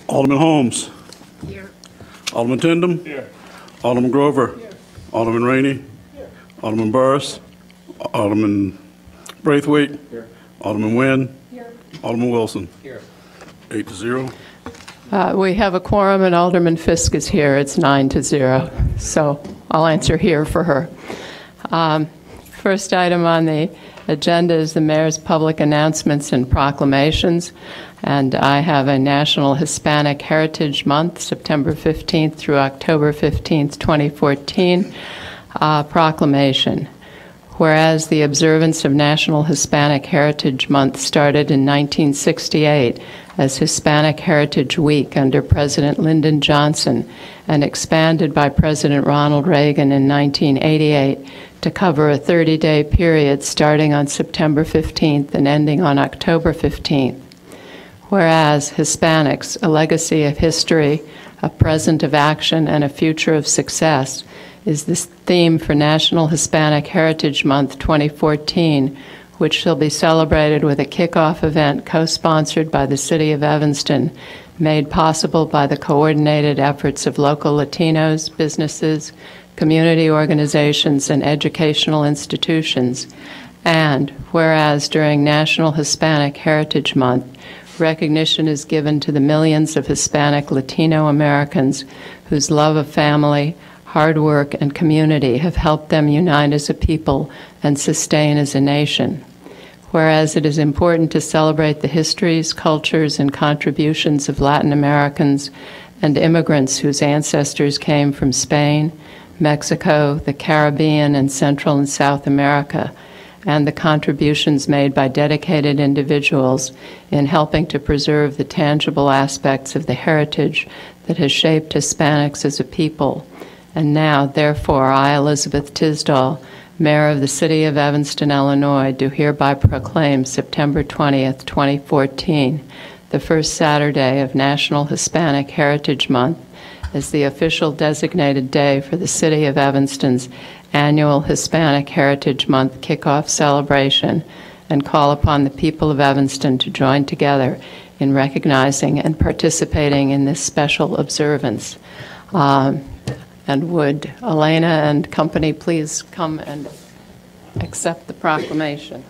Alderman Holmes. Here. Alderman Tindem. Here. Alderman Grover. Here. Alderman Rainey. Here. Alderman Burris. Alderman Braithwaite. Here. Alderman Nguyen. Here. Alderman Wilson. Here. 8-0. We have a quorum, and Alderman Fisk is here. It's 9-0, so I'll answer here for her. First item on the agenda is the mayor's public announcements and proclamations, and I have a National Hispanic Heritage Month, September 15th through October 15th, 2014, proclamation. Whereas the observance of National Hispanic Heritage Month started in 1968 as Hispanic Heritage Week under President Lyndon Johnson and expanded by President Ronald Reagan in 1988 to cover a 30-day period starting on September 15th and ending on October 15th. Whereas Hispanics, a legacy of history, a present of action, and a future of success, is this theme for National Hispanic Heritage Month 2014, which shall be celebrated with a kickoff event co-sponsored by the City of Evanston, made possible by the coordinated efforts of local Latinos, businesses, community organizations, and educational institutions. And whereas during National Hispanic Heritage Month, recognition is given to the millions of Hispanic Latino Americans whose love of family, hard work, and community have helped them unite as a people and sustain as a nation. Whereas it is important to celebrate the histories, cultures, and contributions of Latin Americans and immigrants whose ancestors came from Spain, Mexico, the Caribbean, and Central and South America, and the contributions made by dedicated individuals in helping to preserve the tangible aspects of the heritage that has shaped Hispanics as a people. And now, therefore, I, Elizabeth Tisdall, Mayor of the City of Evanston, Illinois, do hereby proclaim September 20th, 2014, the first Saturday of National Hispanic Heritage Month, as the official designated day for the City of Evanston's annual Hispanic Heritage Month kickoff celebration, and call upon the people of Evanston to join together in recognizing and participating in this special observance. And would Elena and company please come and accept the proclamation?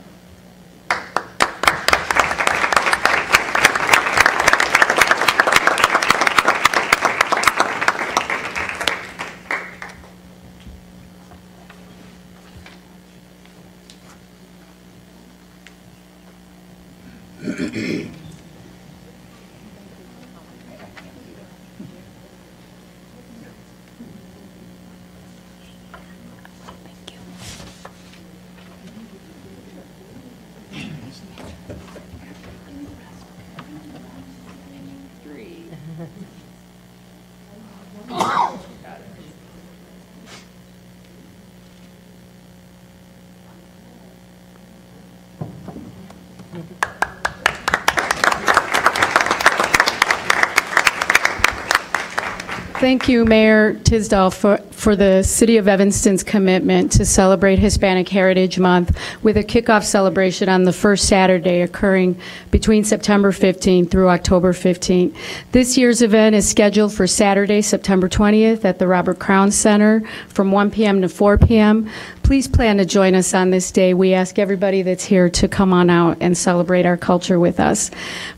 Thank you, Mayor Tisdall, for the City of Evanston's commitment to celebrate Hispanic Heritage Month with a kickoff celebration on the first Saturday occurring between September 15th through October 15th. This year's event is scheduled for Saturday, September 20th at the Robert Crown Center from 1 p.m. to 4 p.m. Please plan to join us on this day. We ask everybody that's here to come on out and celebrate our culture with us.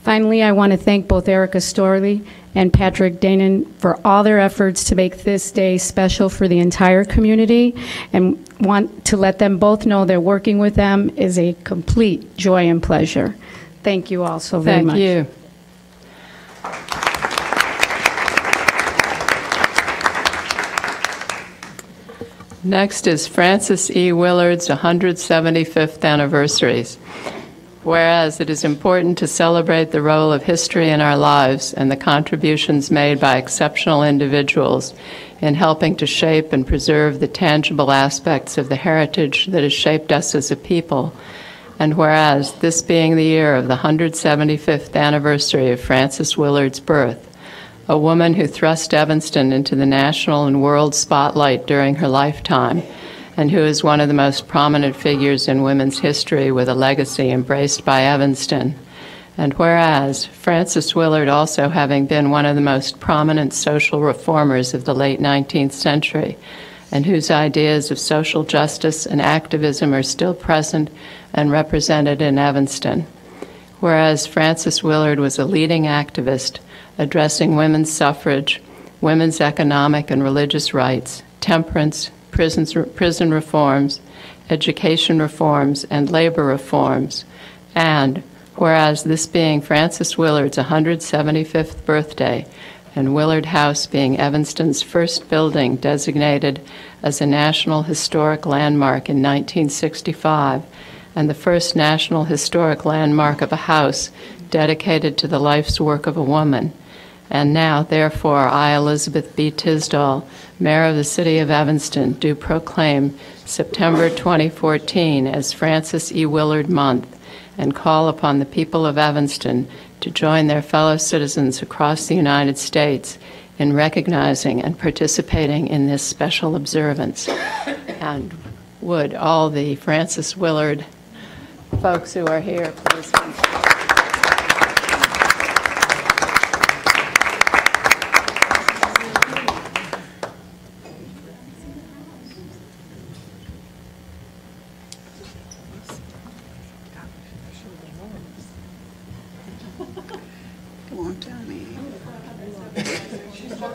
Finally, I want to thank both Erica Storley and Patrick Danon for all their efforts to make this day special for the entire community, and want to let them both know that working with them is a complete joy and pleasure. Thank you all so very much. Thank you. Next is Frances E. Willard's 175th anniversaries. Whereas it is important to celebrate the role of history in our lives and the contributions made by exceptional individuals in helping to shape and preserve the tangible aspects of the heritage that has shaped us as a people. And whereas this being the year of the 175th anniversary of Frances Willard's birth, a woman who thrust Evanston into the national and world spotlight during her lifetime, and who is one of the most prominent figures in women's history with a legacy embraced by Evanston. And whereas Frances Willard, also having been one of the most prominent social reformers of the late 19th century, and whose ideas of social justice and activism are still present and represented in Evanston. Whereas Frances Willard was a leading activist addressing women's suffrage, women's economic and religious rights, temperance, prison reforms, education reforms, and labor reforms. And whereas this being Frances Willard's 175th birthday, and Willard House being Evanston's first building designated as a National Historic Landmark in 1965, and the first National Historic Landmark of a house dedicated to the life's work of a woman. And now, therefore, I, Elizabeth B. Tisdall, Mayor of the City of Evanston, do proclaim September 2014 as Frances E. Willard Month, and call upon the people of Evanston to join their fellow citizens across the United States in recognizing and participating in this special observance. And would all the Frances Willard folks who are here please come forward. Come on, Tommy. All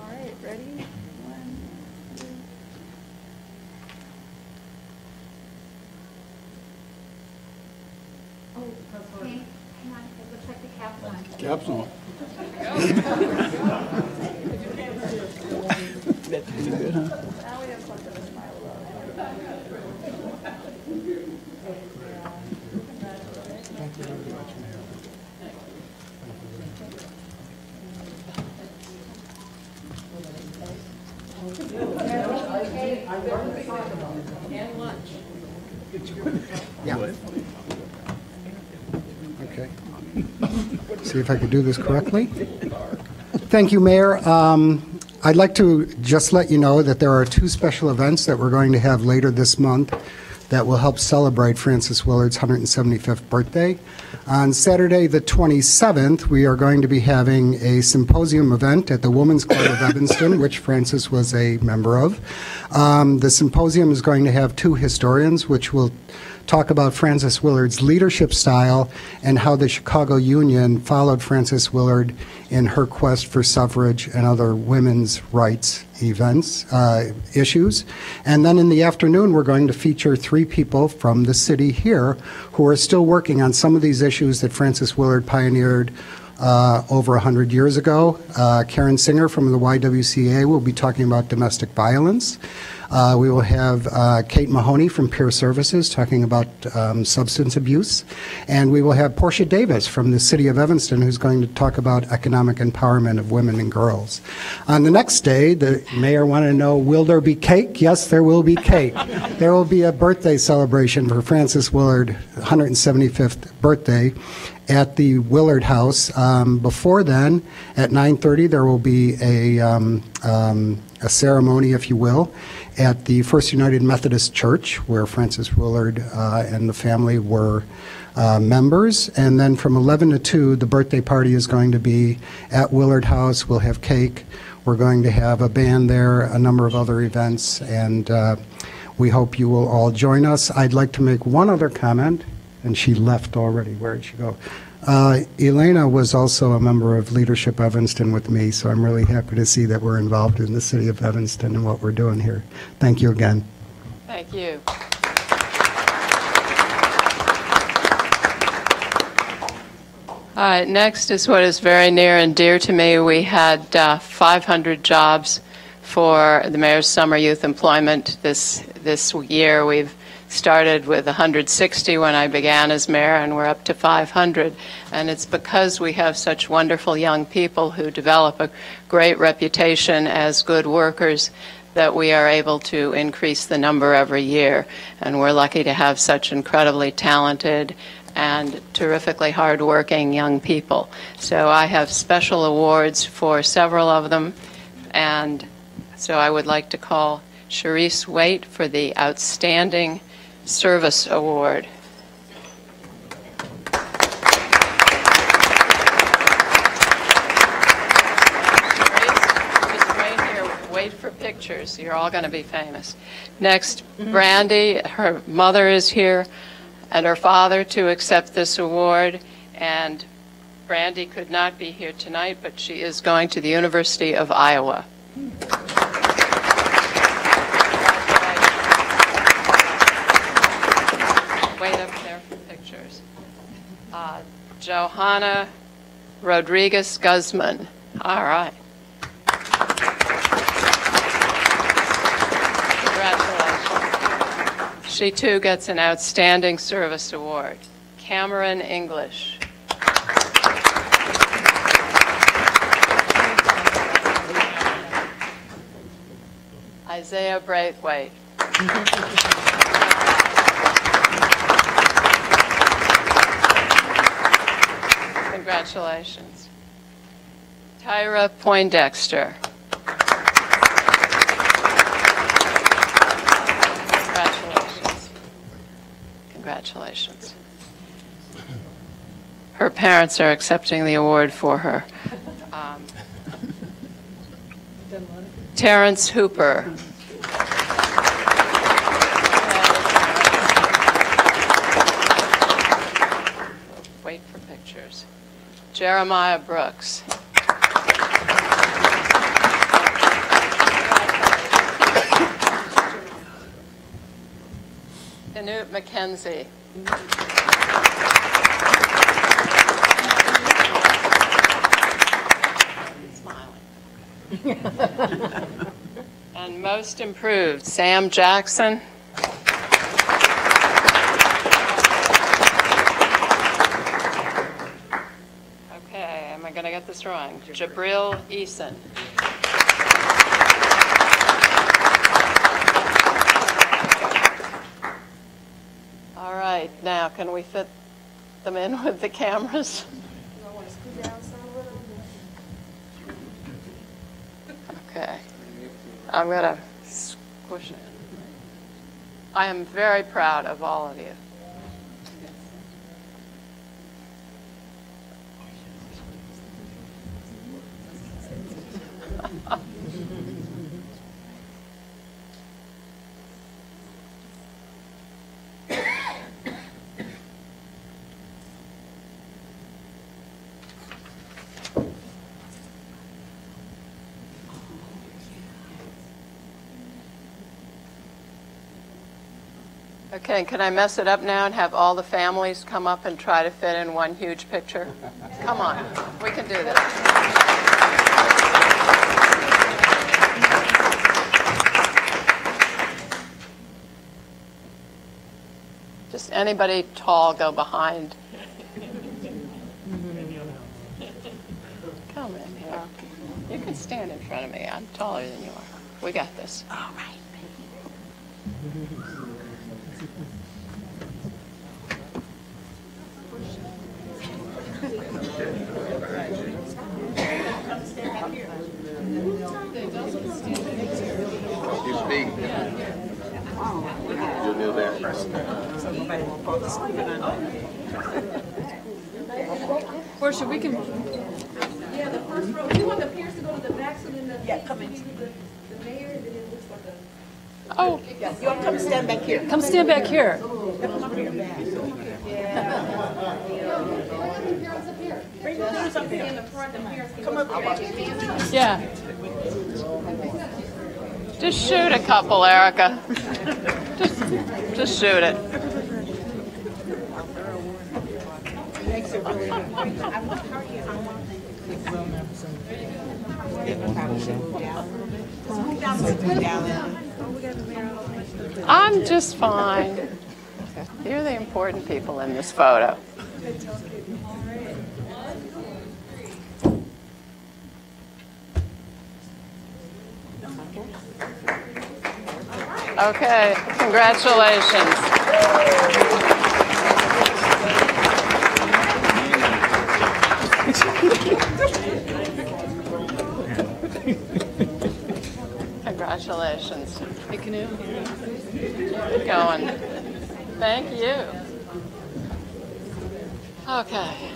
right, ready? One, two. Hang on, it looks like the cap's on. Caps on. Okay. See if I could do this correctly. Thank you, Mayor. I'd like to just let you know that there are two special events that we're going to have later this month that will help celebrate Frances Willard's 175th birthday. On Saturday, the 27th, we are going to be having a symposium event at the Women's Club of Evanston, which Frances was a member of. The symposium is going to have two historians, which will talk about Frances Willard's leadership style and how the Chicago Union followed Frances Willard in her quest for suffrage and other women's rights issues. And then in the afternoon, we're going to feature three people from the city here who are still working on some of these issues that Frances Willard pioneered over 100 years ago. Karen Singer from the YWCA will be talking about domestic violence. We will have Kate Mahoney from Peer Services talking about substance abuse. And we will have Portia Davis from the City of Evanston who's going to talk about economic empowerment of women and girls. On the next day, the mayor wanted to know, will there be cake? Yes, there will be cake. There will be a birthday celebration for Frances Willard, 175th birthday, at the Willard House. Before then, at 9:30, there will be a ceremony, if you will, at the First United Methodist Church, where Frances Willard and the family were members. And then from 11 to 2, the birthday party is going to be at Willard House. We'll have cake. We're going to have a band there, a number of other events, and we hope you will all join us. I'd like to make one other comment, and she left already. Where did she go? Elena was also a member of Leadership Evanston with me, so I'm really happy to see that we're involved in the City of Evanston and what we're doing here. Thank you again. Thank you. All right, next is what is very near and dear to me. We had 500 jobs for the Mayor's Summer Youth Employment this year. We've started with 160 when I began as mayor, and we're up to 500. And it's because we have such wonderful young people who develop a great reputation as good workers that we are able to increase the number every year. And we're lucky to have such incredibly talented and terrifically hardworking young people. So I have special awards for several of them, and so I would like to call Sharice Waite for the Outstanding Service Award. Sharice, just wait here, wait for pictures. You're all going to be famous. Next, Brandy, her mother is here, and her father to accept this award. And Brandy could not be here tonight, but she is going to the University of Iowa. Wait up there for pictures. Johanna Rodriguez Guzman. All right. Congratulations. She too gets an Outstanding Service Award. Cameron English. Isaiah Braithwaite. Congratulations. Tyra Poindexter. Congratulations. Congratulations. Her parents are accepting the award for her. Terrence Hooper. Wait for pictures. Jeremiah Brooks. Canute McKenzie. And most improved, Sam Jackson. Okay, am I going to get this wrong? Jabril Eason. All right, now can we fit them in with the cameras? Okay. I'm going to squish it. I am very proud of all of you. Okay, can I mess it up now and have all the families come up and try to fit in one huge picture? Come on, we can do this. Just anybody tall go behind. Come in here. You can stand in front of me. I'm taller than you are. We got this. All right. Or should we can? Yeah, the first row. You want the peers to go to the back so then the come in. The mayor and then it looks like a. Oh, Yeah, you all come stand back here. Come stand back here. Bring the peers up here in the front. The peers can come up here. Yeah. just shoot a couple, Erica. Just shoot it. I'm just fine. You're the important people in this photo. Okay, congratulations. Congratulations. Keep going. Thank you. Okay.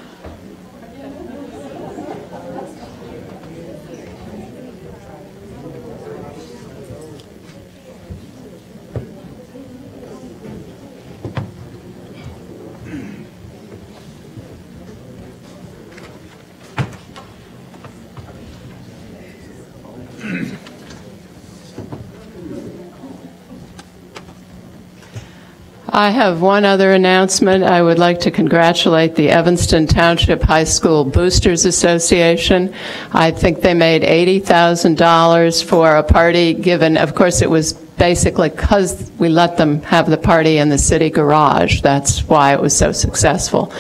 I have one other announcement. I would like to congratulate the Evanston Township High School Boosters Association. I think they made $80,000 for a party given, of course, it was basically because we let them have the party in the city garage. That's why it was so successful.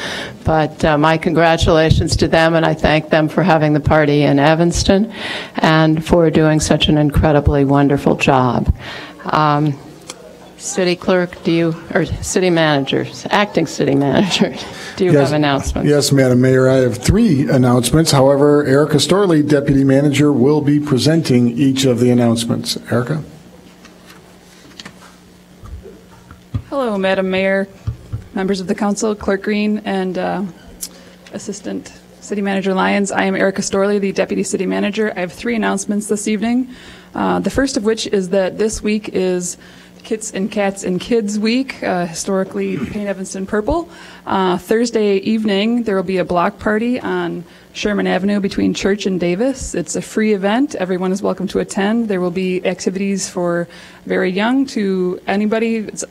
But my congratulations to them, and I thank them for having the party in Evanston and for doing such an incredibly wonderful job. City clerk, or city manager, acting city manager, do you have announcements? Yes, Madam Mayor, I have 3 announcements. However, Erica Storley, Deputy Manager, will be presenting each of the announcements. Erica? Hello, Madam Mayor, members of the council, Clerk Green, and Assistant City Manager Lyons. I am Erica Storley, the Deputy City Manager. I have 3 announcements this evening. The first of which is that this week is Kits and Cats and Kids Week, historically Paint Evanston purple. Thursday evening, there will be a block party on Sherman Avenue between Church and Davis. It's a free event. Everyone is welcome to attend. There will be activities for very young to anybody. It's,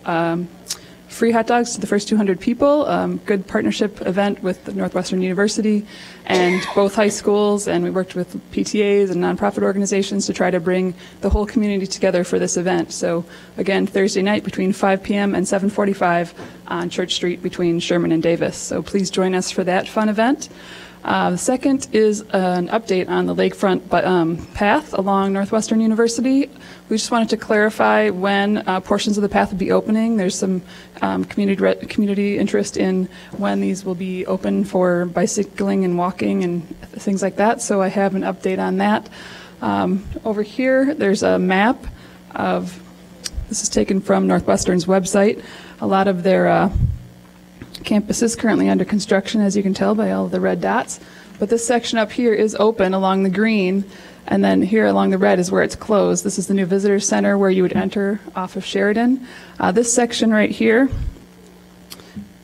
free hot dogs to the first 200 people, good partnership event with Northwestern University and both high schools, and we worked with PTAs and nonprofit organizations to try to bring the whole community together for this event. So again, Thursday night between 5 p.m. and 7:45 on Church Street between Sherman and Davis. So please join us for that fun event. The second is an update on the lakefront path along Northwestern University. We just wanted to clarify when portions of the path will be opening. There's some community interest in when these will be open for bicycling and walking and things like that. So I have an update on that. Over here, there's a map of, this is taken from Northwestern's website. A lot of their campus is currently under construction, as you can tell by all of the red dots. But this section up here is open along the green, and then here along the red is where it's closed. This is the new visitor center where you would enter off of Sheridan. This section right here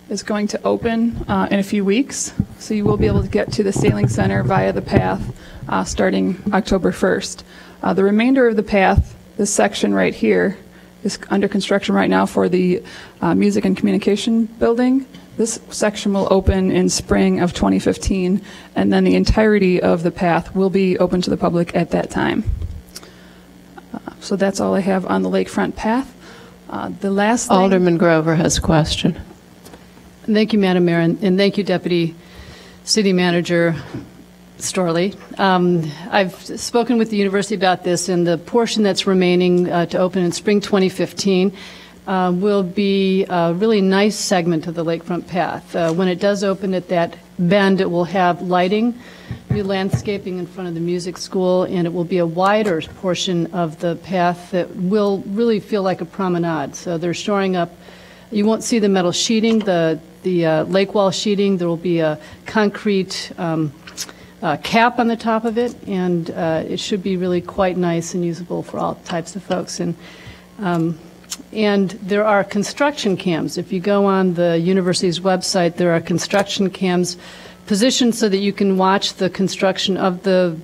is going to open in a few weeks, so you will be able to get to the sailing center via the path starting October 1st. The remainder of the path, this section right here, is under construction right now for the Music and Communication Building. This section will open in spring of 2015, and then the entirety of the path will be open to the public at that time. So that's all I have on the lakefront path. The last thing, Alderman Grover has a question. Thank you, Madam Mayor, and thank you, Deputy City Manager Storley. I've spoken with the university about this, and the portion that's remaining to open in spring 2015 will be a really nice segment of the lakefront path. When it does open at that bend, it will have lighting, new landscaping in front of the music school, and it will be a wider portion of the path that will really feel like a promenade. So they're shoring up. You won't see the metal sheeting, the lake wall sheeting. There will be a concrete cap on the top of it, and it should be really quite nice and usable for all types of folks. And there are construction cams. If you go on the university's website, there are construction cams positioned so that you can watch the construction of the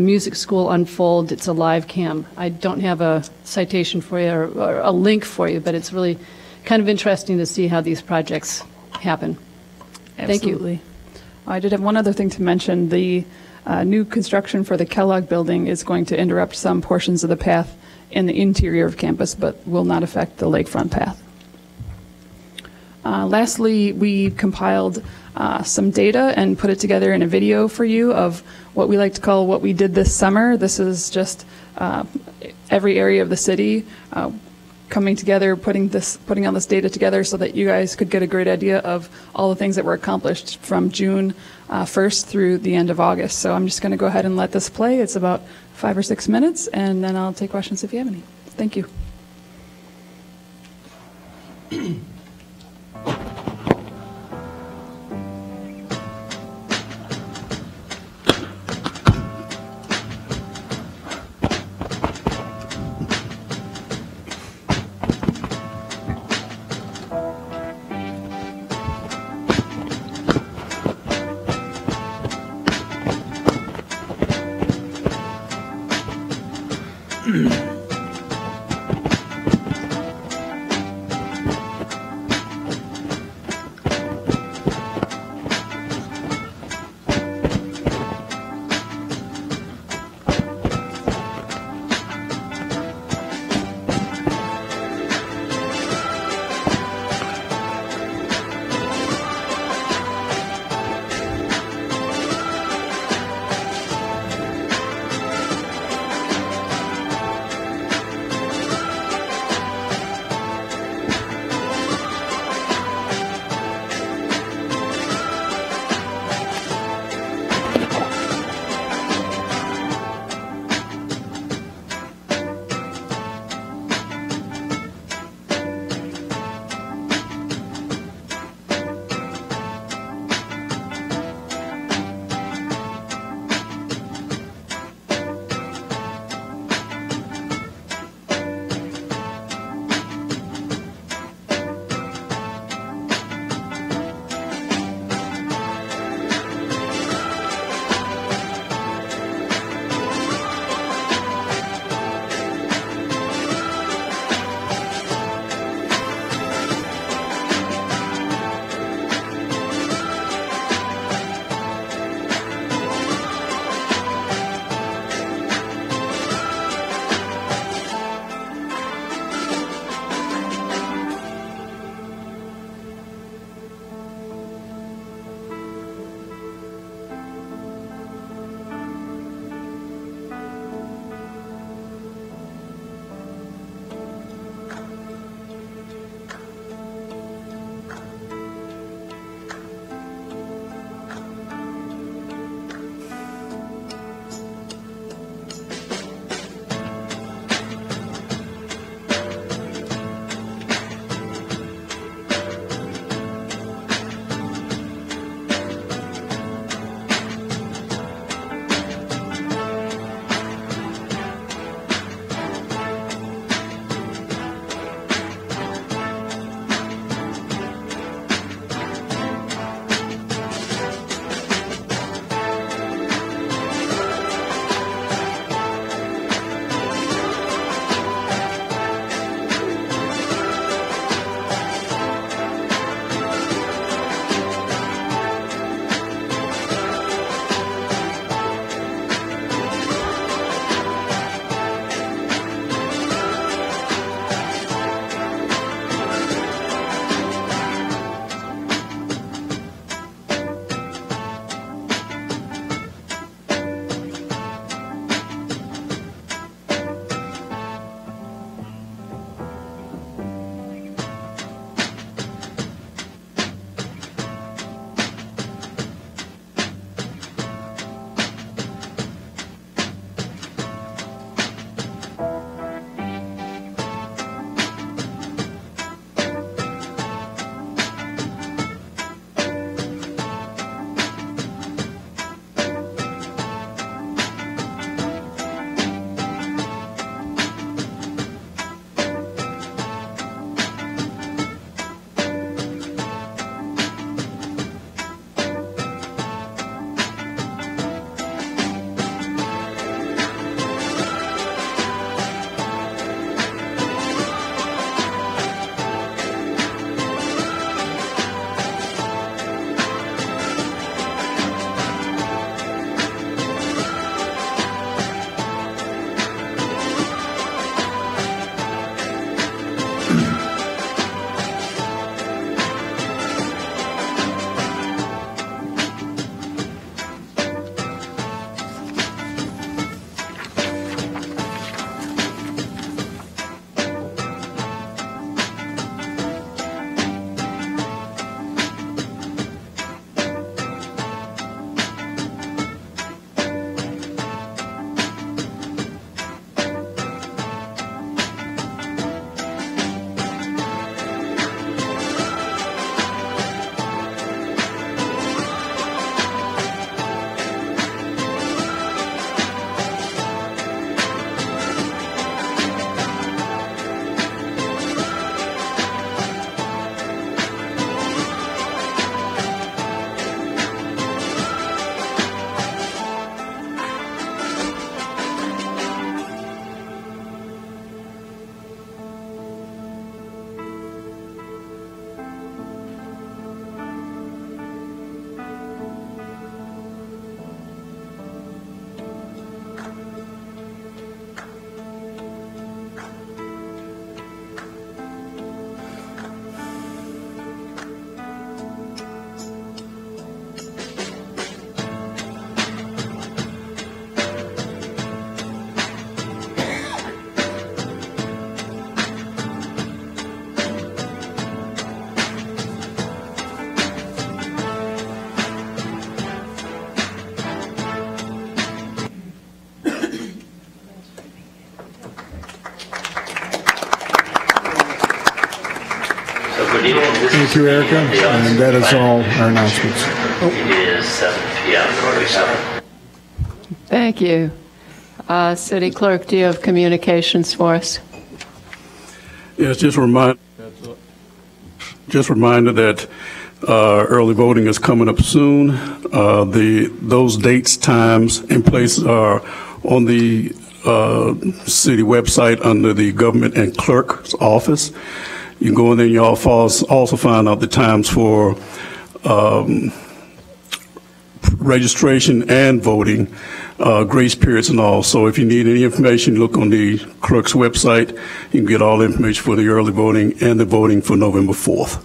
music school unfold. It's a live cam. I don't have a citation for you or a link for you, but it's really kind of interesting to see how these projects happen. Thank you. absolutely. I did have one other thing to mention. The new construction for the Kellogg building is going to interrupt some portions of the path in the interior of campus, but will not affect the lakefront path. Lastly, we compiled some data and put it together in a video for you of what we like to call what we did this summer. This is just every area of the city coming together, putting all this data together so that you guys could get a great idea of all the things that were accomplished from June 1st through the end of August. So I'm just going to go ahead and let this play. It's about 5 or 6 minutes, and then I'll take questions if you have any. Thank you. Thank you, Erica. And that is all our announcements. It is 7 p.m. Thank you. City Clerk, do you have communications for us? Yes, just a reminder that early voting is coming up soon. Those dates, times, and places are on the city website under the government and clerk's office. You can go in there and you'll also find out the times for registration and voting, grace periods and all. So if you need any information, look on the clerk's website. You can get all the information for the early voting and the voting for November 4th.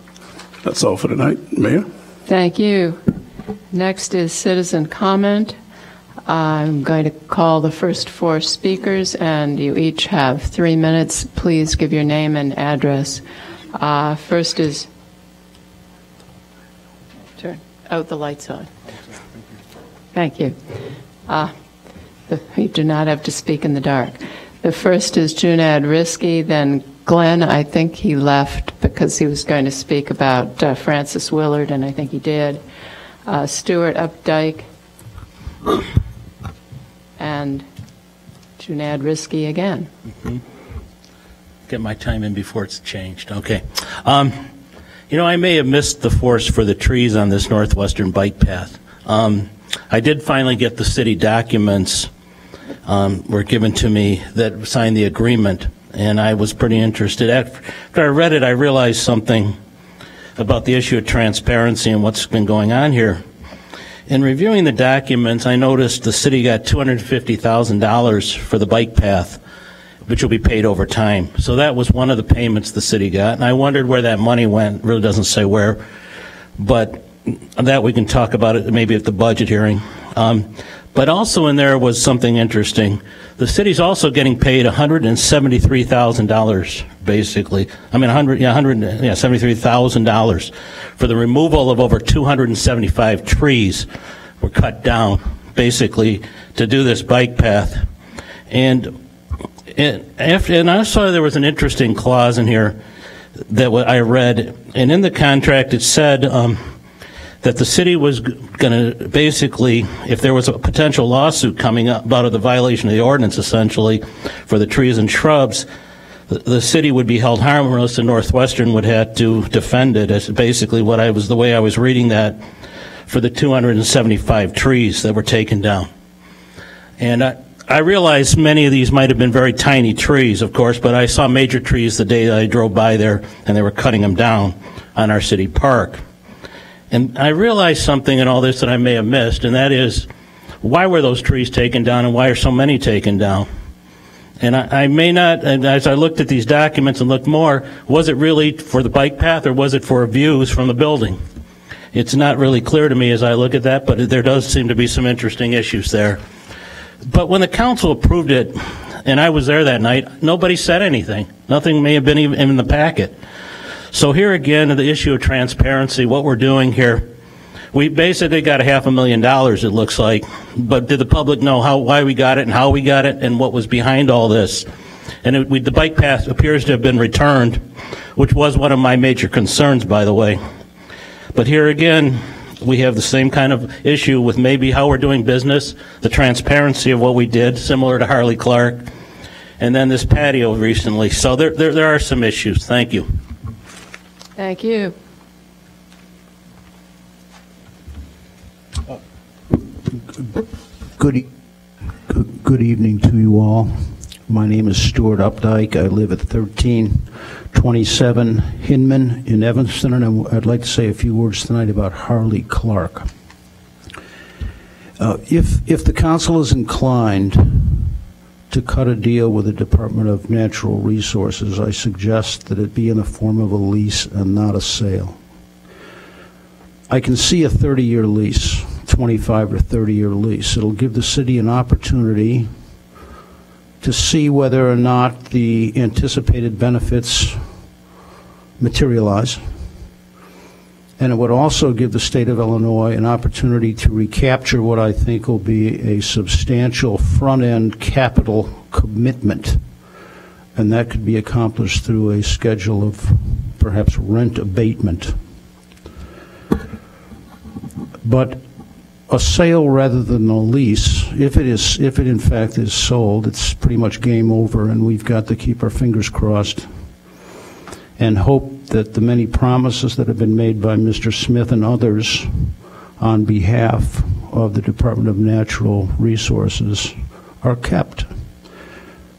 That's all for tonight, Mayor. Thank you. Next is citizen comment. I'm going to call the first four speakers, and you each have 3 minutes. Please give your name and address. First is, turn out the lights on. Thank you. You do not have to speak in the dark. The first is Junad Risky, then Glenn. I think he left because he was going to speak about Francis Willard, and I think he did. Stuart Updike, and Junad Risky again. Get my time in before it's changed. Okay. You know, I may have missed the forest for the trees on this northwestern bike path. I did finally get the city documents were given to me that signed the agreement, and I was pretty interested. After I read it, I realized something about the issue of transparency and what's been going on here. In reviewing the documents, I noticed the city got $250,000 for the bike path, which will be paid over time. So that was one of the payments the city got, and I wondered where that money went. It really doesn't say where, but that we can talk about it maybe at the budget hearing. But also in there was something interesting. The city's also getting paid $173,000, basically. I mean, $73,000 for the removal of over 275 trees were cut down, basically, to do this bike path. And I saw there was an interesting clause in here that I read, and in the contract it said that the city was going to basically, if there was a potential lawsuit coming up out of the violation of the ordinance, essentially, for the trees and shrubs, the city would be held harmless and Northwestern would have to defend it. As basically the way I was reading that for the 275 trees that were taken down. And I realized many of these might have been very tiny trees, of course, but I saw major trees the day that I drove by there, and they were cutting them down on our city park. And I realized something in all this that I may have missed, and that is, why were those trees taken down and why are so many taken down? And I may not, and as I looked at these documents and looked more, was it really for the bike path or was it for views from the building? It's not really clear to me as I look at that, but there does seem to be some interesting issues there. But when the council approved it, and I was there that night, nobody said anything. Nothing may have been even in the packet. So here again, the issue of transparency, what we're doing here, we basically got $500,000, it looks like, but did the public know why we got it and how we got it and what was behind all this? And the bike path appears to have been returned, which was one of my major concerns, by the way. But here again, we have the same kind of issue with maybe how we're doing business, the transparency of what we did, similar to Harley Clark, and then this patio recently. So there are some issues. Thank you. Thank you. Good evening to you all. My name is Stuart Updike. I live at 1327 Hinman in Evanston, and I'd like to say a few words tonight about Harley Clark. If the council is inclined to cut a deal with the Department of Natural Resources, I suggest that it be in the form of a lease and not a sale. I can see a 30-year lease, 25 or 30-year lease. It'll give the city an opportunity to see whether or not the anticipated benefits materialize. And it would also give the state of Illinois an opportunity to recapture what I think will be a substantial front-end capital commitment. And that could be accomplished through a schedule of perhaps rent abatement. But a sale rather than a lease, if it in fact is sold, it's pretty much game over, and we've got to keep our fingers crossed and hope that the many promises that have been made by Mr. Smith and others on behalf of the Department of Natural Resources are kept.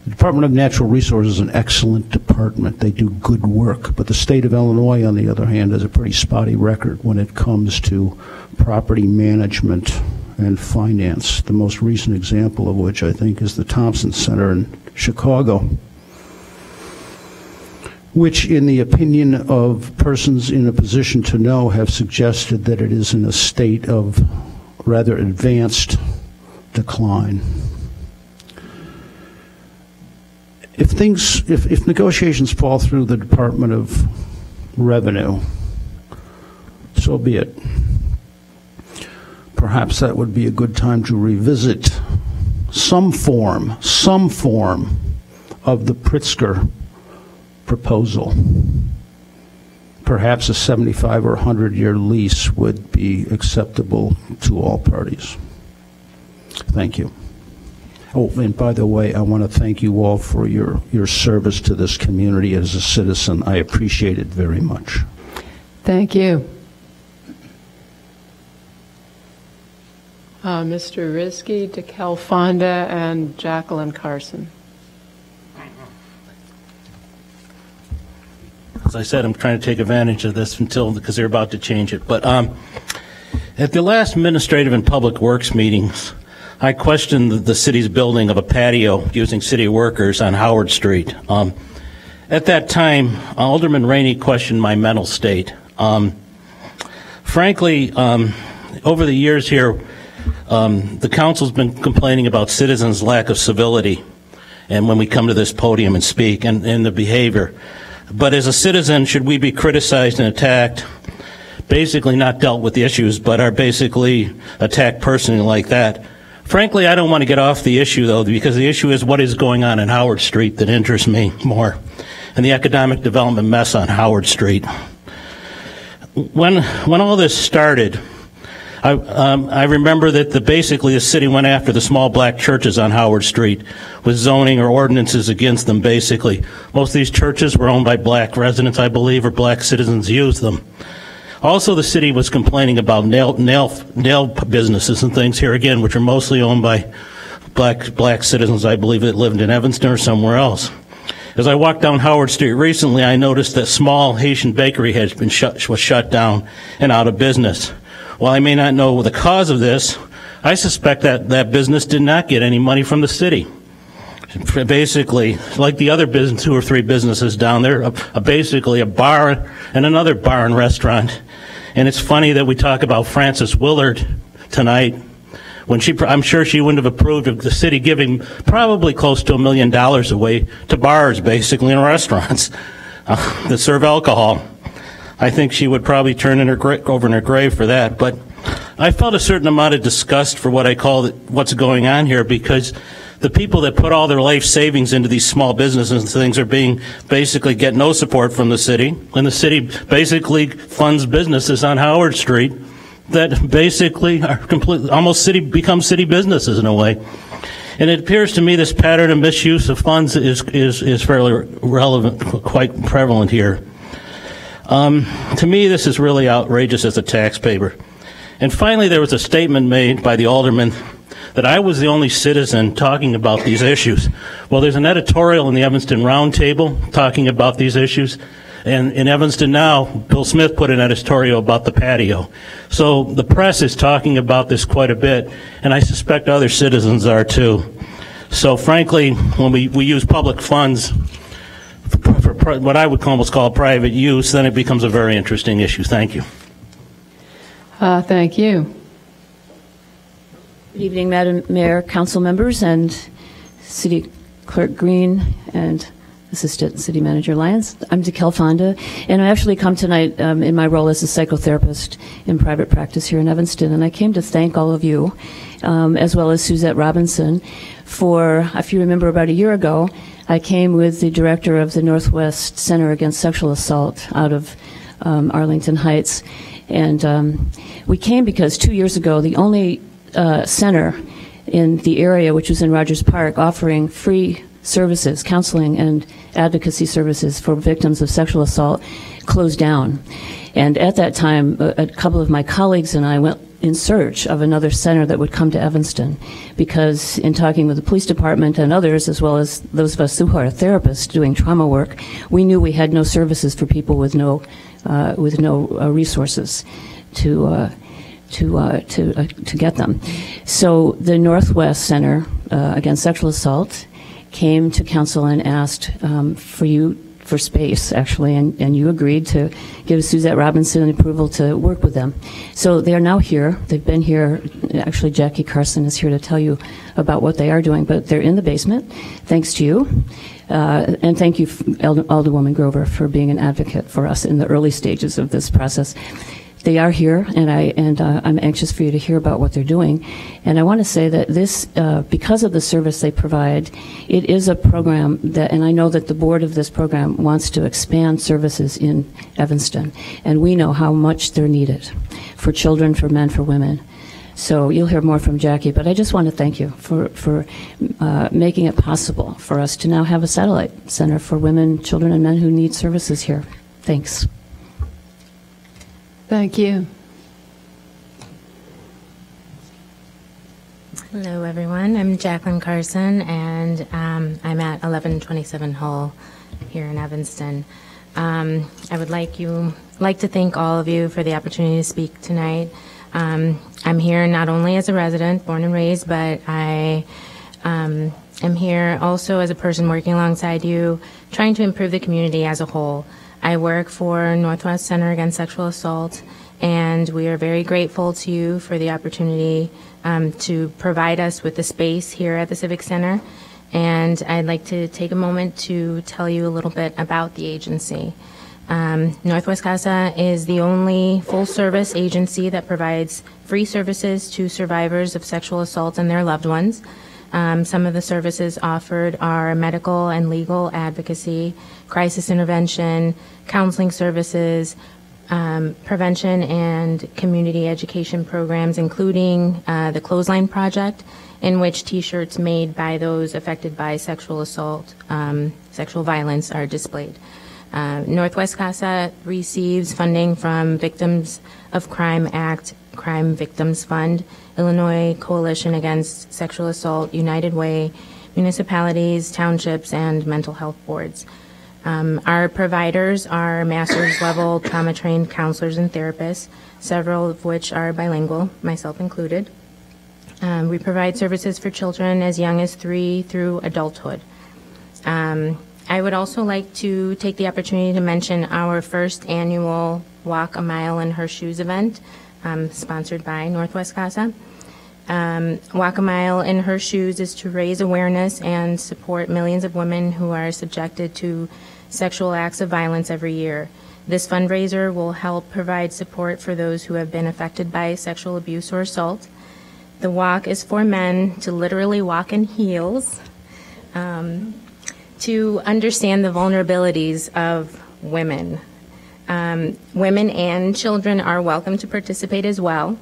The Department of Natural Resources is an excellent department. They do good work. But the state of Illinois, on the other hand, has a pretty spotty record when it comes to property management and finance, the most recent example of which I think is the Thompson Center in Chicago, which, in the opinion of persons in a position to know, have suggested that it is in a state of rather advanced decline. If negotiations fall through the Department of Revenue, so be it. Perhaps that would be a good time to revisit some form of the Pritzker proposal. Perhaps a 75 or 100-year lease would be acceptable to all parties. Thank you. Oh, and by the way, I want to thank you all for your service to this community as a citizen. I appreciate it very much. Thank you. Mr. Riske, DeKalb Fonda, and Jacqueline Carson. As I said, I'm trying to take advantage of this because they're about to change it. But at the last Administrative and Public Works meetings, I questioned the city's building of a patio using city workers on Howard Street. At that time, Alderman Rainey questioned my mental state. Frankly, over the years here, the council's been complaining about citizens' lack of civility, and when we come to this podium and speak, and the behavior. But as a citizen, should we be criticized and attacked, basically not dealt with the issues, but are basically attacked personally like that? Frankly, I don't want to get off the issue, though, because the issue is what is going on in Howard Street that interests me more, and the economic development mess on Howard Street. When all this started, I remember that basically the city went after the small black churches on Howard Street with zoning or ordinances against them, basically. Most of these churches were owned by black residents, I believe, or black citizens used them. Also, the city was complaining about nail businesses and things here again, which are mostly owned by black citizens, I believe, that lived in Evanston or somewhere else. As I walked down Howard Street recently, I noticed that small Haitian bakery was shut down and out of business. While I may not know the cause of this, I suspect that business did not get any money from the city. Basically, like the other 2 or 3 businesses down there, basically a bar and another bar and restaurant. And it's funny that we talk about Frances Willard tonight, when I'm sure she wouldn't have approved of the city giving probably close to $1 million away to bars, basically, and restaurants that serve alcohol. I think she would probably turn over in her grave for that. But I felt a certain amount of disgust for what I call what's going on here, because the people that put all their life savings into these small businesses and things are basically get no support from the city, and the city basically funds businesses on Howard Street that basically are become city businesses in a way. And it appears to me this pattern of misuse of funds is fairly relevant, quite prevalent here. To me, this is really outrageous as a taxpayer. And finally, there was a statement made by the alderman that I was the only citizen talking about these issues. Well, there's an editorial in the Evanston Roundtable talking about these issues. And in Evanston Now, Bill Smith put an editorial about the patio. So the press is talking about this quite a bit, and I suspect other citizens are too. So frankly, when we use public funds for what I would almost call private use, then it becomes a very interesting issue. Thank you. Thank you. Good evening, Madam Mayor, council members, and City Clerk Green and Assistant City Manager Lyons. I'm DeKalb Fonda, and I actually come tonight in my role as a psychotherapist in private practice here in Evanston, and I came to thank all of you, as well as Suzette Robinson, for, if you remember about a year ago, I came with the director of the Northwest Center Against Sexual Assault out of Arlington Heights. And we came because 2 years ago, the only center in the area, which was in Rogers Park, offering free services, counseling and advocacy services for victims of sexual assault, closed down. And at that time, a couple of my colleagues and I went in search of another center that would come to Evanston, because in talking with the police department and others, as well as those of us who are therapists doing trauma work, we knew we had no services for people with no resources to get them. So the Northwest Center Against Sexual Assault came to council and asked for space, actually, and you agreed to give Suzette Robinson approval to work with them. So they are now here. They've been here. Actually, Jackie Carson is here to tell you about what they are doing, but they're in the basement, thanks to you. And thank you, Alderwoman Grover, for being an advocate for us in the early stages of this process. They are here, and I'm anxious for you to hear about what they're doing. And I want to say that this, because of the service they provide, it is a program that, and I know that the board of this program wants to expand services in Evanston, and we know how much they're needed for children, for men, for women. So you'll hear more from Jackie, but I just want to thank you for making it possible for us to now have a satellite center for women, children, and men who need services here. Thanks. Thank you. Hello, everyone. I'm Jacqueline Carson, and I'm at 1127 Hull here in Evanston. I would like to thank all of you for the opportunity to speak tonight. I'm here not only as a resident, born and raised, but I am here also as a person working alongside you, trying to improve the community as a whole. I work for Northwest Center Against Sexual Assault, and we are very grateful to you for the opportunity to provide us with the space here at the Civic Center. And I'd like to take a moment to tell you a little bit about the agency. Northwest CASA is the only full-service agency that provides free services to survivors of sexual assault and their loved ones. Some of the services offered are medical and legal advocacy, crisis intervention, counseling services, prevention and community education programs, including the Clothesline Project, in which T-shirts made by those affected by sexual assault, sexual violence are displayed. Northwest CASA receives funding from Victims of Crime Act, Crime Victims Fund, Illinois Coalition Against Sexual Assault, United Way, municipalities, townships, and mental health boards. Our providers are master's level trauma-trained counselors and therapists, several of which are bilingual, myself included. We provide services for children as young as 3 through adulthood. I would also like to take the opportunity to mention our first annual Walk a Mile in Her Shoes event, sponsored by Northwest CASA. Walk a Mile in Her Shoes is to raise awareness and support millions of women who are subjected to sexual acts of violence every year. This fundraiser will help provide support for those who have been affected by sexual abuse or assault. The walk is for men to literally walk in heels, to understand the vulnerabilities of women. Women and children are welcome to participate as well.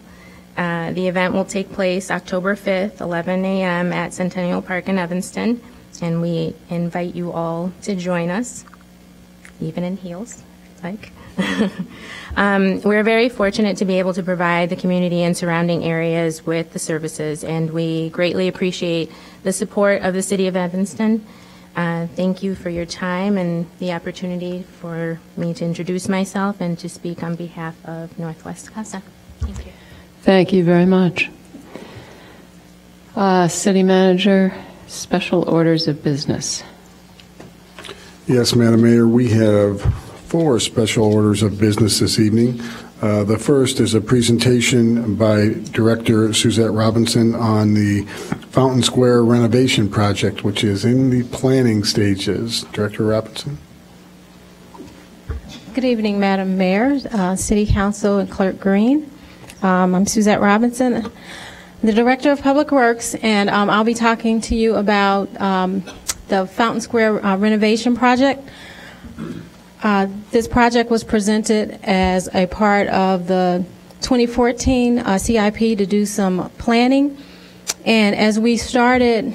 The event will take place October 5th, 11 a.m. at Centennial Park in Evanston, and we invite you all to join us, even in heels, like. We're very fortunate to be able to provide the community and surrounding areas with the services, and we greatly appreciate the support of the City of Evanston. Thank you for your time and the opportunity for me to introduce myself and to speak on behalf of Northwest CASA. Thank you. Thank you very much. City Manager, special orders of business. Yes, Madam Mayor, we have 4 special orders of business this evening. The first is a presentation by Director Suzette Robinson on the Fountain Square renovation project, which is in the planning stages. Director Robinson. Good evening, Madam Mayor, City Council, and Clerk Green. I'm Suzette Robinson, the Director of Public Works, and I'll be talking to you about the Fountain Square renovation project. This project was presented as a part of the 2014 CIP to do some planning. And as we started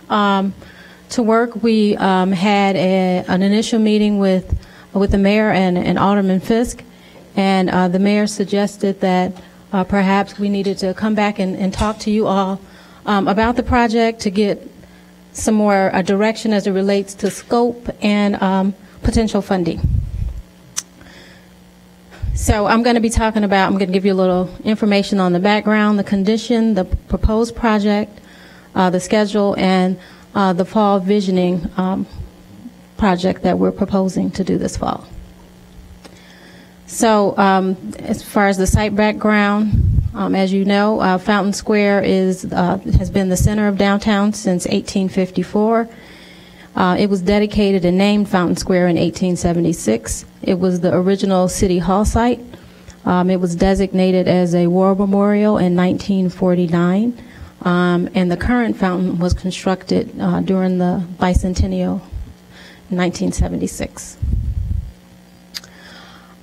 to work, we had an initial meeting with the mayor and Alderman Fisk. And the mayor suggested that perhaps we needed to come back and talk to you all about the project to get some more direction as it relates to scope and potential funding. So I'm going to be talking about, I'm going to give you a little information on the background, the condition, the proposed project, the schedule, and the fall visioning project that we're proposing to do this fall. So as far as the site background, as you know, Fountain Square has been the center of downtown since 1854. It was dedicated and named Fountain Square in 1876. It was the original City Hall site. It was designated as a war memorial in 1949, and the current fountain was constructed during the bicentennial in 1976.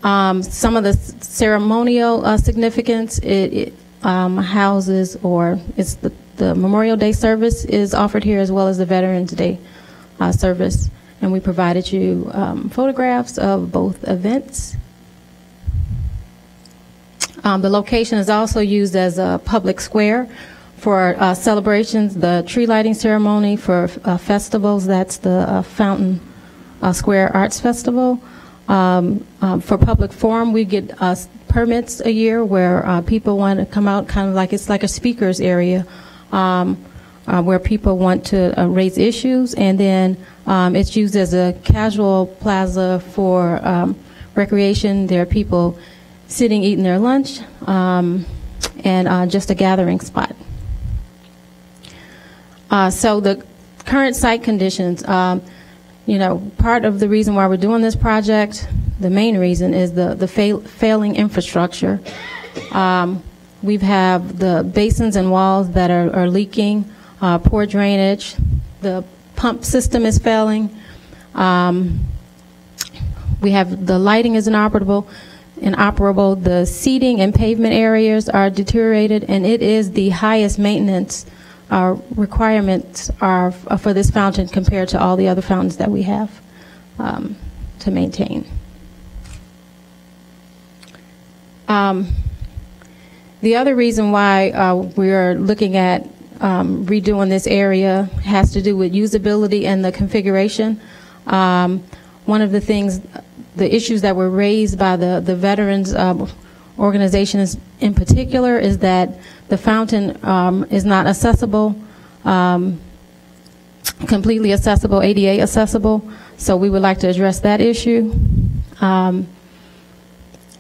Some of the ceremonial significance, it houses, or it's the Memorial Day service is offered here, as well as the Veterans Day service. And we provided you photographs of both events. The location is also used as a public square for celebrations, the tree lighting ceremony, for festivals. That's the Fountain Square Arts Festival. For public forum, we get permits a year where people want to come out, kind of like it's like a speakers area, where people want to raise issues, and then it's used as a casual plaza for recreation. There are people sitting, eating their lunch, and just a gathering spot. So the current site conditions, you know, part of the reason why we're doing this project, the main reason, is the failing infrastructure. We have the basins and walls that are leaking, poor drainage, the pump system is failing, we have the lighting is inoperable, the seating and pavement areas are deteriorated, and it is the highest maintenance requirements are for this fountain compared to all the other fountains that we have to maintain. The other reason why we are looking at redoing this area has to do with usability and the configuration. One of the things, the issues that were raised by the veterans organizations in particular, is that the fountain is not accessible, completely accessible, ADA accessible, so we would like to address that issue.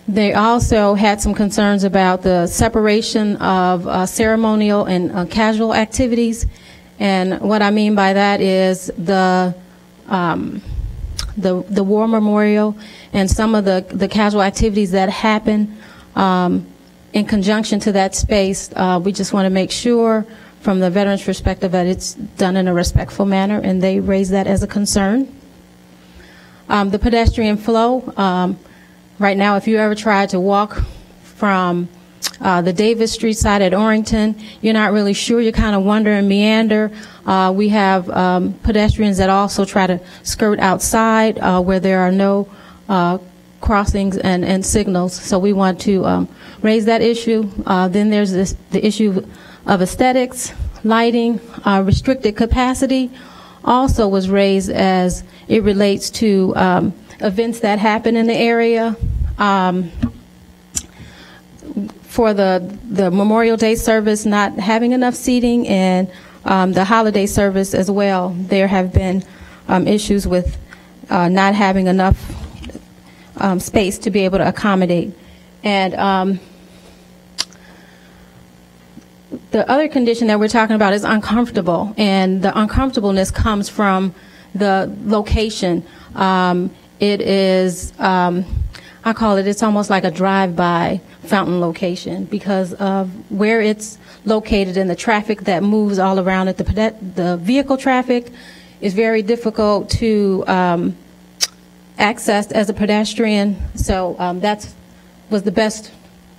They also had some concerns about the separation of ceremonial and casual activities, and what I mean by that is the war memorial and some of the casual activities that happen in conjunction to that space. We just want to make sure from the veterans' perspective that it's done in a respectful manner, and they raise that as a concern. The pedestrian flow, right now, if you ever tried to walk from the Davis Street side at Orrington, you're not really sure. You kind of wander and meander. We have pedestrians that also try to skirt outside where there are no crossings and signals. So we want to raise that issue. Then there's the issue of aesthetics, lighting, restricted capacity also was raised as it relates to events that happen in the area. For the Memorial Day service not having enough seating, and the holiday service as well, there have been issues with not having enough space to be able to accommodate. And the other condition that we're talking about is uncomfortable, and the uncomfortableness comes from the location. It is, I call it, it's almost like a drive-by fountain location because of where it's located and the traffic that moves all around it, the vehicle traffic, is very difficult to access as a pedestrian. So that was the best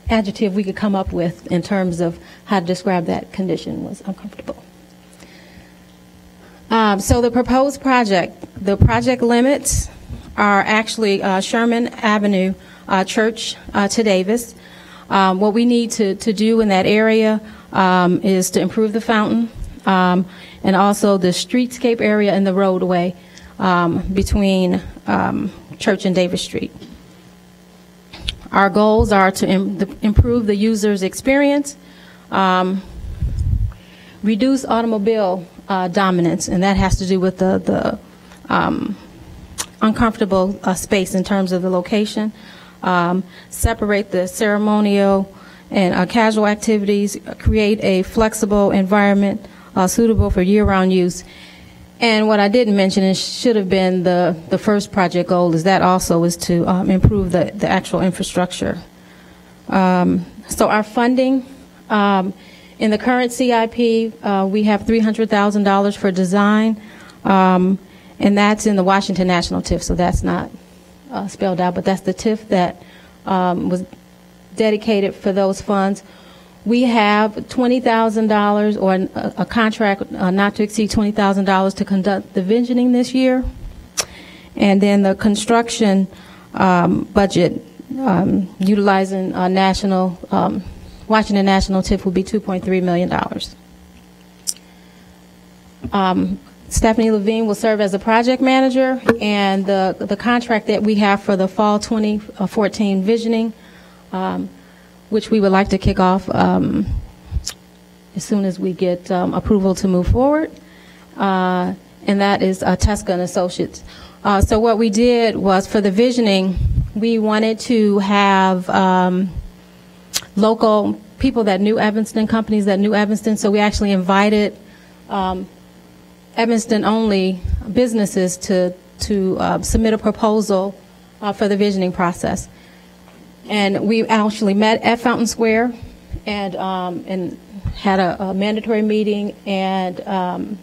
adjective we could come up with in terms of how to describe that condition, was uncomfortable. So the proposed project, the project limits are actually Sherman Avenue, Church to Davis. What we need to do in that area is to improve the fountain and also the streetscape area and the roadway between Church and Davis Street. Our goals are to improve the user's experience, reduce automobile dominance, and that has to do with the uncomfortable space in terms of the location, separate the ceremonial and casual activities, create a flexible environment suitable for year-round use. And what I didn't mention, and should have been the first project goal, is that also is to improve the actual infrastructure. So our funding, in the current CIP, we have $300,000 for design, and that's in the Washington National TIF, so that's not spelled out, but that's the TIF that was dedicated for those funds. We have $20,000 or a contract not to exceed $20,000 to conduct the visioning this year. And then the construction budget utilizing Washington National TIF will be $2.3 million. Stephanie Levine will serve as a project manager, and the contract that we have for the fall 2014 visioning, which we would like to kick off as soon as we get approval to move forward, and that is Tesca and Associates. So what we did was, for the visioning, we wanted to have local people that knew Evanston, companies that knew Evanston, so we actually invited Evanston-only businesses to submit a proposal for the visioning process. And we actually met at Fountain Square and had a mandatory meeting, and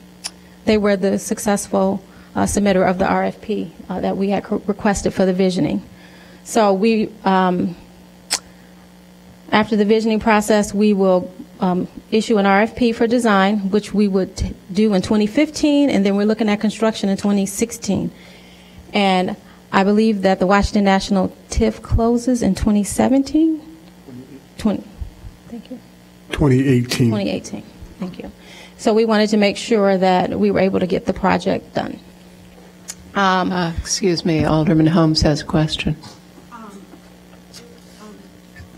they were the successful submitter of the RFP that we had requested for the visioning. So we, after the visioning process, we will issue an RFP for design, which we would do in 2015, and then we're looking at construction in 2016. And I believe that the Washington National TIF closes in 2017? Thank you. 2018. 2018, thank you. So we wanted to make sure that we were able to get the project done. Excuse me, Alderman Holmes has a question.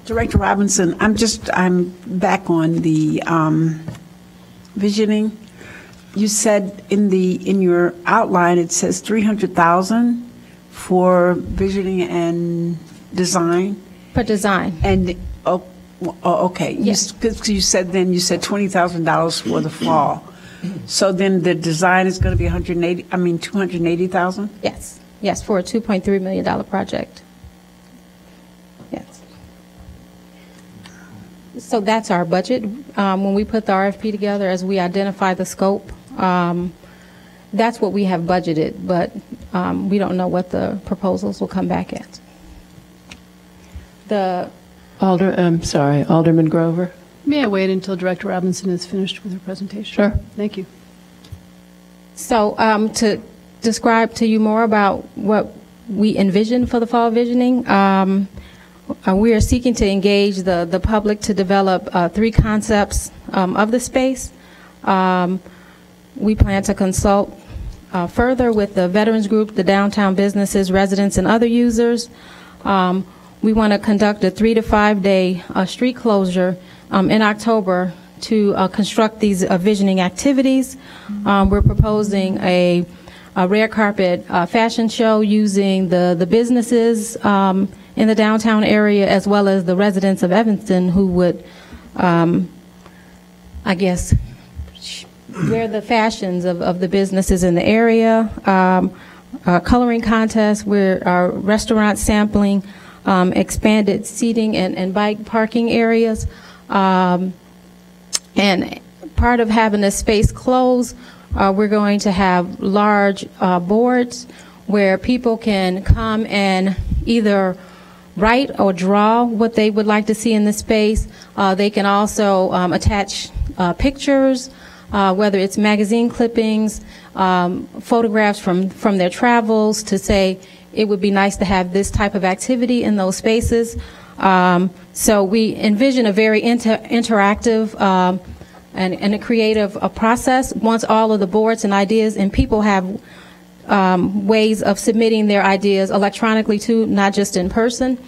Director Robinson, I'm back on the visioning. You said in your outline it says $300,000 for visioning and design. For design. And okay. Yes. Because you said $20,000 for the fall. So then the design is going to be $280,000. Yes. Yes, for a $2.3 million project. Yes. So that's our budget. When we put the RFP together, as we identify the scope, that's what we have budgeted, but we don't know what the proposals will come back at. Alderman Grover. May I wait until Director Robinson is finished with her presentation? Sure. Thank you. So to describe to you more about what we envision for the fall visioning, we are seeking to engage the public to develop 3 concepts of the space. We plan to consult further with the veterans group, the downtown businesses, residents, and other users. We want to conduct a 3 to 5 day street closure in October to construct these visioning activities. We're proposing a red carpet fashion show using the businesses in the downtown area, as well as the residents of Evanston who would, I guess, wear the fashions of the businesses in the area. Coloring contest, our restaurant sampling, expanded seating and bike parking areas. And part of having the space closed, we're going to have large boards where people can come and either write or draw what they would like to see in the space. They can also attach pictures, whether it's magazine clippings, photographs from their travels, to say it would be nice to have this type of activity in those spaces. So we envision a very interactive and a creative process once all of the boards and ideas and people have ways of submitting their ideas electronically too, not just in person.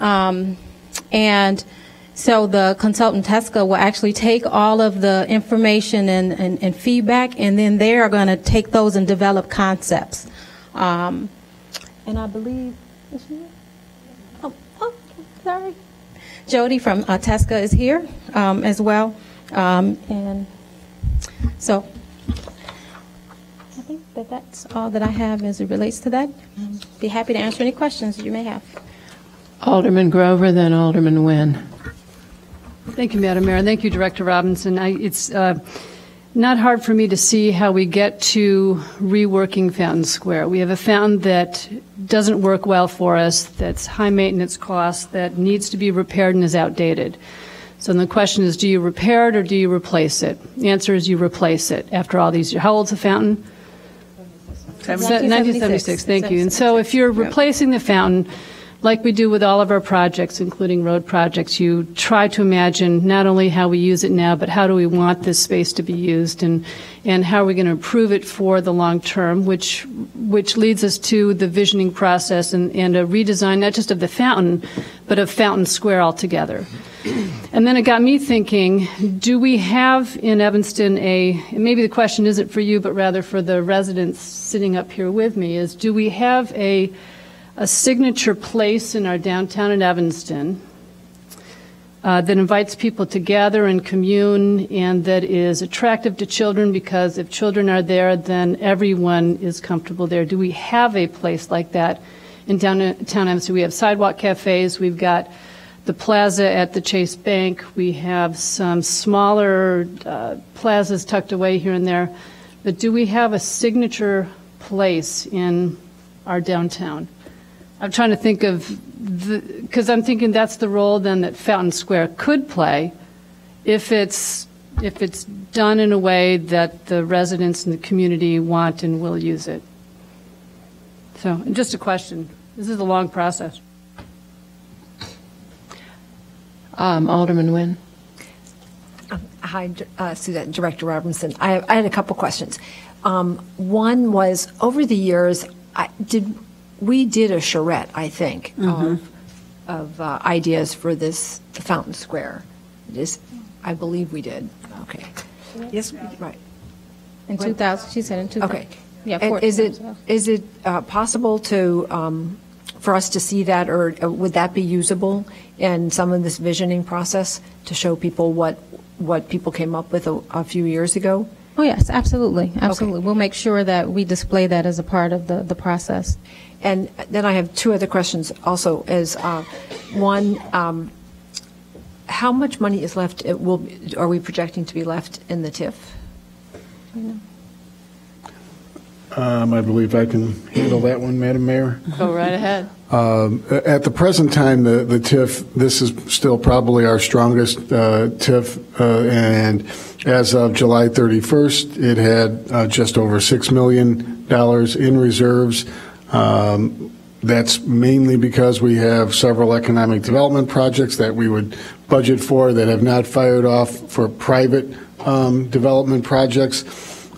And so the consultant TESCA will actually take all of the information and feedback, and then they are going to take those and develop concepts. And I believe, is she here? Oh, sorry. Jody from TESCA is here as well. And so I think that's all that I have as it relates to that. Be happy to answer any questions that you may have. Alderman Grover, then Alderman Nguyen. Thank you, Madam Mayor, and thank you, Director Robinson. It's not hard for me to see how we get to reworking Fountain Square. We have a fountain that doesn't work well for us, that's high maintenance costs, that needs to be repaired and is outdated. So the question is, do you repair it or do you replace it? The answer is you replace it after all these years. How old's the fountain? 1976, thank you. And so if you're replacing the fountain, like we do with all of our projects, including road projects, you try to imagine not only how we use it now, but how do we want this space to be used, and how are we going to improve it for the long term, which leads us to the visioning process and a redesign, not just of the fountain, but of Fountain Square altogether. And then it got me thinking, do we have in Evanston and maybe the question isn't for you, but rather for the residents sitting up here with me, is do we have a signature place in our downtown in Evanston that invites people to gather and commune, and that is attractive to children, because if children are there, then everyone is comfortable there. Do we have a place like that in downtown Evanston? We have sidewalk cafes. We've got the plaza at the Chase Bank. We have some smaller plazas tucked away here and there. But do we have a signature place in our downtown? I'm trying to think of, because I'm thinking that's the role then that Fountain Square could play if it's done in a way that the residents and the community want and will use it. So, just a question. This is a long process. Alderman Nguyen. Hi, Suzette, Director Robinson. I had a couple questions. One was, over the years, we did a charrette, I think, of ideas for the Fountain Square. I believe we did. Okay. Yes, right. In 2000, she said in 2000. Okay. Yeah. And is it possible to for us to see that, or would that be usable in some of this visioning process to show people what people came up with a few years ago? Oh yes, absolutely, absolutely. Okay. We'll make sure that we display that as a part of the process. And then I have two other questions also. One, how much money is left? Are we projecting to be left in the TIF? I believe I can handle that one, Madam Mayor. Go right ahead. At the present time, the TIF, this is still probably our strongest TIF, and as of July 31st, it had just over $6 million in reserves. That's mainly because we have several economic development projects that we would budget for that have not fired off for private development projects.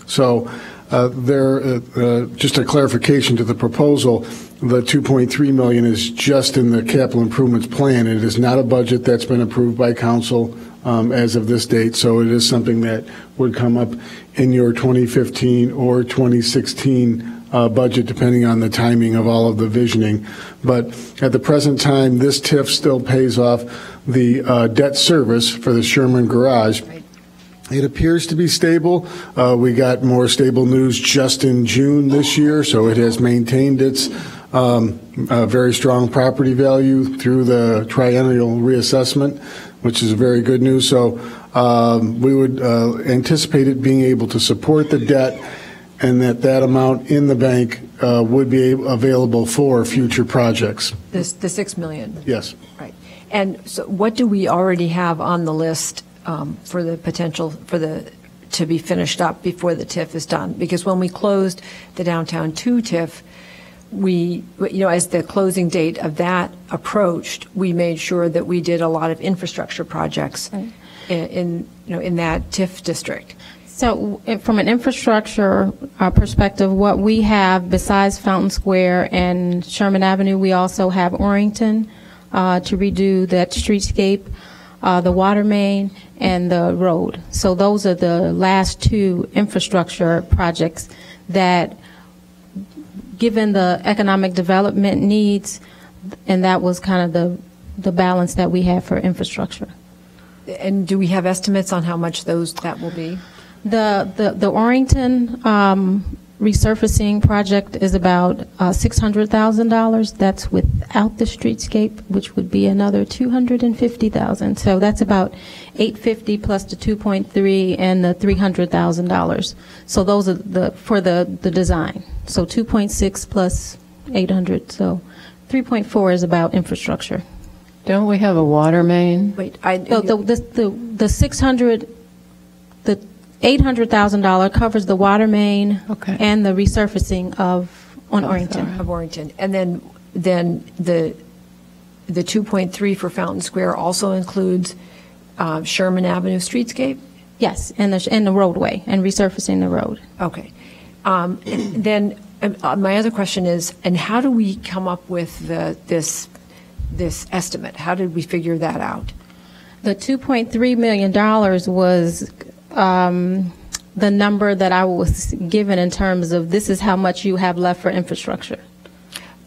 So just a clarification to the proposal, the $2.3 million is just in the capital improvements plan. It is not a budget that's been approved by council as of this date, so it is something that would come up in your 2015 or 2016 budget, depending on the timing of all of the visioning. But at the present time, this TIF still pays off the debt service for the Sherman Garage. It appears to be stable. We got more stable news just in June this year, so it has maintained its very strong property value through the triennial reassessment, which is very good news. So we would anticipate it being able to support the debt, and that amount in the bank would be available for future projects. The $6 million? Yes. Right. And so what do we already have on the list for the potential to be finished up before the TIF is done? Because when we closed the Downtown 2 TIF, we, as the closing date of that approached, we made sure that we did a lot of infrastructure projects in that TIF district. So from an infrastructure perspective, what we have besides Fountain Square and Sherman Avenue, we also have Orrington to redo that streetscape, the water main, and the road. So those are the last two infrastructure projects that, given the economic development needs, and that was kind of the balance that we had for infrastructure. And do we have estimates on how much that will be? The Orrington resurfacing project is about $600,000. That's without the streetscape, which would be another $250,000. So that's about $850 plus the 2.3 and the $300,000. So those are for the design. So 2.6 plus 800. So 3.4 is about infrastructure. Don't we have a water main? Wait, the 600, the $800,000 covers the water main and the resurfacing on Orrington. Of Orrington. And then the 2.3 for Fountain Square also includes Sherman Avenue streetscape? Yes, and the roadway and resurfacing the road. Okay. And then my other question is, and how do we come up with this estimate? How did we figure that out? The $2.3 million was the number that I was given in terms of this is how much you have left for infrastructure.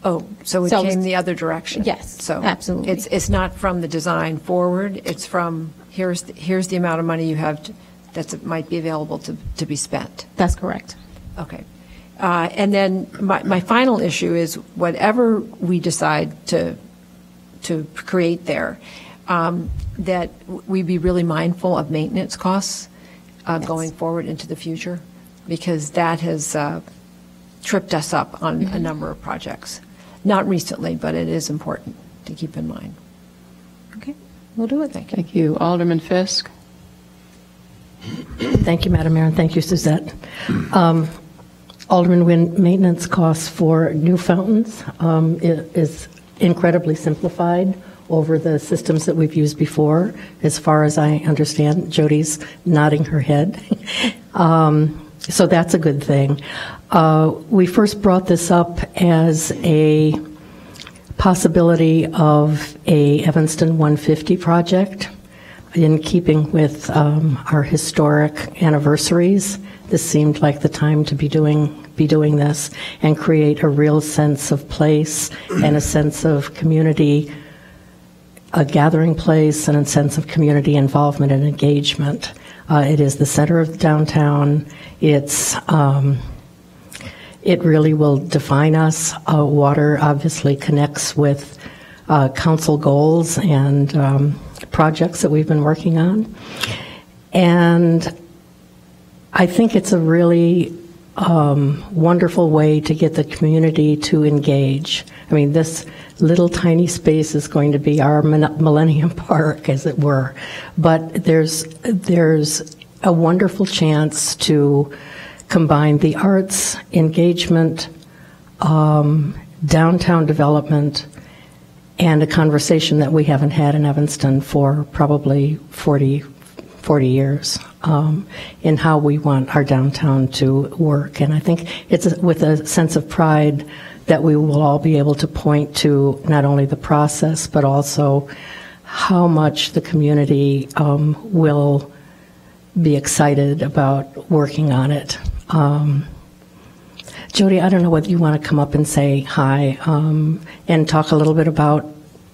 Oh, so it came the other direction. Yes, so absolutely. It's not from the design forward. It's from here's the amount of money you have that might be available to be spent. That's correct. Okay. And then my final issue is whatever we decide to create there, that we be really mindful of maintenance costs going forward into the future, because that has tripped us up on a number of projects. Not recently, but it is important to keep in mind. Okay, we'll do it. Thank you. Alderman Fisk. Thank you, Madam Mayor, and thank you, Suzette. Alderman Nguyen, maintenance costs for new fountains is incredibly simplified over the systems that we've used before, as far as I understand. Jody's nodding her head. So that's a good thing. We first brought this up as a possibility of a Evanston 150 project. In keeping with our historic anniversaries, this seemed like the time to be doing this and create a real sense of place and a sense of community, a gathering place and a sense of community involvement and engagement. It is the center of downtown. It really will define us. Water obviously connects with council goals and projects that we've been working on. And I think it's a really wonderful way to get the community to engage. I mean, this little tiny space is going to be our Millennium Park, as it were. But there's a wonderful chance to combine the arts, engagement, downtown development, and a conversation that we haven't had in Evanston for probably 40 years in how we want our downtown to work. And I think it's with a sense of pride that we will all be able to point to not only the process, but also how much the community will be excited about working on it. Jody, I don't know whether you want to come up and say hi and talk a little bit about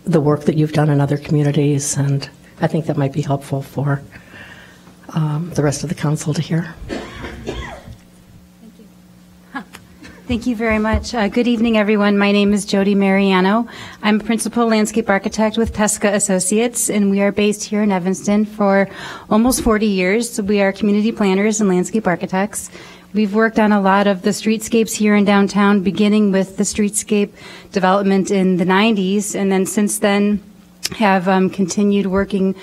the work that you've done in other communities, and I think that might be helpful for the rest of the council to hear. Thank you very much. Good evening, everyone. My name is Jody Mariano. I'm a principal landscape architect with Tesca Associates, and we are based here in Evanston for almost 40 years. We are community planners and landscape architects. We've worked on a lot of the streetscapes here in downtown, beginning with the streetscape development in the 90s, and then since then have continued working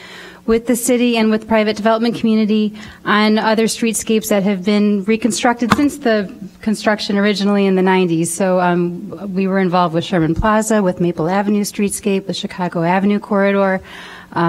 with the city and with private development community on other streetscapes that have been reconstructed since the construction originally in the 90s. So we were involved with Sherman Plaza, with Maple Avenue streetscape, the Chicago Avenue corridor.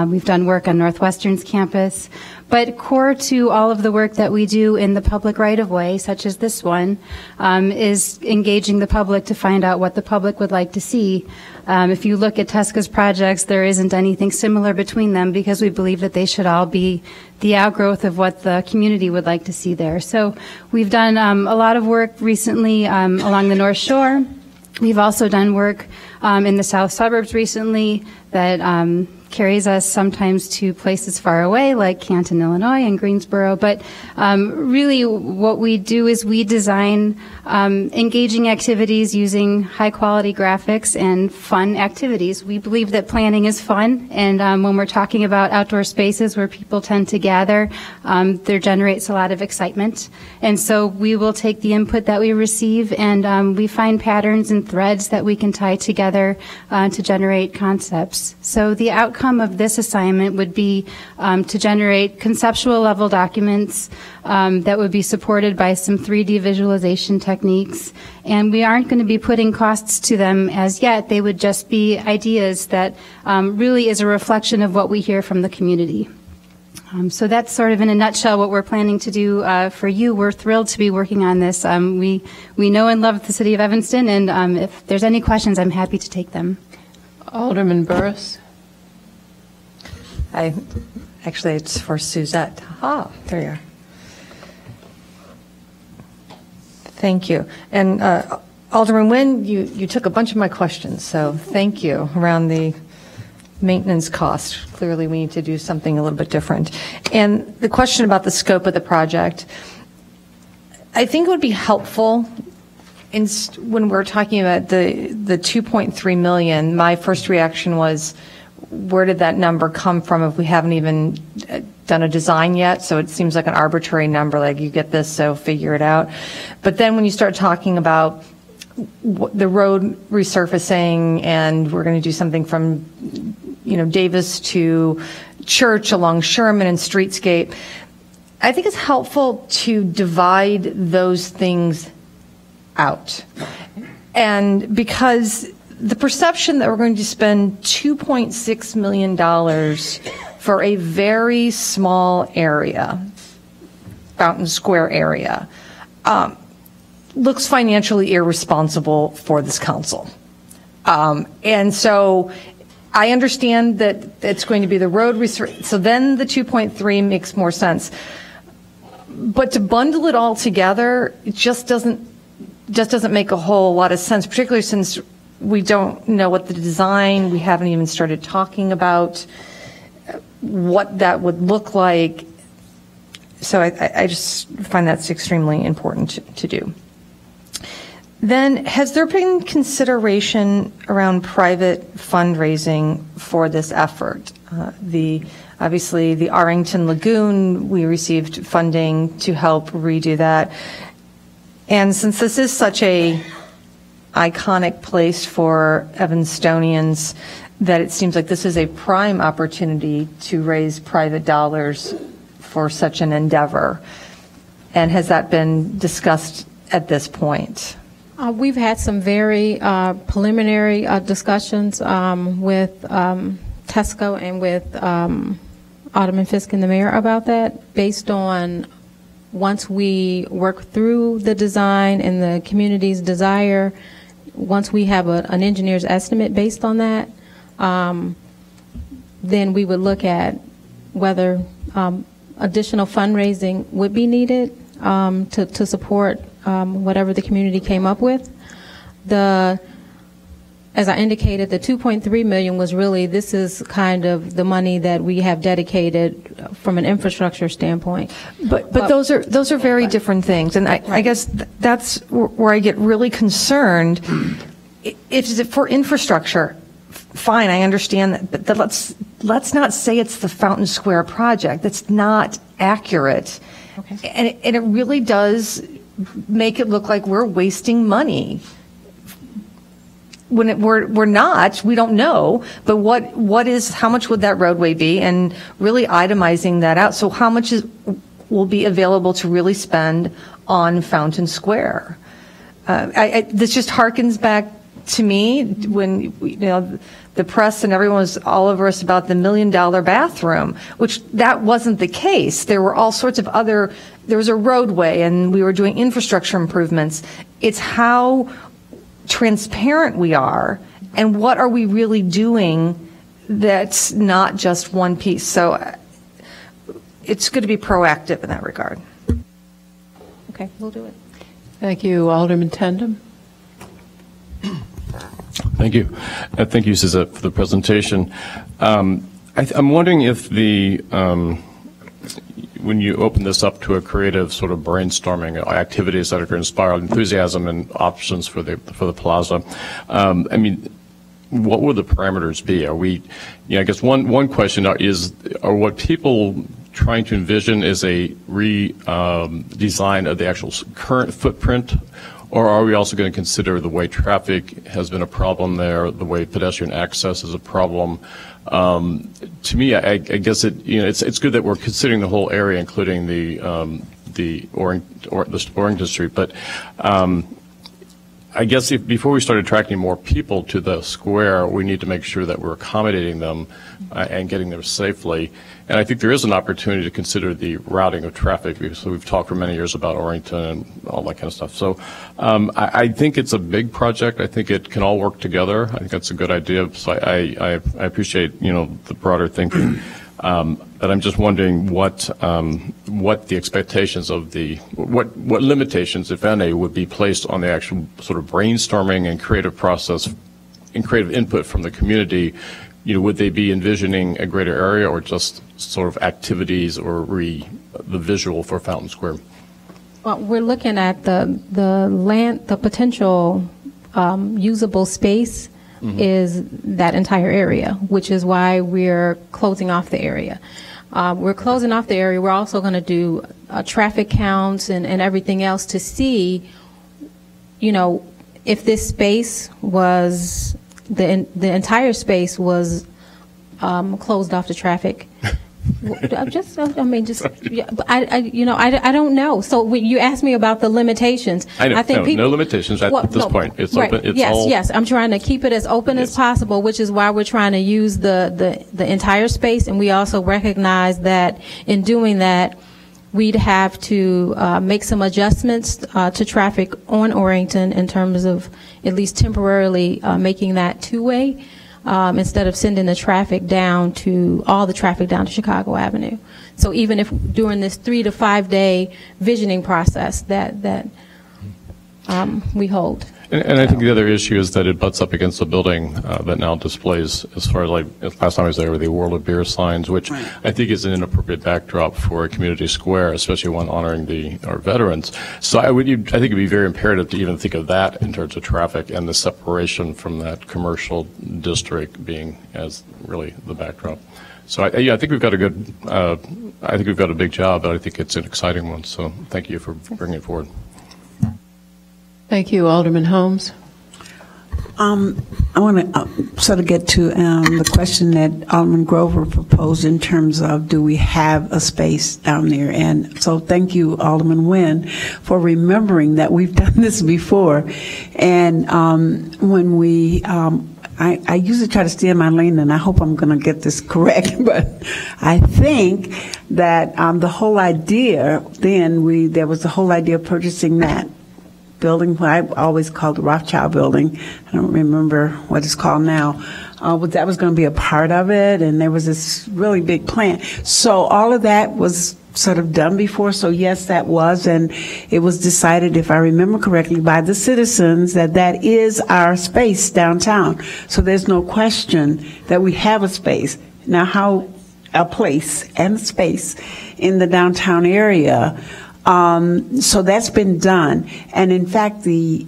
We've done work on Northwestern's campus. But core to all of the work that we do in the public right-of-way, such as this one, is engaging the public to find out what the public would like to see. If you look at Tesca's projects, there isn't anything similar between them because we believe that they should all be the outgrowth of what the community would like to see there. So we've done a lot of work recently along the North Shore. We've also done work in the south suburbs recently that carries us sometimes to places far away like Canton, Illinois and Greensboro. But really what we do is we design engaging activities using high quality graphics and fun activities. We believe that planning is fun, and when we're talking about outdoor spaces where people tend to gather, there generates a lot of excitement. And so we will take the input that we receive and we find patterns and threads that we can tie together to generate concepts. So the outcome of this assignment would be to generate conceptual level documents that would be supported by some 3D visualization techniques. And we aren't going to be putting costs to them as yet. They would just be ideas that really is a reflection of what we hear from the community. So that's sort of in a nutshell what we're planning to do for you. We're thrilled to be working on this. We know and love the city of Evanston, and if there's any questions, I'm happy to take them. Alderman Burris. Actually, it's for Suzette. Ah, there you are. Thank you. And Alderman Nguyen, you took a bunch of my questions, so thank you, around the maintenance cost. Clearly, we need to do something a little bit different. And the question about the scope of the project, I think it would be helpful when we're talking about the 2.3 million. My first reaction was, where did that number come from if we haven't even done a design yet? So it seems like an arbitrary number, like you get this, so figure it out. But then when you start talking about the road resurfacing, and we're going to do something from, Davis to Church along Sherman and Streetscape, I think it's helpful to divide those things out. And because the perception that we're going to spend $2.6 million for a very small area, Fountain Square area, looks financially irresponsible for this council. And so I understand that it's going to be the road research, so then the 2.3 makes more sense. But to bundle it all together, it just doesn't make a whole lot of sense, particularly since we don't know what the design, we haven't even started talking about what that would look like. So I just find that's extremely important to do. Then, has there been consideration around private fundraising for this effort? Obviously, the Arrington Lagoon, we received funding to help redo that. And since this is such a iconic place for Evanstonians, that it seems like this is a prime opportunity to raise private dollars for such an endeavor. And has that been discussed at this point? We've had some very preliminary discussions with Tesco and with Alderman Fisk and the mayor about that, based on once we work through the design and the community's desire, once we have an engineer's estimate based on that, then we would look at whether additional fundraising would be needed to support whatever the community came up with. The as I indicated, the 2.3 million was really, this is kind of the money that we have dedicated from an infrastructure standpoint. But those are very different things, and I guess that's where I get really concerned. If for infrastructure, fine, I understand that, but let's not say it's the Fountain Square project. That's not accurate, and it really does make it look like we're wasting money. When we're not, we don't know, but how much would that roadway be, and really itemizing that out. So how much will be available to really spend on Fountain Square? This just harkens back to me when the press and everyone was all over us about the $1 million bathroom, which that wasn't the case. There were all sorts of there was a roadway and we were doing infrastructure improvements. It's how transparent we are and what are we really doing that's not just one piece. So it's good to be proactive in that regard. Okay, we'll do it. Thank you. Alderman Tandem. Thank you. Thank you, Suzette, for the presentation. I'm wondering if when you open this up to a creative sort of brainstorming activities that are going to inspire enthusiasm and options for the plaza, I mean, what will the parameters be? Are we, I guess one question is, are what people trying to envision is a redesign of the actual current footprint? Or are we also going to consider the way traffic has been a problem there, the way pedestrian access is a problem? To me, I guess it's good that we're considering the whole area, including the Orrington Street. But I guess before we start attracting more people to the square, we need to make sure that we're accommodating them and getting there safely. And I think there is an opportunity to consider the routing of traffic, because we've talked for many years about Orrington and all that kind of stuff. So I think it's a big project. I think it can all work together. I think that's a good idea. So I appreciate, the broader thinking. But I'm just wondering what the expectations of what limitations, if any, would be placed on the actual sort of brainstorming and creative process and creative input from the community. Would they be envisioning a greater area or just sort of activities or the visual for Fountain Square? Well, we're looking at the potential usable space is that entire area, which is why we're closing off the area. We're closing off the area. We're also going to do traffic counts and everything else to see, if this space was, the entire space was closed off to traffic. I don't know. So when you asked me about the limitations, I know, think no limitations at this point. It's right. open. It's yes. I'm trying to keep it as open as possible, which is why we're trying to use the entire space, and we also recognize that in doing that, we'd have to make some adjustments to traffic on Orrington in terms of at least temporarily making that two-way. Instead of sending the traffic down to Chicago Avenue. So even if during this 3 to 5 day visioning process that we hold. And I think the other issue is that it butts up against the building that now displays, as far as last time I was there, the World of Beer signs, which I think is an inappropriate backdrop for a community square, especially one honoring our veterans. So I think it'd be very imperative to even think of that in terms of traffic and the separation from that commercial district being as really the backdrop. So I think we've got a big job, but I think it's an exciting one. So thank you for bringing it forward. Thank you, Alderman Holmes. I want to sort of get to the question that Alderman Grover proposed in terms of, do we have a space down there? And so thank you, Alderman Nguyen, for remembering that we've done this before. And when we, I usually try to stay in my lane, and I hope I'm going to get this correct, but I think that the whole idea, there was the whole idea of purchasing that building, what I always called the Rothschild building. I don't remember what it's called now. But that was going to be a part of it, and there was this really big plan. So all of that was sort of done before, so yes, that was, and it was decided, if I remember correctly, by the citizens that that is our space downtown. So there's no question that we have a space. Now, how a place and space in the downtown area, so that's been done. And in fact, the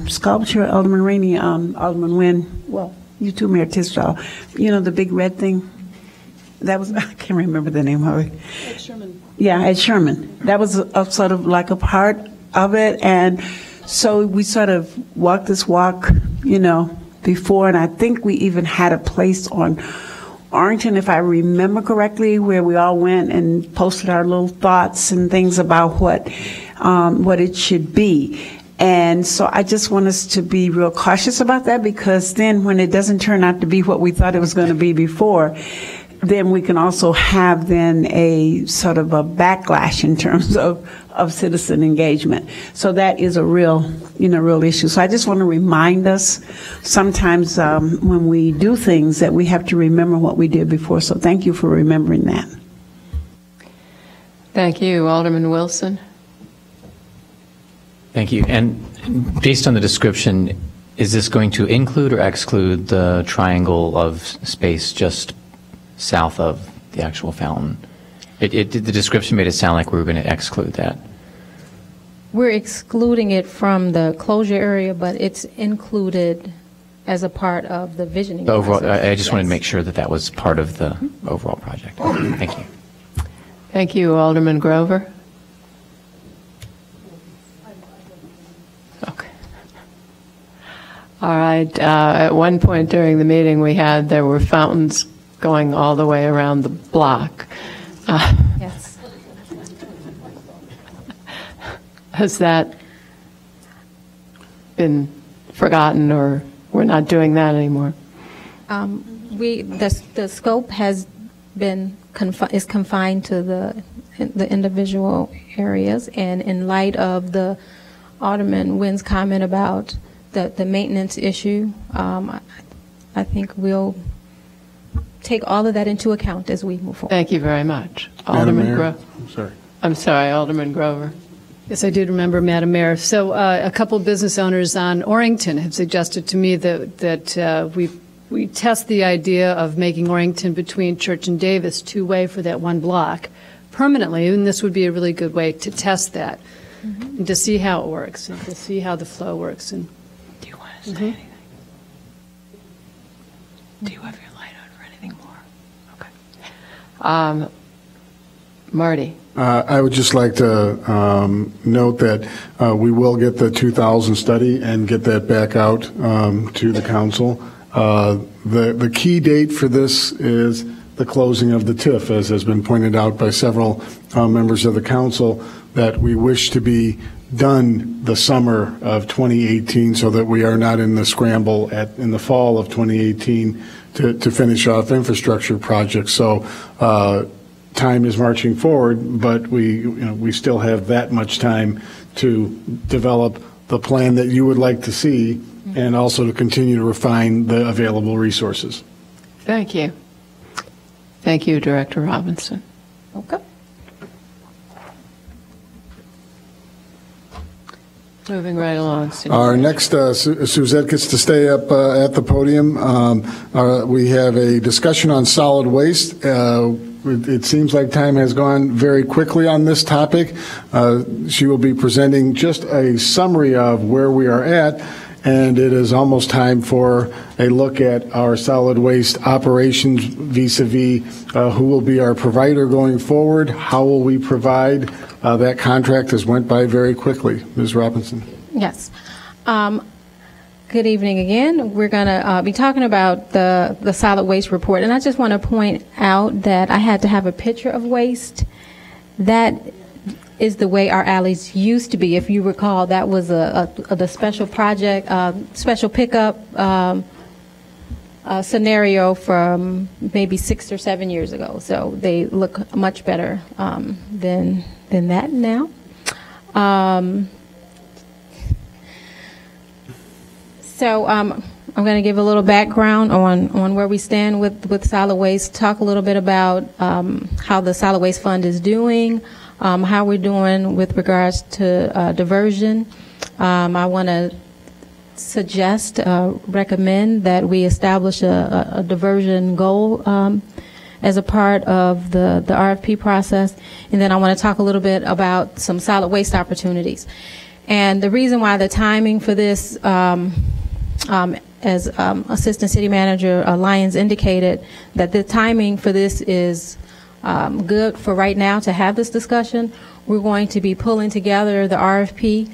sculpture, Alderman Rainey, Alderman Nguyen, well, you too, Mayor Tisdall, you know, the big red thing? That was, I can't remember the name of it. Ed Sherman. Yeah, Ed Sherman. That was a sort of like a part of it. And so we sort of walked this walk, you know, before. And I think we even had a place on Arlington, if I remember correctly, where we all went and posted our little thoughts and things about what it should be. And so I just want us to be real cautious about that, because then when it doesn't turn out to be what we thought it was going to be before, then we can also have then a sort of a backlash in terms of citizen engagement. So that is a real, you know, real issue. So I just want to remind us sometimes when we do things that we have to remember what we did before. So thank you for remembering that. Thank you. Alderman Wilson. Thank you. And based on the description, is this going to include or exclude the triangle of space just south of the actual fountain? The description made it sound like we were going to exclude that. We're excluding it from the closure area, but it's included as a part of the visioning The overall, process. I just wanted to make sure that that was part of the overall project. Thank you. Thank you. Alderman Grover. Okay. All right. At one point during the meeting there were fountains going all the way around the block. Yes. Has that been forgotten, or we're not doing that anymore? The scope has been is confined to the individual areas, and in light of the Alderman Nguyen's comment about the maintenance issue, I think we'll take all of that into account as we move forward. Thank you very much. Alderman Grover. I'm sorry, Alderman Grover. Yes, I did remember, Madam Mayor. So a couple of business owners on Orrington have suggested to me that we test the idea of making Orrington between Church and Davis two-way for that one block permanently, and this would be a really good way to test that and to see how it works and to see how the flow works. And do you want to say anything? Do you have your light on for anything more? Okay. Marty. I would just like to note that we will get the 2000 study and get that back out to the council. The key date for this is the closing of the TIF, as has been pointed out by several members of the council, that we wish to be done the summer of 2018 so that we are not in the scramble in the fall of 2018 to finish off infrastructure projects. So time is marching forward, but we still have that much time to develop the plan that you would like to see and also to continue to refine the available resources. Thank you. Thank you, Director Robinson. Okay. Moving right along. Our next, Suzette gets to stay up at the podium. We have a discussion on solid waste. It seems like time has gone very quickly on this topic. She will be presenting just a summary of where we are at, and it is almost time for a look at our solid waste operations vis-a-vis who will be our provider going forward, how will we provide. That contract has went by very quickly. Ms. Robinson. Yes. Good evening again. We're going to be talking about the solid waste report. And I just want to point out that I had to have a picture of waste. That is the way our alleys used to be. If you recall, that was the special project, special pickup scenario from maybe 6 or 7 years ago. So they look much better than that now. So I'm going to give a little background on where we stand with solid waste, talk a little bit about how the solid waste fund is doing, how we're doing with regards to diversion. I want to recommend that we establish a diversion goal as a part of the RFP process. And then I want to talk a little bit about some solid waste opportunities. And the reason why the timing for this, as Assistant City Manager Lyons indicated, that the timing for this is good for right now to have this discussion. We're going to be pulling together the RFP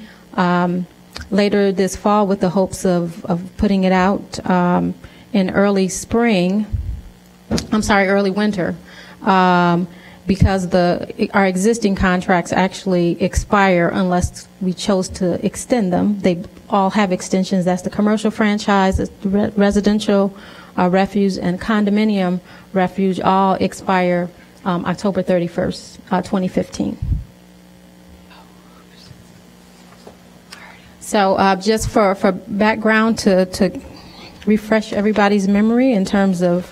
later this fall with the hopes of putting it out in early winter, because our existing contracts actually expire unless we chose to extend them. They all have extensions. That's the commercial franchise, the residential refuse, and condominium refuge all expire October 31st, 2015. So just for background to refresh everybody's memory in terms of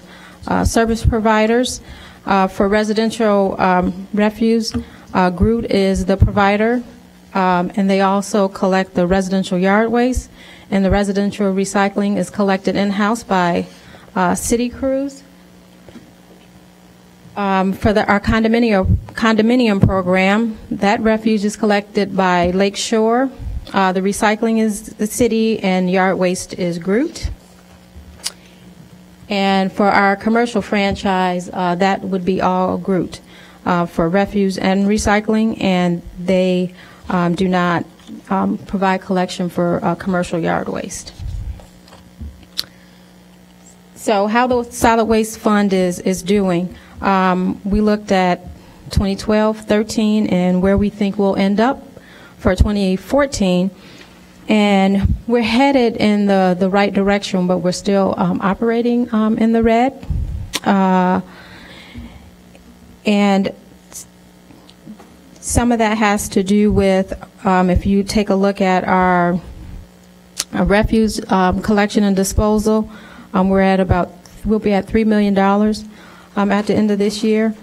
service providers, for residential refuse, Groot is the provider, and they also collect the residential yard waste, and the residential recycling is collected in-house by city crews. For our condominium program, that refuge is collected by Lake Shore. The recycling is the city, and yard waste is Groot. And for our commercial franchise, that would be all Groot for refuse and recycling, and they do not provide collection for commercial yard waste. So how the solid waste fund is doing, we looked at 2012, 13, and where we think we'll end up for 2014. And we're headed in the right direction, but we're still operating in the red. And some of that has to do with, if you take a look at our refuse collection and disposal, we'll be at $3 million at the end of this year.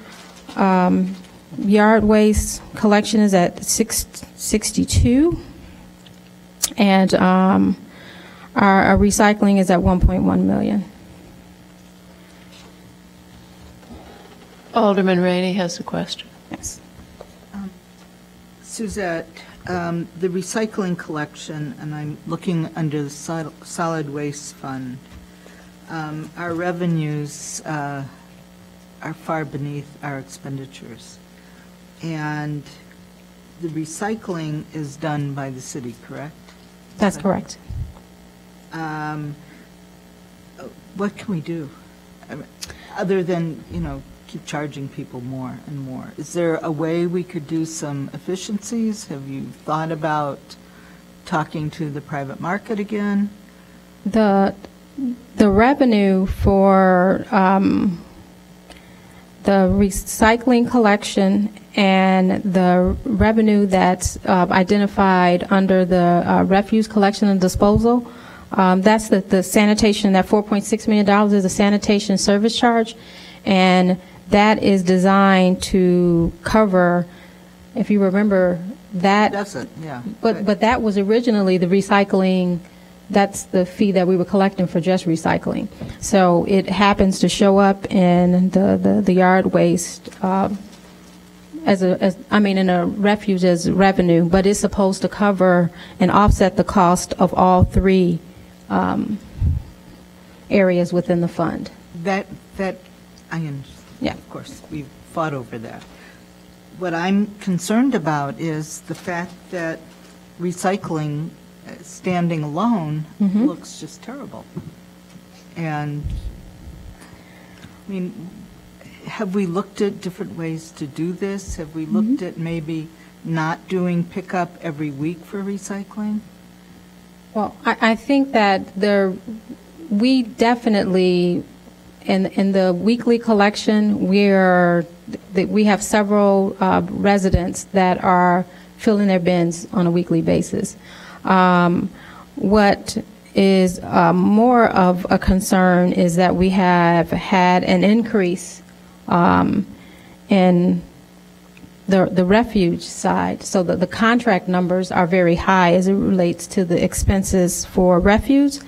Yard waste collection is at 662. And our recycling is at 1.1 million. Alderman Rainey has a question. Yes. Suzette, the recycling collection, and I'm looking under the solid waste fund, our revenues are far beneath our expenditures. And the recycling is done by the city, correct? That's correct. What can we do? Other than, keep charging people more and more. Is there a way we could do some efficiencies? Have you thought about talking to the private market again? The revenue for the recycling collection and the revenue that's identified under the refuse collection and disposal, that's the sanitation, that $4.6 million is a sanitation service charge, and that is designed to cover, if you remember, that. That's it, yeah. But that was originally the recycling. That's the fee that we were collecting for just recycling. So it happens to show up in the yard waste in a refuge as revenue, but it's supposed to cover and offset the cost of all three areas within the fund. That I understand. Yeah, of course, we've fought over that. What I'm concerned about is the fact that recycling, standing alone, looks just terrible. And, have we looked at different ways to do this? Have we looked at maybe not doing pickup every week for recycling? Well, I think that we definitely, in the weekly collection, we have several residents that are filling their bins on a weekly basis. What is more of a concern is that we have had an increase in the refuge side. So the contract numbers are very high as it relates to the expenses for refuse,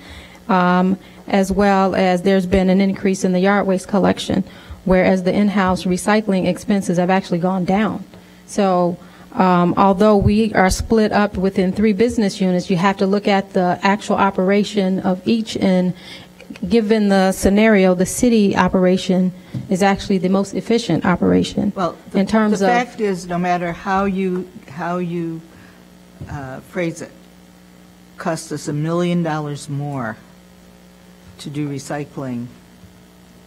as well as there's been an increase in the yard waste collection, whereas the in-house recycling expenses have actually gone down. So although we are split up within 3 business units, you have to look at the actual operation of each, and given the scenario, the city operation is actually the most efficient operation. Well, in terms the of fact is, no matter how you phrase it, costs us $1 million more to do recycling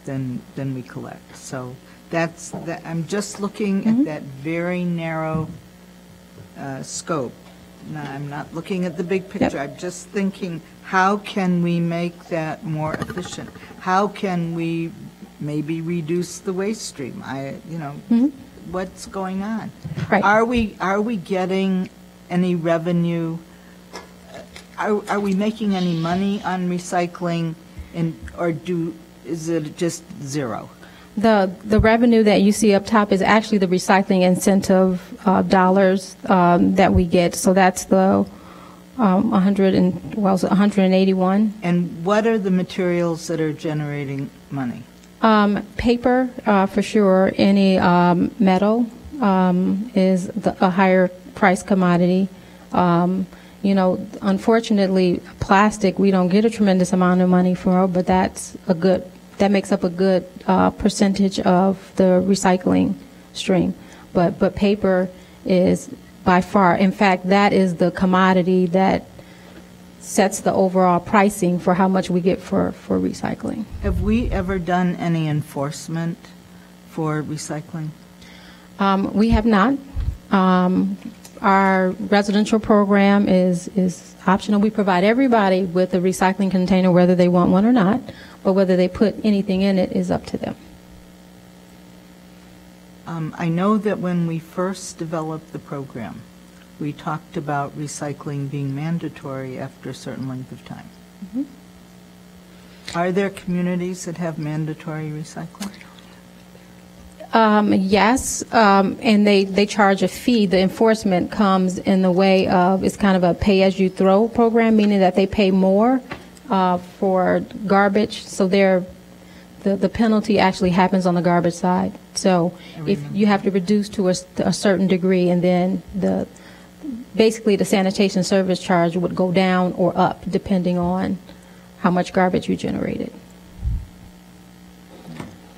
than we collect. So that's that. I'm just looking at that very narrow scope. Now, I'm not looking at the big picture. I'm just thinking, how can we make that more efficient? How can we maybe reduce the waste stream? What's going on? Right. Are we getting any revenue? Are we making any money on recycling, or is it just zero? The revenue that you see up top is actually the recycling incentive dollars that we get. So that's the 181. And what are the materials that are generating money? Paper, for sure. Any metal is a higher price commodity. Unfortunately, plastic we don't get a tremendous amount of money for, but that makes up a good percentage of the recycling stream. But paper is by far, in fact, that is the commodity that sets the overall pricing for how much we get for recycling. Have we ever done any enforcement for recycling? We have not. Our residential program is optional. We provide everybody with a recycling container, whether they want one or not, but whether they put anything in it is up to them. I know that when we first developed the program, we talked about recycling being mandatory after a certain length of time. Mm-hmm. Are there communities that have mandatory recycling? Yes, and they charge a fee. The enforcement comes in the way of, it's kind of a pay-as-you-throw program, meaning that they pay more for garbage. So the penalty actually happens on the garbage side. So if you have to reduce to a certain degree, and then basically the sanitation service charge would go down or up depending on how much garbage you generated.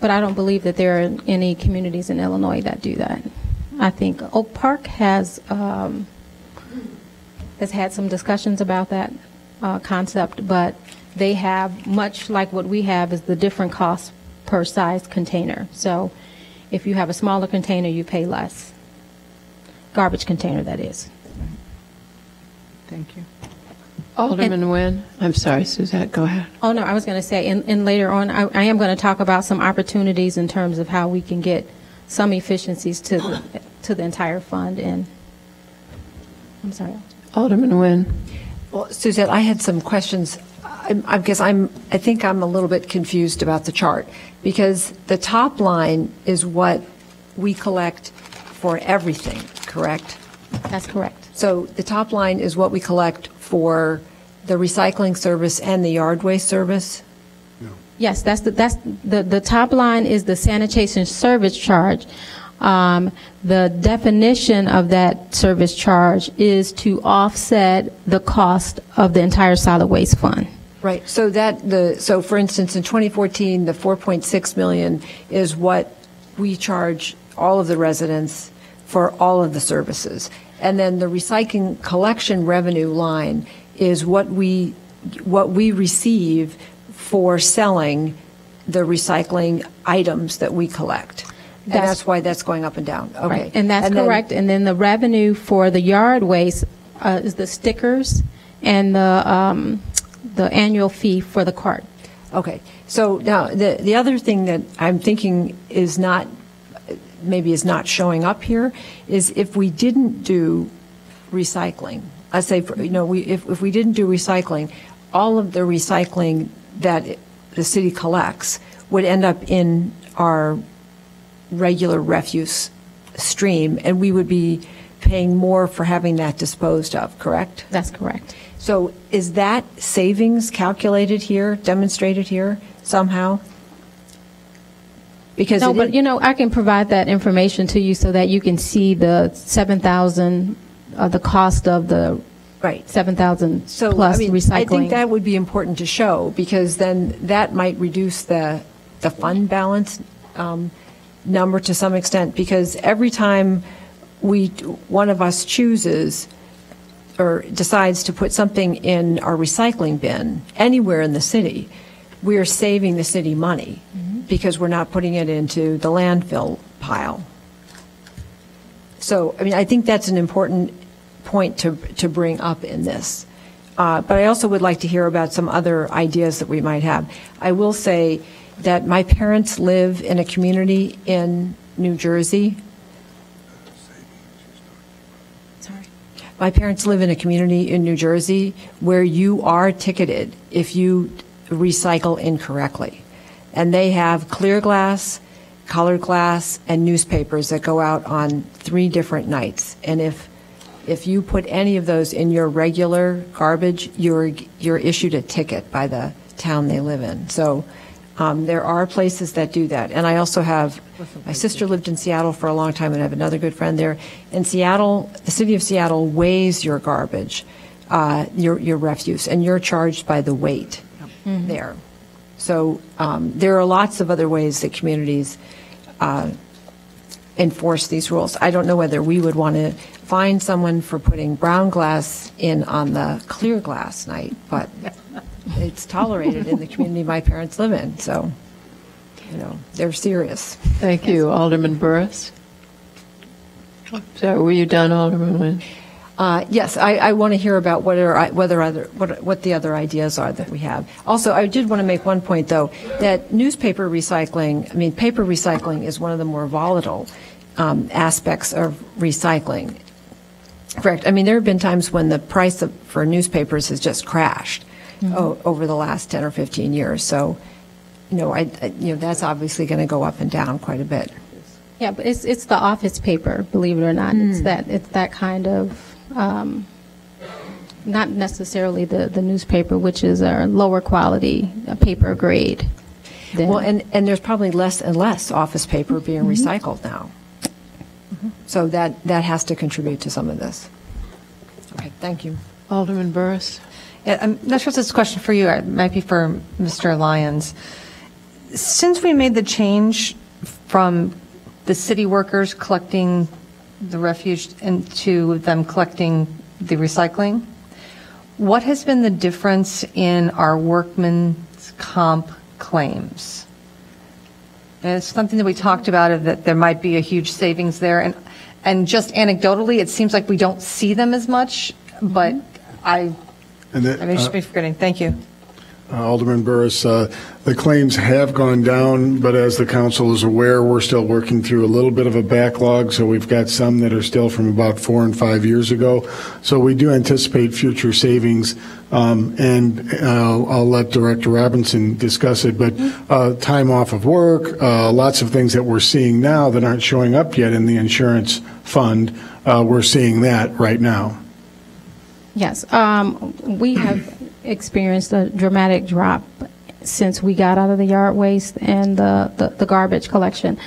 But I don't believe that there are any communities in Illinois that do that. I think Oak Park has had some discussions about that concept, but they have, much like what we have, is the different costs per size container. So if you have a smaller container, you pay less. Garbage container, that is. Thank you. Alderman Nguyen. I'm sorry, Suzette, go ahead. Oh, no, I was going to say, and later on, I am going to talk about some opportunities in terms of how we can get some efficiencies to the entire fund. And I'm sorry. Alderman Nguyen. Well, Suzette, I had some questions. I think I'm a little bit confused about the chart, because the top line is what we collect for everything, correct? That's correct. So the top line is what we collect for the recycling service and the yard waste service? Yes, that's the top line is the sanitation service charge. The definition of that service charge is to offset the cost of the entire solid waste fund. Right. So so for instance, in 2014, the $4.6 million is what we charge all of the residents for all of the services. And then the recycling collection revenue line is what we receive for selling the recycling items that we collect. And that's why that's going up and down. Okay. Right. And that's correct. And then the revenue for the yard waste is the stickers and the annual fee for the cart. Okay. So now the other thing that I'm thinking is not showing up here is if we didn't do recycling. I say, if we didn't do recycling, all of the recycling that the city collects would end up in our regular refuse stream, and we would be paying more for having that disposed of, correct? That's correct. So is that savings calculated here, demonstrated here somehow? Because no, but I can provide that information to you so that you can see the 7,000, the cost of the 7,000 plus recycling. I think that would be important to show, because then that might reduce the fund balance number to some extent, because every time one of us chooses or decides to put something in our recycling bin anywhere in the city, we are saving the city money because we're not putting it into the landfill pile. So, I think that's an important point to bring up in this. But I also would like to hear about some other ideas that we might have. I will say that my parents live in a community in New Jersey. My parents live in a community in New Jersey where you are ticketed if you recycle incorrectly. And they have clear glass, colored glass, and newspapers that go out on 3 different nights. And if you put any of those in your regular garbage, you're issued a ticket by the town they live in. So there are places that do that. And I also have, my sister lived in Seattle for a long time, and I have another good friend there. In Seattle, the city of Seattle weighs your garbage, your refuse, and you're charged by the weight there. So there are lots of other ways that communities enforce these rules. I don't know whether we would want to fine someone for putting brown glass in on the clear glass night, but it's tolerated in the community my parents live in, so, they're serious. Thank you. Alderman Burris? So, were you done, Alderman Nguyen? Yes, I want to hear about what the other ideas are that we have. Also, I did want to make one point, though, that newspaper recycling, paper recycling is one of the more volatile aspects of recycling. Correct. There have been times when the price for newspapers has just crashed over the last 10 or 15 years. So, that's obviously going to go up and down quite a bit. Yeah, but it's the office paper, believe it or not. It's that kind of. Not necessarily the newspaper, which is a lower quality paper grade. Well, and there's probably less and less office paper being recycled now. So that has to contribute to some of this. Okay, thank you. Alderman Burris? Yeah, I'm not sure if this is a question for you. It might be for Mr. Lyons. Since we made the change from the city workers collecting the refuse into them collecting the recycling, what has been the difference in our workman's comp claims? And it's something that we talked about, that there might be a huge savings there. And just anecdotally, it seems like we don't see them as much, but I may just be forgetting. Thank you. Alderman Burris, the claims have gone down, but as the council is aware, we're still working through a little bit of a backlog, so we've got some that are still from about 4 and 5 years ago. So we do anticipate future savings, and I'll let Director Robinson discuss it, but time off of work, lots of things that we're seeing now that aren't showing up yet in the insurance fund, we're seeing that right now. Yes, we have experienced a dramatic drop since we got out of the yard waste and the garbage collection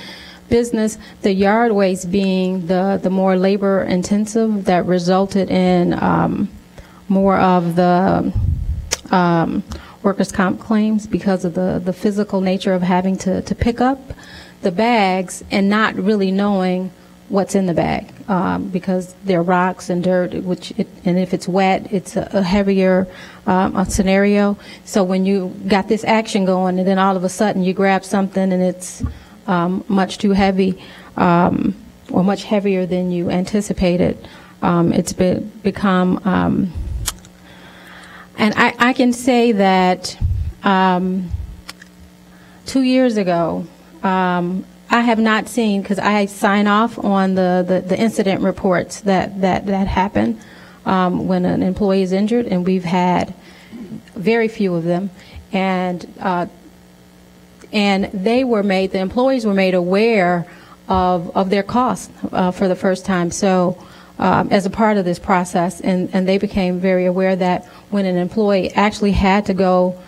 business. The yard waste being the more labor intensive, that resulted in more of the workers' comp claims because of the physical nature of having to pick up the bags and not really knowing what's in the bag, because there are rocks and dirt, and if it's wet, it's a heavier scenario. So when you got this action going, and then all of a sudden you grab something and it's much too heavy, or much heavier than you anticipated, it's become. And I can say that 2 years ago. I have not seen, because I sign off on the incident reports that happen when an employee is injured, and we've had very few of them, and the employees were made aware of their costs for the first time. So as a part of this process, and they became very aware that when an employee actually had to go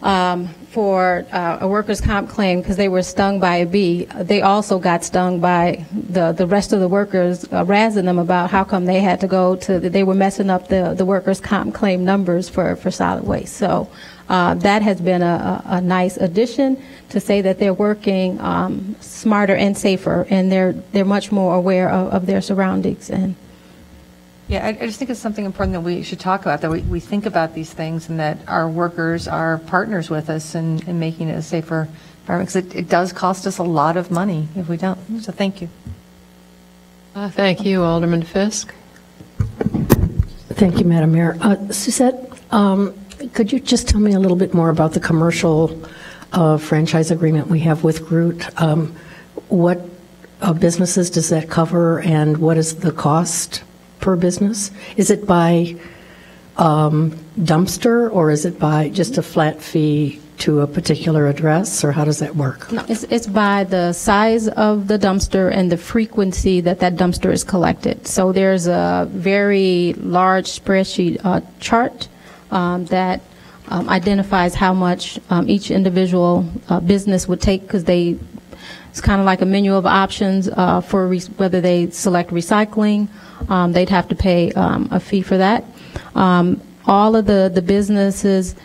for a workers' comp claim because they were stung by a bee, they also got stung by the rest of the workers, razzing them about how come they had to go to, they were messing up the workers' comp claim numbers for solid waste. So that has been a nice addition to say that they're working smarter and safer, and they're much more aware of their surroundings. And yeah, I just think it's something important that we should talk about, that we think about these things and that our workers are partners with us in making it a safer environment, because it does cost us a lot of money if we don't. So thank you. Thank you, Alderman Fisk. Thank you, Madam Mayor. Suzette, could you just tell me a little bit more about the commercial franchise agreement we have with Groot? What businesses does that cover, and what is the cost per business? Is it by dumpster, or is it by just a flat fee to a particular address, or how does that work? no, it's by the size of the dumpster and the frequency that dumpster is collected. So there's a very large spreadsheet chart that identifies how much each individual business would take, because it's kind of like a menu of options for whether they select recycling. They'd have to pay a fee for that. All of the businesses,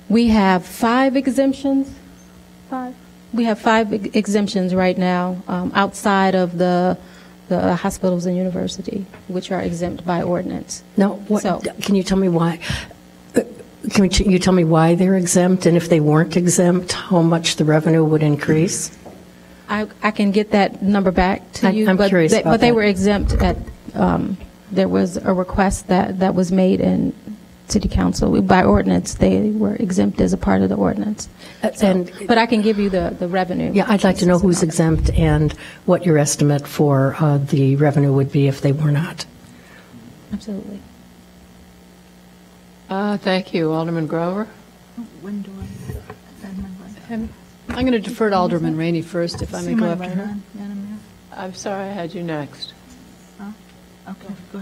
we have 5 exemptions. 5? We have 5 exemptions right now outside of the hospitals and university, which are exempt by ordinance. No, can you tell me why? Can you tell me why they're exempt, and if they weren't exempt, how much the revenue would increase? I can get that number back to you. I'm curious about but they that. were exempt at, there was a request that was made in City Council. By ordinance, they were exempt as a part of the ordinance. But I can give you the revenue. Yeah, I'd like to know who's exempt and what your estimate for the revenue would be if they were not. Absolutely. Thank you, Alderman Grover. When do I'm going to defer to Alderman Rainey first, if I may go after her. I'm sorry, I had you next. Okay, go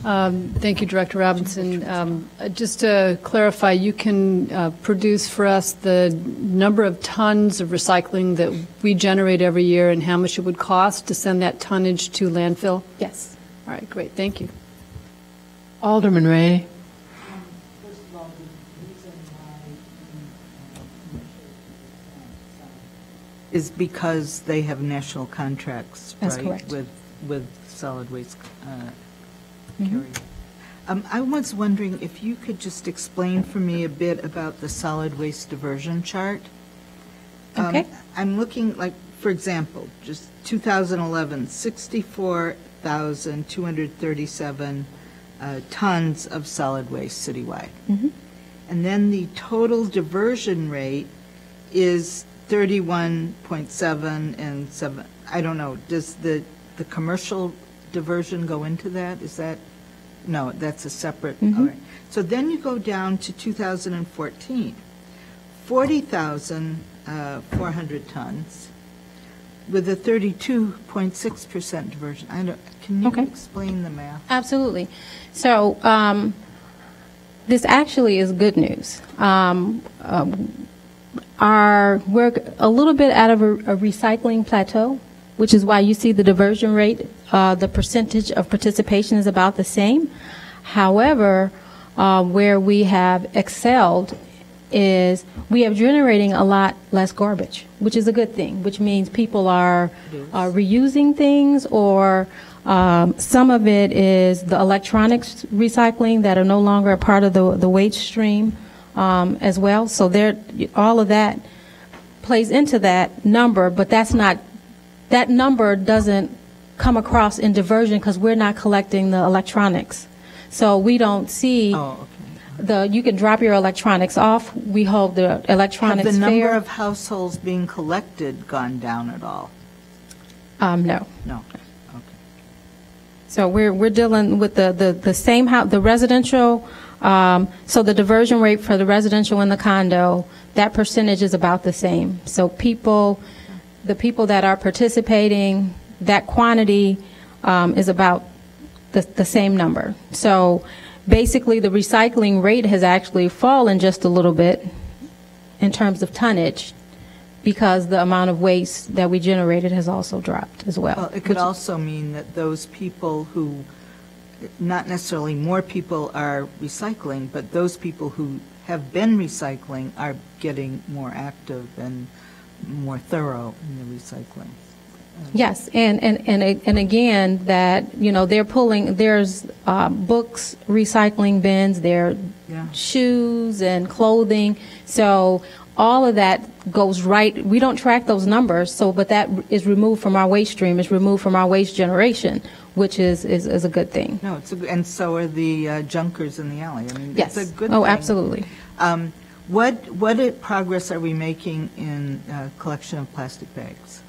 ahead. Thank you, Director Robinson. Just to clarify, you can produce for us the number of tons of recycling that we generate every year and how much it would cost to send that tonnage to landfill? Yes. All right, great, thank you. Alderman Rainey. Is because they have national contracts, right? That's correct. With solid waste carrier. I was wondering if you could just explain for me a bit about the solid waste diversion chart. Okay. I'm looking, like, for example, just 2011, 64,237 tons of solid waste citywide. And then the total diversion rate is 31.7 and 7. I don't know. Does the commercial diversion go into that? Is that? No, that's a separate. All right. So then you go down to 2014, 40,400 tons with a 32.6% diversion. Can you explain the math? Absolutely. So this actually is good news. We're a little bit out of a recycling plateau, which is why you see the diversion rate, the percentage of participation is about the same. However, where we have excelled is we are generating a lot less garbage, which is a good thing, which means people are reusing things, or some of it is the electronics recycling that are no longer a part of the waste stream as well. So all of that plays into that number, but that number doesn't come across in diversion because we're not collecting the electronics. So we don't see you can drop your electronics off. We hold the electronics Have the number fair. of households being collected gone down at all? No. No. Okay. So we're dealing with the same house, the residential. So the diversion rate for the residential and the condo, that percentage is about the same. So the people that are participating, that quantity is about the same number. So basically, the recycling rate has actually fallen just a little bit in terms of tonnage, because the amount of waste that we generated has also dropped as well. Well, it could also mean that those people who, not necessarily more people are recycling, but those people who have been recycling are getting more active and more thorough in the recycling. Yes, and again, that, they're pulling, there's books, recycling bins, there are shoes and clothing, so all of that goes right. We don't track those numbers, but that is removed from our waste stream, is removed from our waste generation, which is a good thing. No, and so are the junkers in the alley. I mean, yes. It's a good thing. Oh, absolutely. What progress are we making in collection of plastic bags?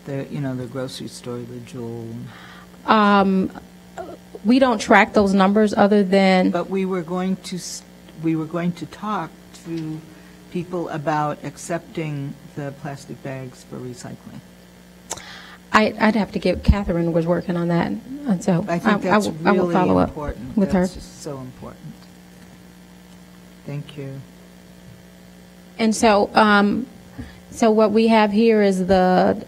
The grocery store, the Jewel. We don't track those numbers other than. But we were going to talk to people about accepting the plastic bags for recycling. I'd have to get, Catherine was working on that, and so I think that's I will really follow up important. with her. That's just so important. Thank you. And so, so what we have here is the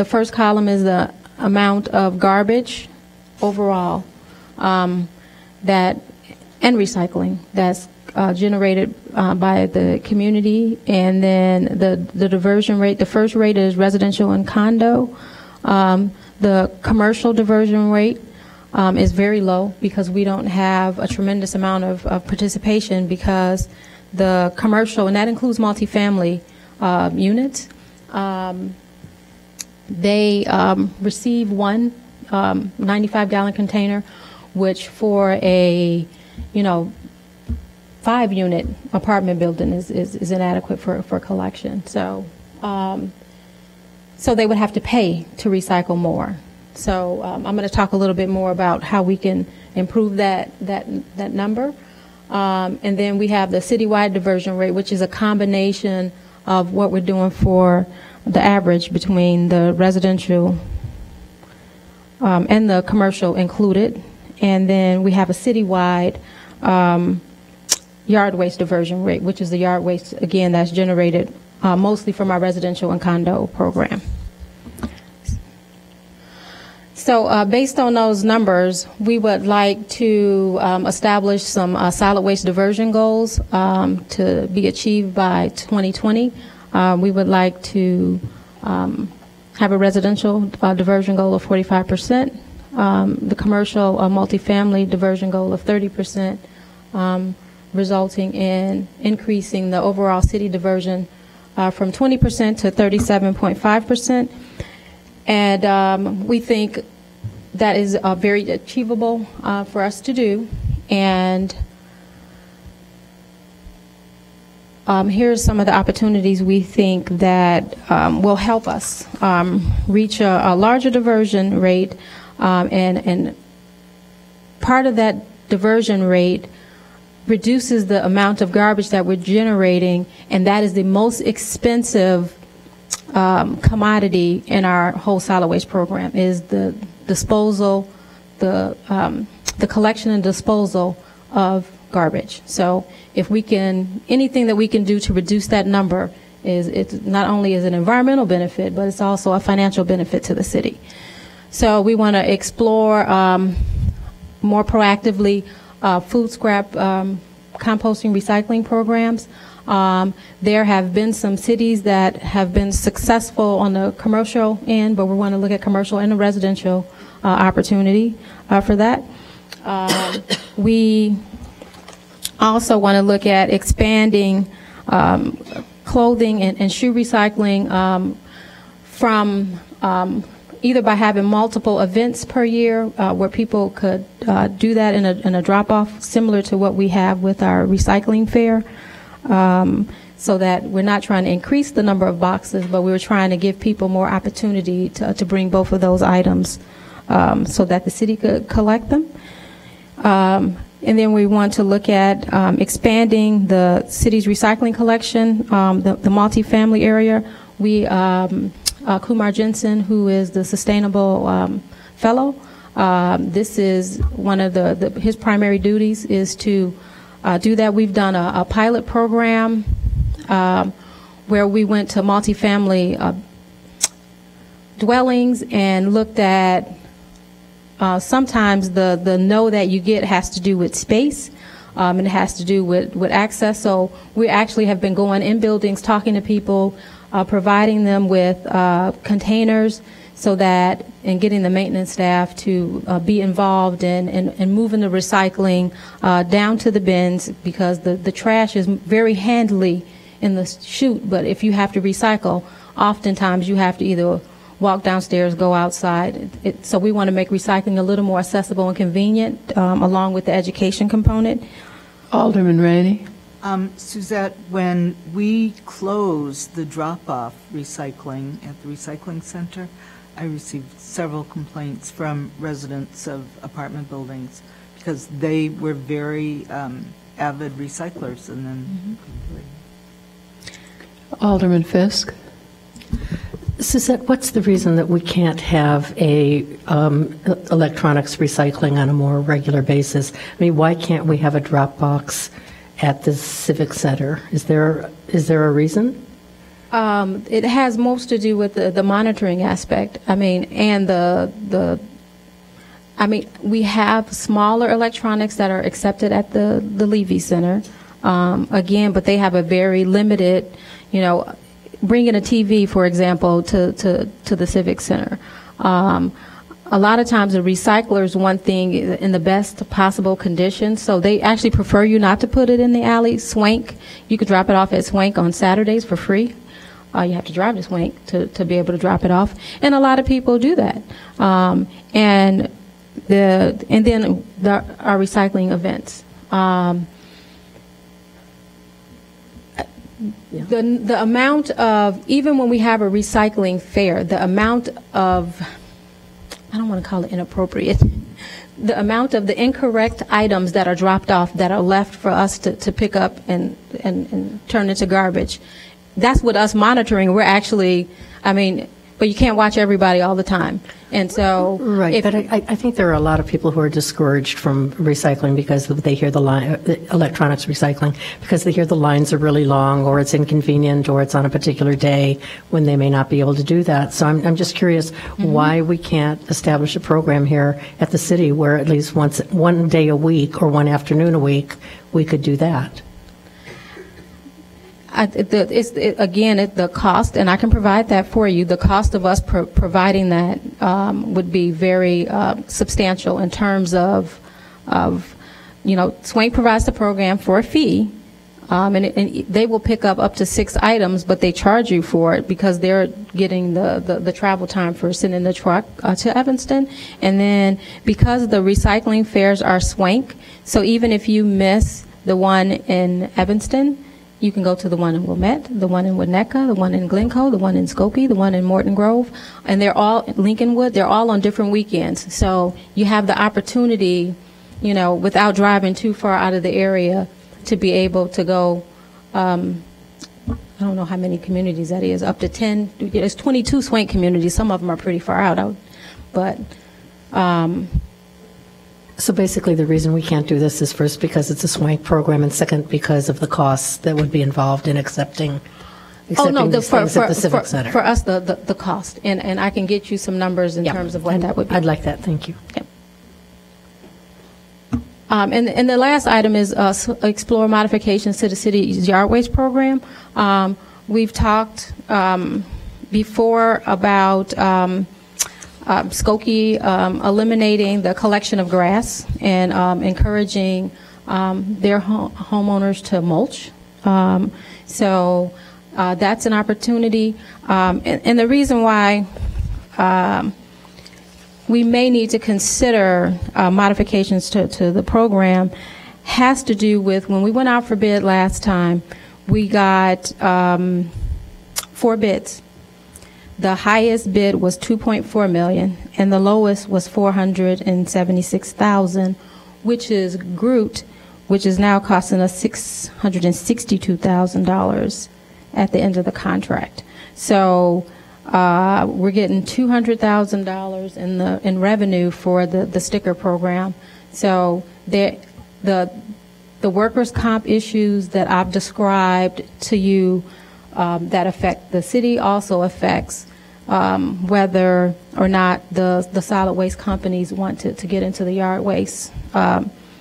first column is the amount of garbage overall that and recycling that's generated by the community, and then the diversion rate. The first rate is residential and condo. The commercial diversion rate is very low because we don't have a tremendous amount of participation, because the commercial, and that includes multifamily units, they receive one 95-gallon container, which for a 5-unit apartment building is inadequate for collection. So so they would have to pay to recycle more. So I'm going to talk a little bit more about how we can improve that number. And then we have the citywide diversion rate, which is a combination of what we're doing for the average between the residential and the commercial included. And then we have a citywide yard waste diversion rate, which is the yard waste, again, that's generated mostly from our residential and condo program. So based on those numbers, we would like to establish some solid waste diversion goals to be achieved by 2020. We would like to have a residential diversion goal of 45%, the commercial multifamily diversion goal of 30%, resulting in increasing the overall city diversion from 20% to 37.5%. And we think that is very achievable for us to do. And here's some of the opportunities we think that will help us reach a larger diversion rate. And part of that diversion rate reduces the amount of garbage that we're generating, and that is the most expensive commodity in our whole solid waste program, is the disposal, the collection and disposal of garbage. So if we can, anything that we can do to reduce that number, it's not only is an environmental benefit, but it's also a financial benefit to the city. So we want to explore more proactively food scrap composting recycling programs. There have been some cities that have been successful on the commercial end, but we want to look at commercial and the residential opportunity for that. We also want to look at expanding clothing and shoe recycling from either by having multiple events per year where people could do that in a drop-off, similar to what we have with our recycling fair, so that we're not trying to increase the number of boxes, but we were trying to give people more opportunity to bring both of those items so that the city could collect them. And then we want to look at expanding the city's recycling collection, the multifamily area. We, Kumar Jensen, who is the Sustainable Fellow, this is one of his primary duties is to do that. We've done a pilot program where we went to multifamily dwellings and looked at sometimes the no that you get has to do with space, and it has to do with access. So we actually have been going in buildings, talking to people, providing them with containers so that, and getting the maintenance staff to be involved in moving the recycling down to the bins, because the trash is very handily in the chute, but if you have to recycle, oftentimes you have to either walk downstairs, go outside. So we want to make recycling a little more accessible and convenient, along with the education component. Alderman Rainey. Suzette, when we close the drop-off recycling at the recycling center, I received several complaints from residents of apartment buildings because they were very avid recyclers, and then Alderman Fisk. Suzette, what's the reason that we can't have a electronics recycling on a more regular basis? I mean, why can't we have a drop box at the Civic Center? Is there a reason? It has most to do with the monitoring aspect. I mean, and we have smaller electronics that are accepted at the Levy Center. Again, but they have a very limited, bringing a TV, for example, to the Civic Center. A lot of times the recyclers want things in the best possible condition, so they actually prefer you not to put it in the alley. Swank, you could drop it off at Swank on Saturdays for free. You have to drive to Swank to be able to drop it off, and a lot of people do that. And then our recycling events. The amount of, even when we have a recycling fair, the amount of, I don't want to call it inappropriate, the amount of the incorrect items that are dropped off that are left for us to pick up and turn into garbage, that's with us monitoring. We're actually, but you can't watch everybody all the time. And so, right, but I think there are a lot of people who are discouraged from recycling because they hear the electronics recycling, because they hear the lines are really long, or it's inconvenient, or it's on a particular day when they may not be able to do that. So I'm just curious why we can't establish a program here at the city where at least one day a week or one afternoon a week we could do that. The cost, and I can provide that for you, the cost of us providing that would be very substantial in terms of Swank provides the program for a fee, and they will pick up to 6 items, but they charge you for it because they're getting the travel time for sitting in the truck to Evanston. And then because the recycling fairs are Swank, so even if you miss the one in Evanston, you can go to the one in Wilmette, the one in Winnetka, the one in Glencoe, the one in Skokie, the one in Morton Grove, and they're all Lincolnwood. They're all on different weekends. So you have the opportunity, without driving too far out of the area, to be able to go. I don't know how many communities that is. Up to 10. There's 22 Swank communities. Some of them are pretty far out, but. So basically the reason we can't do this is first because it's a Swank program, and second because of the costs that would be involved in accepting these things at the Civic Center. For us, the cost, and I can get you some numbers in terms of what that would be. I'd like that, thank you. Yep. And the last item is explore modifications to the city's yard waste program. We've talked before about Skokie eliminating the collection of grass and encouraging their homeowners to mulch. So that's an opportunity. And the reason why we may need to consider modifications to the program has to do with when we went out for bid last time, we got 4 bids. The highest bid was $2.4 million, and the lowest was $476,000, which is Groot, which is now costing us $662,000 at the end of the contract. So we're getting $200,000 in revenue for the sticker program. So the workers' comp issues that I've described to you that affect the city also affects whether or not the solid waste companies want to get into the yard waste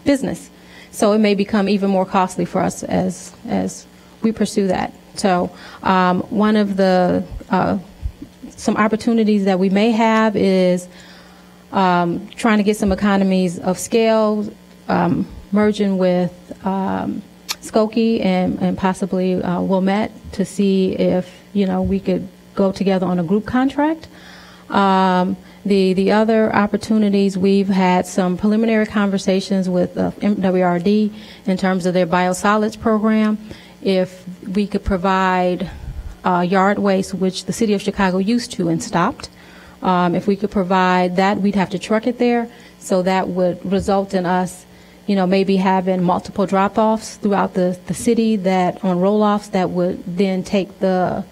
business. So it may become even more costly for us as we pursue that. So one of the some opportunities that we may have is trying to get some economies of scale, merging with Skokie and possibly Wilmette to see if we could go together on a group contract. The other opportunities, we've had some preliminary conversations with MWRD in terms of their biosolids program. If we could provide yard waste, which the city of Chicago used to and stopped, if we could provide that, we'd have to truck it there. So that would result in us, maybe having multiple drop-offs throughout the city that on roll-offs that would then take the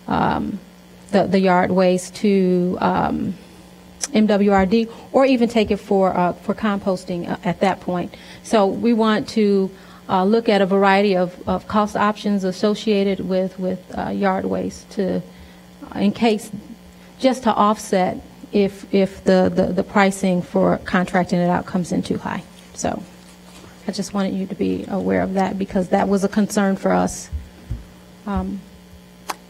yard waste to MWRD, or even take it for composting at that point. So we want to look at a variety of cost options associated with yard waste in case, just to offset if the pricing for contracting it out comes in too high. So I just wanted you to be aware of that because that was a concern for us.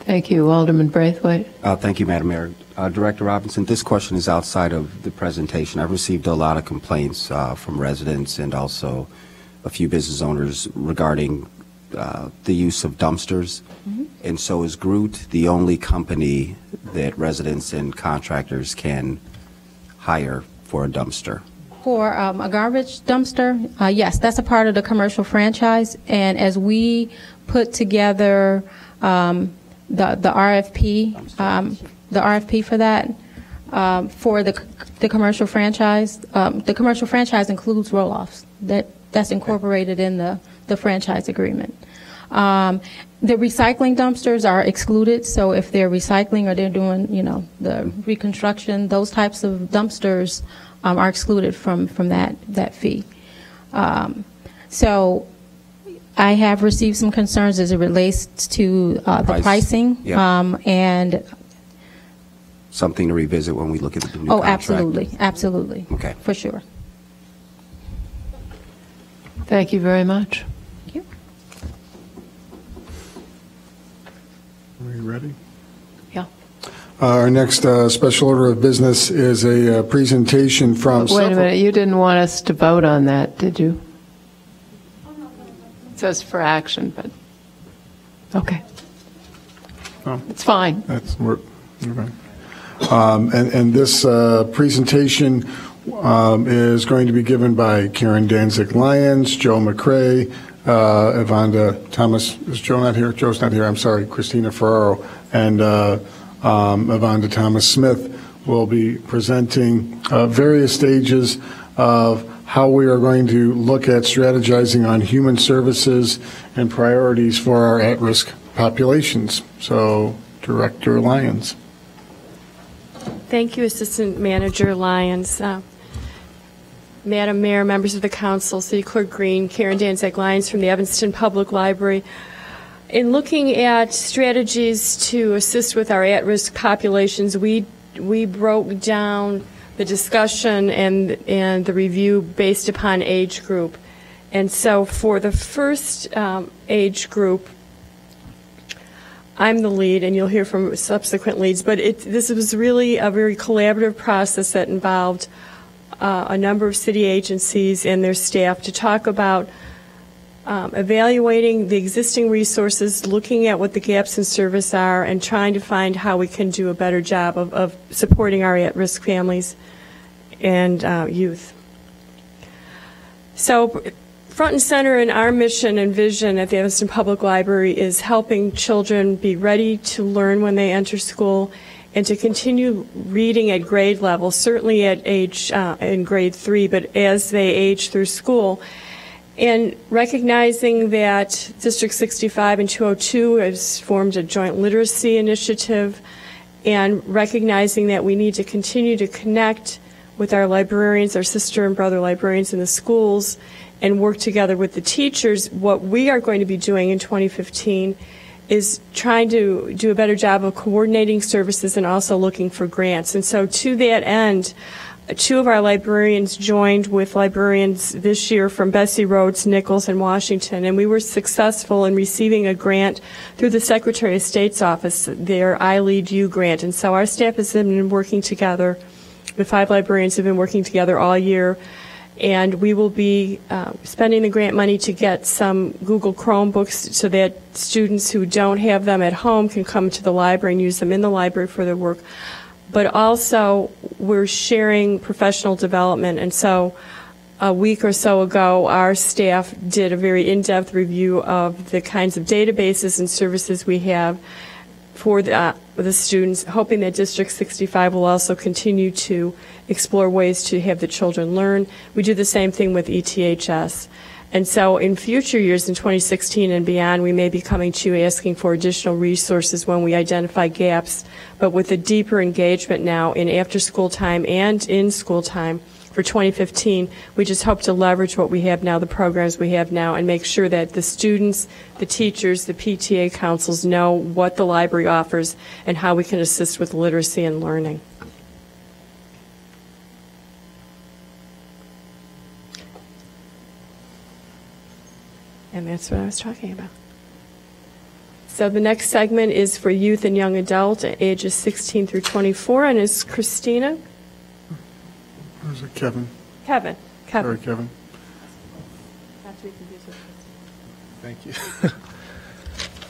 Thank you. Alderman Braithwaite. Thank you, Madam Mayor. Director Robinson, this question is outside of the presentation. I've received a lot of complaints from residents and also a few business owners regarding the use of dumpsters. Mm-hmm. And so is Groot the only company that residents and contractors can hire for a dumpster? For a garbage dumpster, yes, that's a part of the commercial franchise. And as we put together the RFP for that, for the commercial franchise includes roll-offs. That's incorporated in the franchise agreement. The recycling dumpsters are excluded, so if they're recycling or they're doing, the reconstruction, those types of dumpsters are excluded from that fee. So I have received some concerns as it relates to the pricing. Yep. And something to revisit when we look at the new contract. Absolutely. Okay. For sure. Thank you very much. Thank you. Are you ready? Yeah. Our next special order of business is a presentation from... Wait a minute. You didn't want us to vote on that, did you? It says for action, but okay. Oh, it's fine. Okay. And this presentation is going to be given by Karen Danzig-Lyons, Joe McCray, Evanda Thomas. Is Joe not here? Joe's not here. I'm sorry. Christina Ferraro and Evanda Thomas Smith will be presenting various stages of how we are going to look at strategizing on human services and priorities for our at-risk populations. So, Director Lyons. Thank you, Assistant Manager Lyons. Madam Mayor, members of the Council, City Clerk Green, Karen Danzig-Lyons from the Evanston Public Library. In looking at strategies to assist with our at-risk populations, we broke down the discussion and the review based upon age group. And so for the first age group, I'm the lead, and you'll hear from subsequent leads, but this was really a very collaborative process that involved a number of city agencies and their staff to talk about evaluating the existing resources, looking at what the gaps in service are, and trying to find how we can do a better job of supporting our at-risk families and youth. So front and center in our mission and vision at the Evanston Public Library is helping children be ready to learn when they enter school and to continue reading at grade level, certainly at age in grade 3, but as they age through school. And recognizing that District 65 and 202 has formed a joint literacy initiative, and recognizing that we need to continue to connect with our librarians, our sister and brother librarians in the schools, and work together with the teachers, what we are going to be doing in 2015 is trying to do a better job of coordinating services and also looking for grants. And so to that end, 2 of our librarians joined with librarians this year from Bessie Rhodes, Nichols, and Washington, and we were successful in receiving a grant through the Secretary of State's office, their I Lead You grant. And so our staff has been working together. The 5 librarians have been working together all year, and we will be spending the grant money to get some Google Chromebooks so that students who don't have them at home can come to the library and use them in the library for their work. But also, we're sharing professional development, and so a week or so ago, our staff did a very in-depth review of the kinds of databases and services we have for the students, hoping that District 65 will also continue to explore ways to have the children learn. We do the same thing with ETHS. And so in future years, in 2016 and beyond, we may be coming to you asking for additional resources when we identify gaps, but with a deeper engagement now in after-school time and in school time for 2015, we just hope to leverage what we have now, the programs we have now, and make sure that the students, the teachers, the PTA councils know what the library offers and how we can assist with literacy and learning. And that's what I was talking about. So the next segment is for youth and young adult, ages 16 through 24, and is Christina? Or is it Kevin? Kevin. Sorry, Kevin. Not to be confused with Christina. Thank you.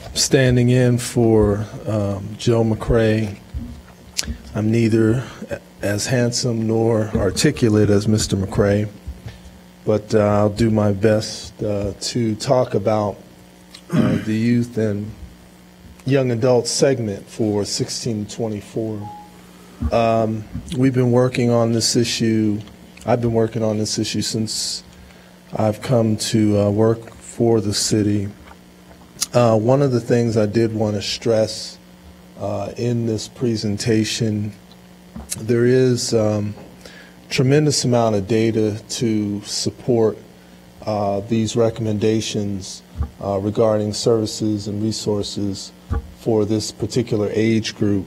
I'm standing in for Joe McCray. I'm neither as handsome nor articulate as Mr. McCray, but I'll do my best to talk about the youth and young adult segment for 16 to 24. We've been working on this issue. I've been working on this issue since I've come to work for the city. One of the things I did want to stress in this presentation, there is tremendous amount of data to support these recommendations regarding services and resources for this particular age group,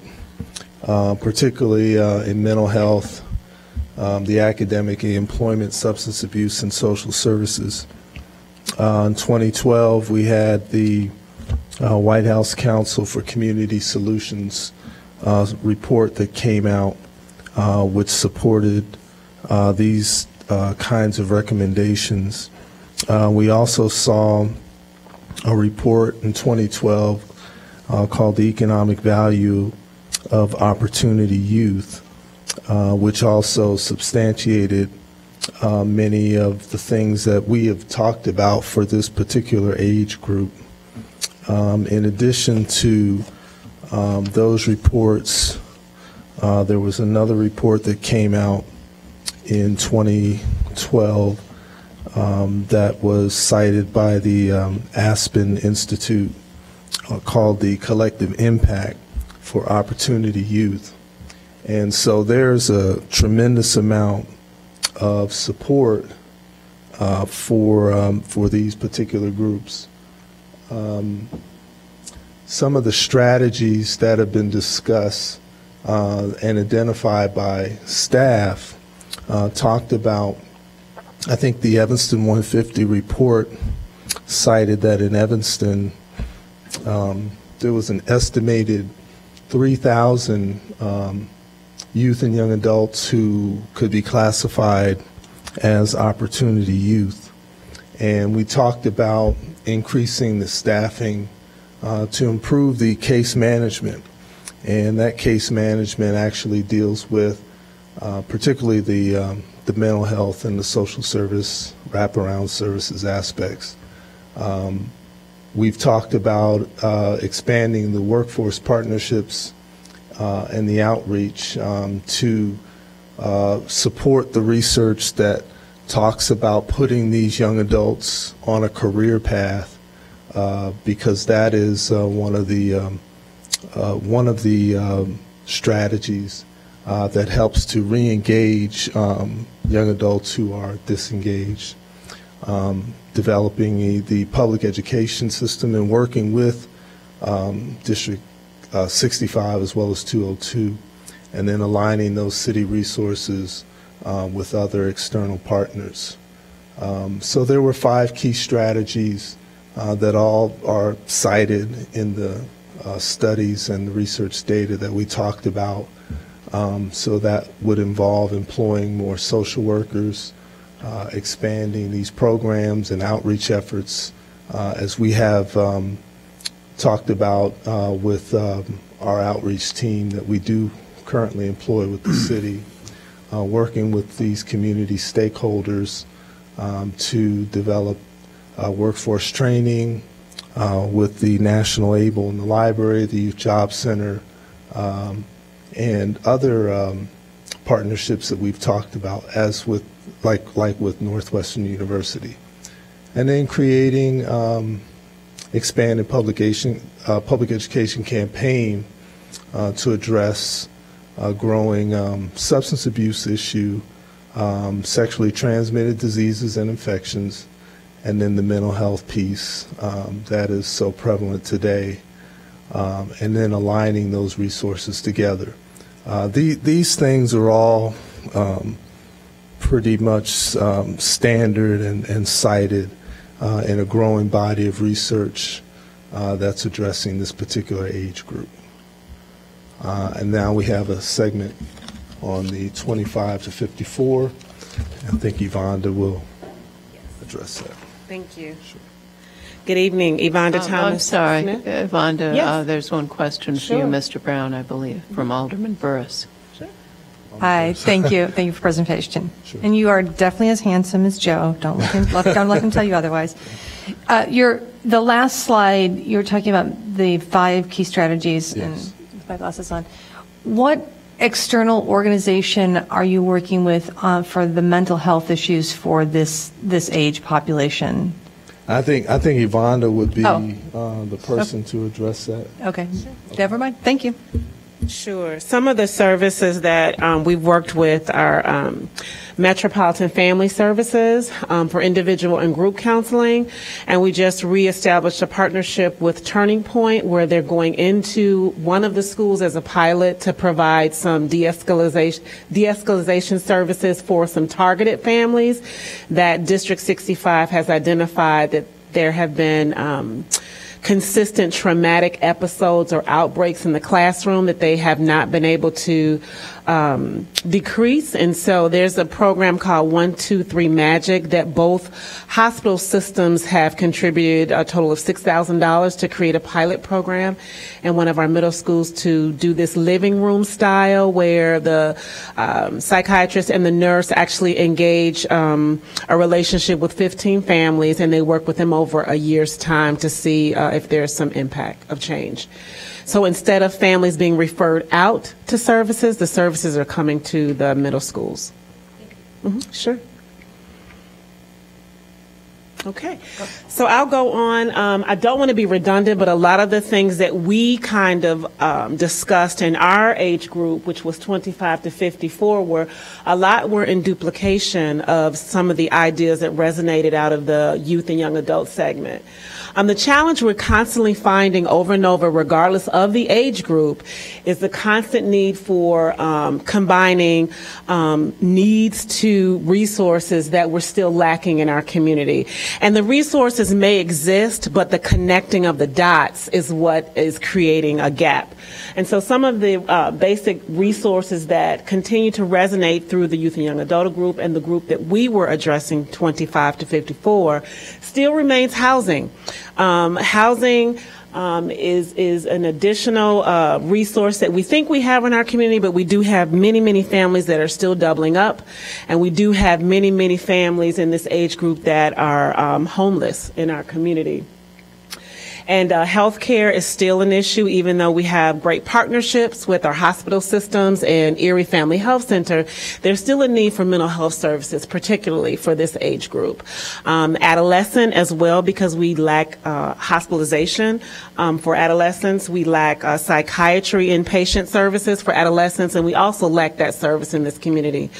particularly in mental health, the academic, the employment, substance abuse, and social services. In 2012, we had the White House Council for Community Solutions report that came out, which supported these kinds of recommendations. We also saw a report in 2012 called The Economic Value of Opportunity Youth, which also substantiated many of the things that we have talked about for this particular age group. In addition to those reports, there was another report that came out in 2012 that was cited by the Aspen Institute called The Collective Impact for Opportunity Youth. And so there's a tremendous amount of support for these particular groups. Some of the strategies that have been discussed and identified by staff talked about, I think the Evanston 150 report cited that in Evanston there was an estimated 3,000 youth and young adults who could be classified as opportunity youth. And we talked about increasing the staffing to improve the case management. And that case management actually deals with particularly the mental health and the social service, wraparound services aspects. We've talked about expanding the workforce partnerships and the outreach to support the research that talks about putting these young adults on a career path, because that is one of the strategies that helps to re-engage young adults who are disengaged. Developing the public education system and working with District 65 as well as 202, and then aligning those city resources with other external partners. So there were 5 key strategies that all are cited in the studies and the research data that we talked about. So that would involve employing more social workers, expanding these programs and outreach efforts, as we have talked about with our outreach team that we do currently employ with the city, working with these community stakeholders to develop workforce training with the National Able in the Library, the Youth Job Center, and other partnerships that we've talked about, as with like with Northwestern University, and then creating expanded public education campaign to address growing substance abuse issue, sexually transmitted diseases and infections, and then the mental health piece that is so prevalent today, and then aligning those resources together. These things are all pretty much standard and cited in a growing body of research that's addressing this particular age group. And now we have a segment on the 25 to 54. I think Yvonda will address that. Thank you. Sure. Good evening, Yvonda Thomas. I'm sorry, Smith. Yvonda, Yes. there's one question for you, Mr. Brown, I believe, from Alderman Burris. Hi, thank you. Thank you for presentation. Sure. And you are definitely as handsome as Joe. Don't let him tell you otherwise. The last slide, you were talking about the 5 key strategies. Yes. And with my glasses on, what external organization are you working with for the mental health issues for this age population? I think Yvonda would be the person to address that. Okay. Never mind. Thank you. Sure. Some of the services that we've worked with are Metropolitan Family Services for individual and group counseling, and we just reestablished a partnership with Turning Point, where they're going into one of the schools as a pilot to provide some de-escalation services for some targeted families that District 65 has identified that there have been consistent traumatic episodes or outbreaks in the classroom that they have not been able to decrease. And so there's a program called 123 Magic that both hospital systems have contributed a total of $6,000 to create a pilot program in one of our middle schools to do this living room style where the psychiatrist and the nurse actually engage a relationship with 15 families, and they work with them over a year's time to see if there's some impact of change. So instead of families being referred out to services, the services are coming to the middle schools. Sure. Okay. So I'll go on. I don't want to be redundant, but a lot of the things that we kind of discussed in our age group, which was 25 to 54, were in duplication of some of the ideas that resonated out of the youth and young adult segment. The challenge we're constantly finding over and over, regardless of the age group, is the constant need for combining needs to resources that we're still lacking in our community. And the resources may exist, but the connecting of the dots is what is creating a gap. And so some of the basic resources that continue to resonate through the youth and young adult group and the group that we were addressing, 25 to 54, still remains housing. Housing is an additional resource that we think we have in our community, but we do have many, many families that are still doubling up, and we do have many, many families in this age group that are homeless in our community. And healthcare is still an issue, even though we have great partnerships with our hospital systems and Erie Family Health Center. There's still a need for mental health services, particularly for this age group. Adolescent as well, because we lack hospitalization for adolescents. We lack psychiatry inpatient services for adolescents, and we also lack that service in this community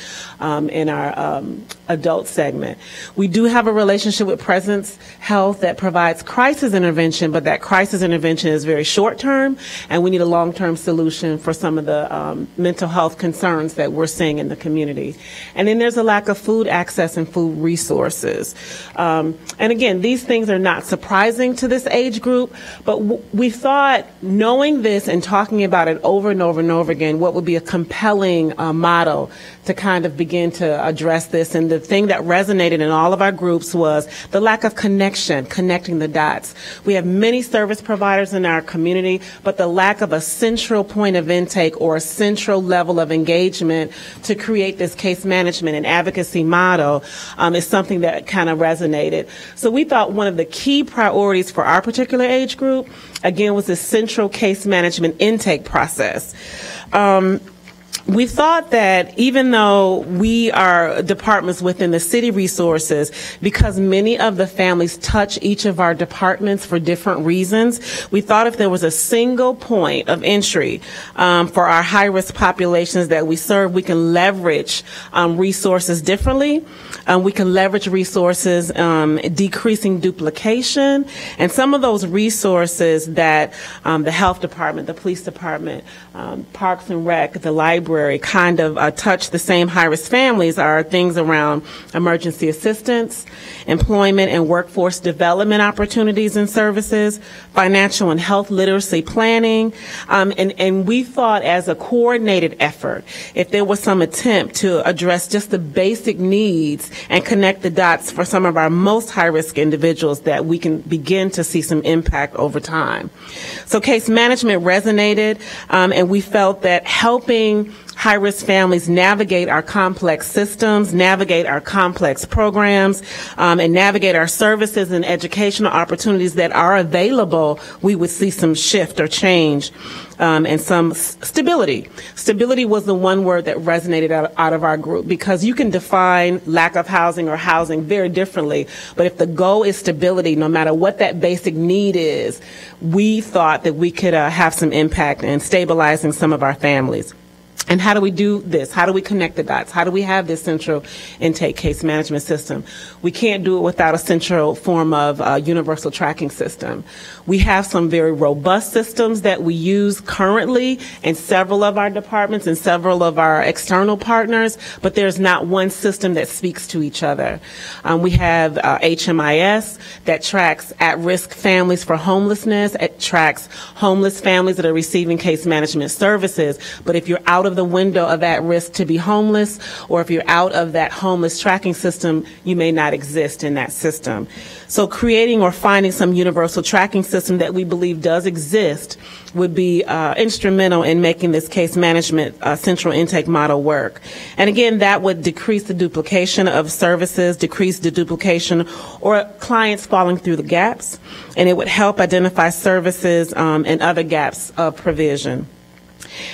in our adult segment. We do have a relationship with Presence Health that provides crisis intervention, but that crisis intervention is very short term, and we need a long-term solution for some of the mental health concerns that we're seeing in the community. And then there's a lack of food access and food resources. And again, these things are not surprising to this age group, but we thought, knowing this and talking about it over and over and over again, what would be a compelling model to kind of begin to address this. And the thing that resonated in all of our groups was the lack of connection, connecting the dots. We have many service providers in our community, but the lack of a central point of intake or a central level of engagement to create this case management and advocacy model is something that kind of resonated. So we thought one of the key priorities for our particular age group, again, was the central case management intake process. We thought that even though we are departments within the city resources, because many of the families touch each of our departments for different reasons, we thought if there was a single point of entry for our high-risk populations that we serve, we can leverage resources differently. We can leverage resources, decreasing duplication, and some of those resources that the health department, the police department, Parks and Rec, the library, kind of touch the same high-risk families are things around emergency assistance, employment and workforce development opportunities and services, financial and health literacy planning, and we thought as a coordinated effort, if there was some attempt to address just the basic needs and connect the dots for some of our most high-risk individuals, that we can begin to see some impact over time. So case management resonated, and we felt that helping high-risk families navigate our complex systems, navigate our complex programs, and navigate our services and educational opportunities that are available, we would see some shift or change and some stability. Stability was the one word that resonated out of our group, because you can define lack of housing or housing very differently, but if the goal is stability, no matter what that basic need is, we thought that we could have some impact in stabilizing some of our families. And how do we do this? How do we connect the dots? How do we have this central intake case management system? We can't do it without a central form of universal tracking system. We have some very robust systems that we use currently in several of our departments and several of our external partners, but there's not one system that speaks to each other. We have HMIS that tracks at-risk families for homelessness. It tracks homeless families that are receiving case management services. But if you're out of the window of at risk to be homeless, or if you're out of that homeless tracking system, you may not exist in that system. So creating or finding some universal tracking system that we believe does exist would be instrumental in making this case management central intake model work. And again, that would decrease the duplication of services, decrease the duplication or clients falling through the gaps, and it would help identify services and other gaps of provision.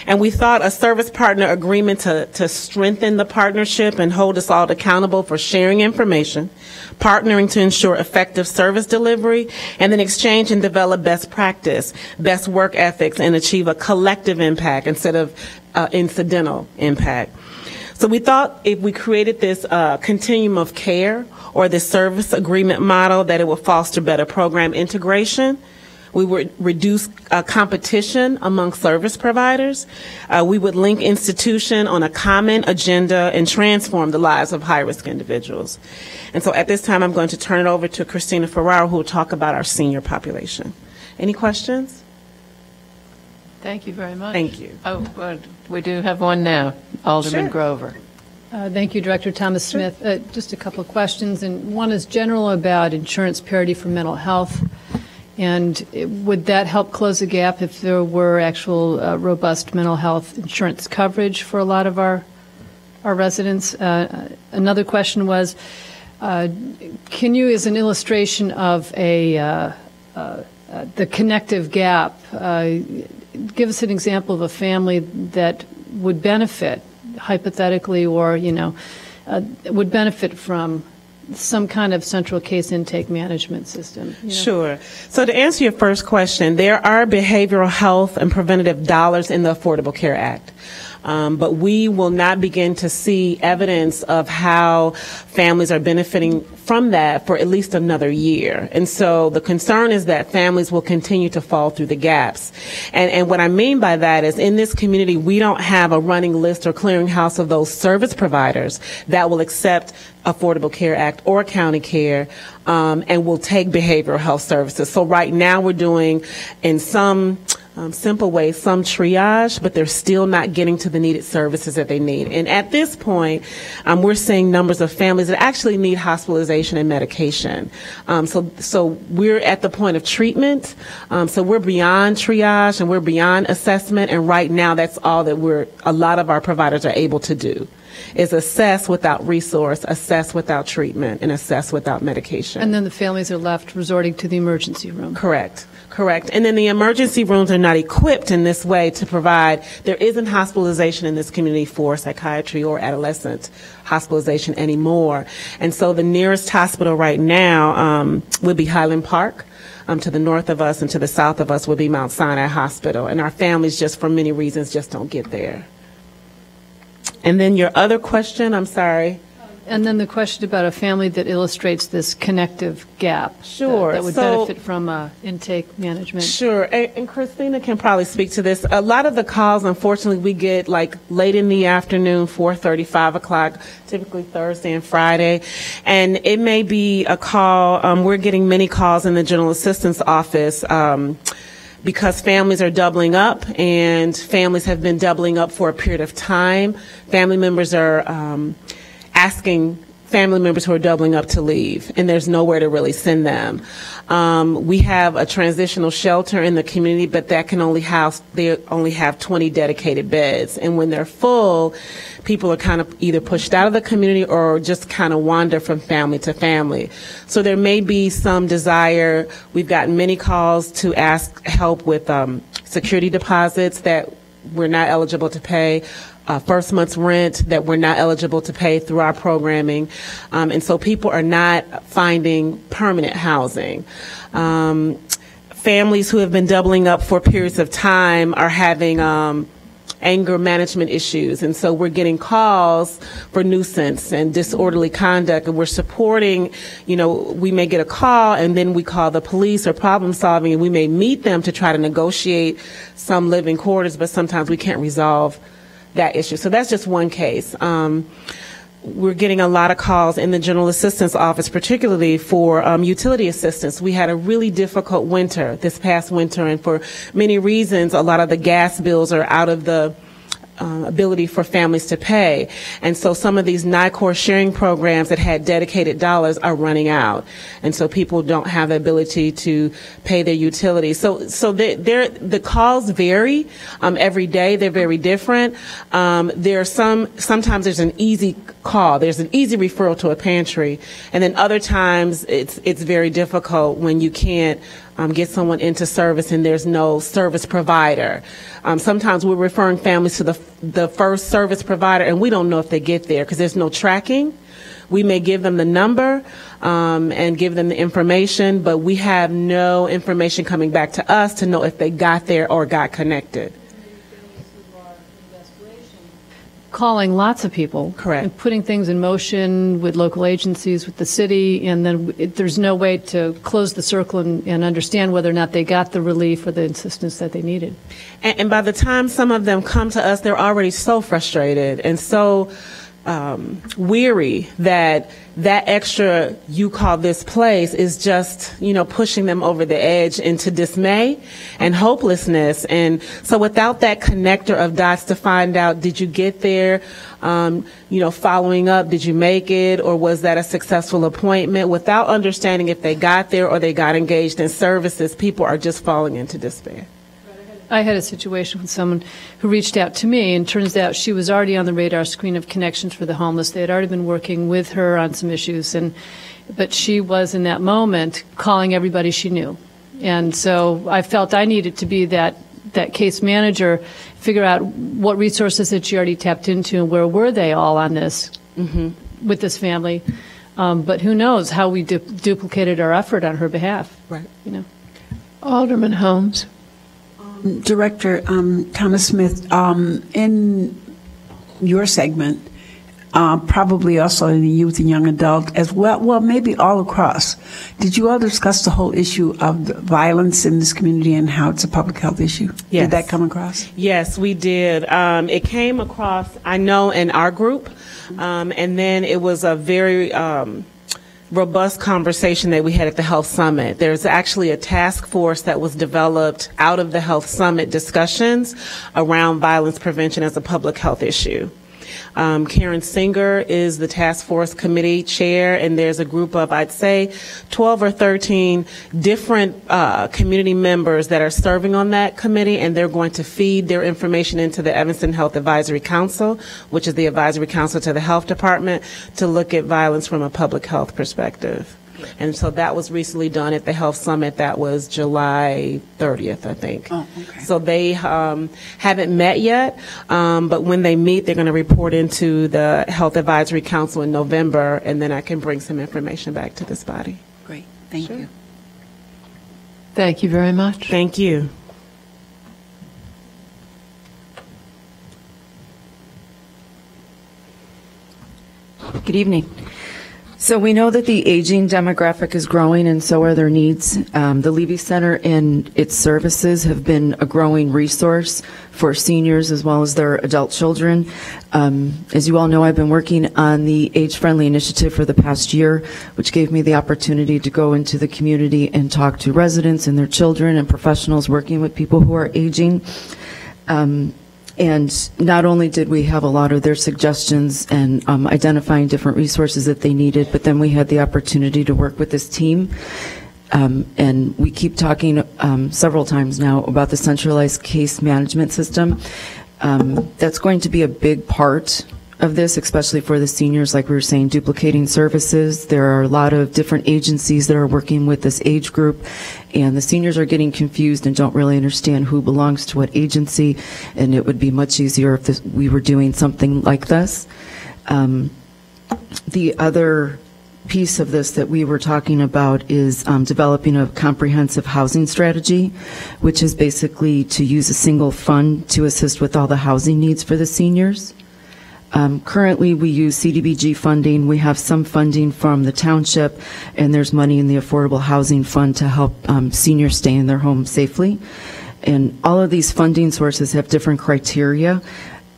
And we thought a service partner agreement to strengthen the partnership and hold us all accountable for sharing information, partnering to ensure effective service delivery, and then exchange and develop best practice, best work ethics, and achieve a collective impact instead of incidental impact. So we thought if we created this continuum of care or this service agreement model, that it would foster better program integration. We would reduce competition among service providers. We would link institution on a common agenda and transform the lives of high-risk individuals. And so at this time, I'm going to turn it over to Christina Ferraro, who will talk about our senior population. Any questions? Thank you very much. Thank you. Oh, well, we do have one now. Alderman Sure. Grover. Thank you, Director Thomas Smith. Just a couple of questions, and one is general about insurance parity for mental health. And would that help close a gap if there were actual robust mental health insurance coverage for a lot of our residents? Another question was, can you, as an illustration of a the connective gap. Give us an example of a family that would benefit, hypothetically, or, would benefit from some kind of central case intake management system. Sure. So to answer your first question, there are behavioral health and preventative dollars in the Affordable Care Act. But we will not begin to see evidence of how families are benefiting from that for at least another year. And so the concern is that families will continue to fall through the gaps. And what I mean by that is in this community, we don't have a running list or clearinghouse of those service providers that will accept Affordable Care Act or county care and will take behavioral health services. So right now we're doing in some simple ways, some triage, but they're still not getting to the needed services that they need. And at this point, we're seeing numbers of families that actually need hospitalization and medication. So we're at the point of treatment. So we're beyond triage and we're beyond assessment. And right now, that's all that a lot of our providers are able to do, is assess without resource, assess without treatment, and assess without medication. And then the families are left resorting to the emergency room. Correct. And then the emergency rooms are not equipped in this way to provide, there isn't hospitalization in this community for psychiatry or adolescent hospitalization anymore. And so the nearest hospital right now would be Highland Park. To the north of us and to the south of us would be Mount Sinai Hospital. And our families just, for many reasons, just don't get there. And then your other question, I'm sorry. And then the question about a family that illustrates this connective gap. Sure. That would benefit from intake management. Sure. And Christina can probably speak to this. A lot of the calls, unfortunately, we get like late in the afternoon, 4:30, 5 o'clock, typically Thursday and Friday. And it may be a call. We're getting many calls in the General Assistance Office because families are doubling up, and families have been doubling up for a period of time. Family members are asking family members who are doubling up to leave, and there's nowhere to really send them. We have a transitional shelter in the community, but that can only they only have 20 dedicated beds. And when they're full, people are kind of either pushed out of the community or just kind of wander from family to family. So there may be some desire. We've gotten many calls to ask help with security deposits that we're not eligible to pay. First month's rent that we're not eligible to pay through our programming. And so people are not finding permanent housing. Families who have been doubling up for periods of time are having anger management issues. And so we're getting calls for nuisance and disorderly conduct, and we're supporting, we may get a call and then we call the police or problem solving, and we may meet them to try to negotiate some living quarters, but sometimes we can't resolve that issue. So that's just one case. We're getting a lot of calls in the General Assistance Office, particularly for utility assistance. We had a really difficult winter this past winter, and for many reasons, a lot of the gas bills are out of the ability for families to pay. And so some of these NICOR sharing programs that had dedicated dollars are running out. And so people don't have the ability to pay their utilities. So the calls vary every day. They're very different. Sometimes there's an easy call. There's an easy referral to a pantry. And then other times it's very difficult when you can't get someone into service and there's no service provider. Sometimes we're referring families to the first service provider, and we don't know if they get there because there's no tracking. We may give them the number and give them the information, but we have no information coming back to us to know if they got there or got connected. Calling lots of people. Correct. And putting things in motion with local agencies, with the city, and then there's no way to close the circle and understand whether or not they got the relief or the assistance that they needed. And by the time some of them come to us, they're already so frustrated and so weary that extra you call this place is just, pushing them over the edge into dismay and hopelessness. And so without that connector of dots to find out, did you get there? Following up, did you make it, or was that a successful appointment? Without understanding if they got there or they got engaged in services, people are just falling into despair. I had a situation with someone who reached out to me, and turns out she was already on the radar screen of Connections for the Homeless. They had already been working with her on some issues, but she was in that moment calling everybody she knew And so I felt I needed to be that case manager, figure out what resources that she already tapped into and where were they all on this with this family. But who knows how we duplicated our effort on her behalf. Right. You know. Alderman Holmes. Director Thomas Smith, in your segment, probably also in the youth and young adult as well, maybe all across, did you all discuss the whole issue of the violence in this community and how it's a public health issue? Yes. Did that come across? Yes, we did. It came across, I know, in our group, and then it was a very robust conversation that we had at the Health Summit. There's actually a task force that was developed out of the Health Summit discussions around violence prevention as a public health issue. Karen Singer is the task force committee chair, and there's a group of, I'd say, 12 or 13 different community members that are serving on that committee, and they're going to feed their information into the Evanston Health Advisory Council, which is the advisory council to the health department, to look at violence from a public health perspective. And so that was recently done at the Health Summit. That was July 30th, I think. Oh, okay. So they haven't met yet, but when they meet, they're going to report into the Health Advisory Council in November, and then I can bring some information back to this body. Great. Thank you. Thank you very much. Thank you. Good evening. So we know that the aging demographic is growing, and so are their needs. The Levy Center and its services have been a growing resource for seniors as well as their adult children. As you all know, I've been working on the Age Friendly Initiative for the past year, which gave me the opportunity to go into the community and talk to residents and their children and professionals working with people who are aging. And not only did we have a lot of their suggestions and identifying different resources that they needed, but then we had the opportunity to work with this team. And we keep talking several times now about the centralized case management system. That's going to be a big part of this, especially for the seniors, like we were saying, duplicating services. There are a lot of different agencies that are working with this age group, and the seniors are getting confused and don't really understand who belongs to what agency, and it would be much easier if we were doing something like this. The other piece of this that we were talking about is developing a comprehensive housing strategy, which is basically to use a single fund to assist with all the housing needs for the seniors. Currently, we use CDBG funding. We have some funding from the township, and there's money in the Affordable Housing Fund to help seniors stay in their homes safely. And all of these funding sources have different criteria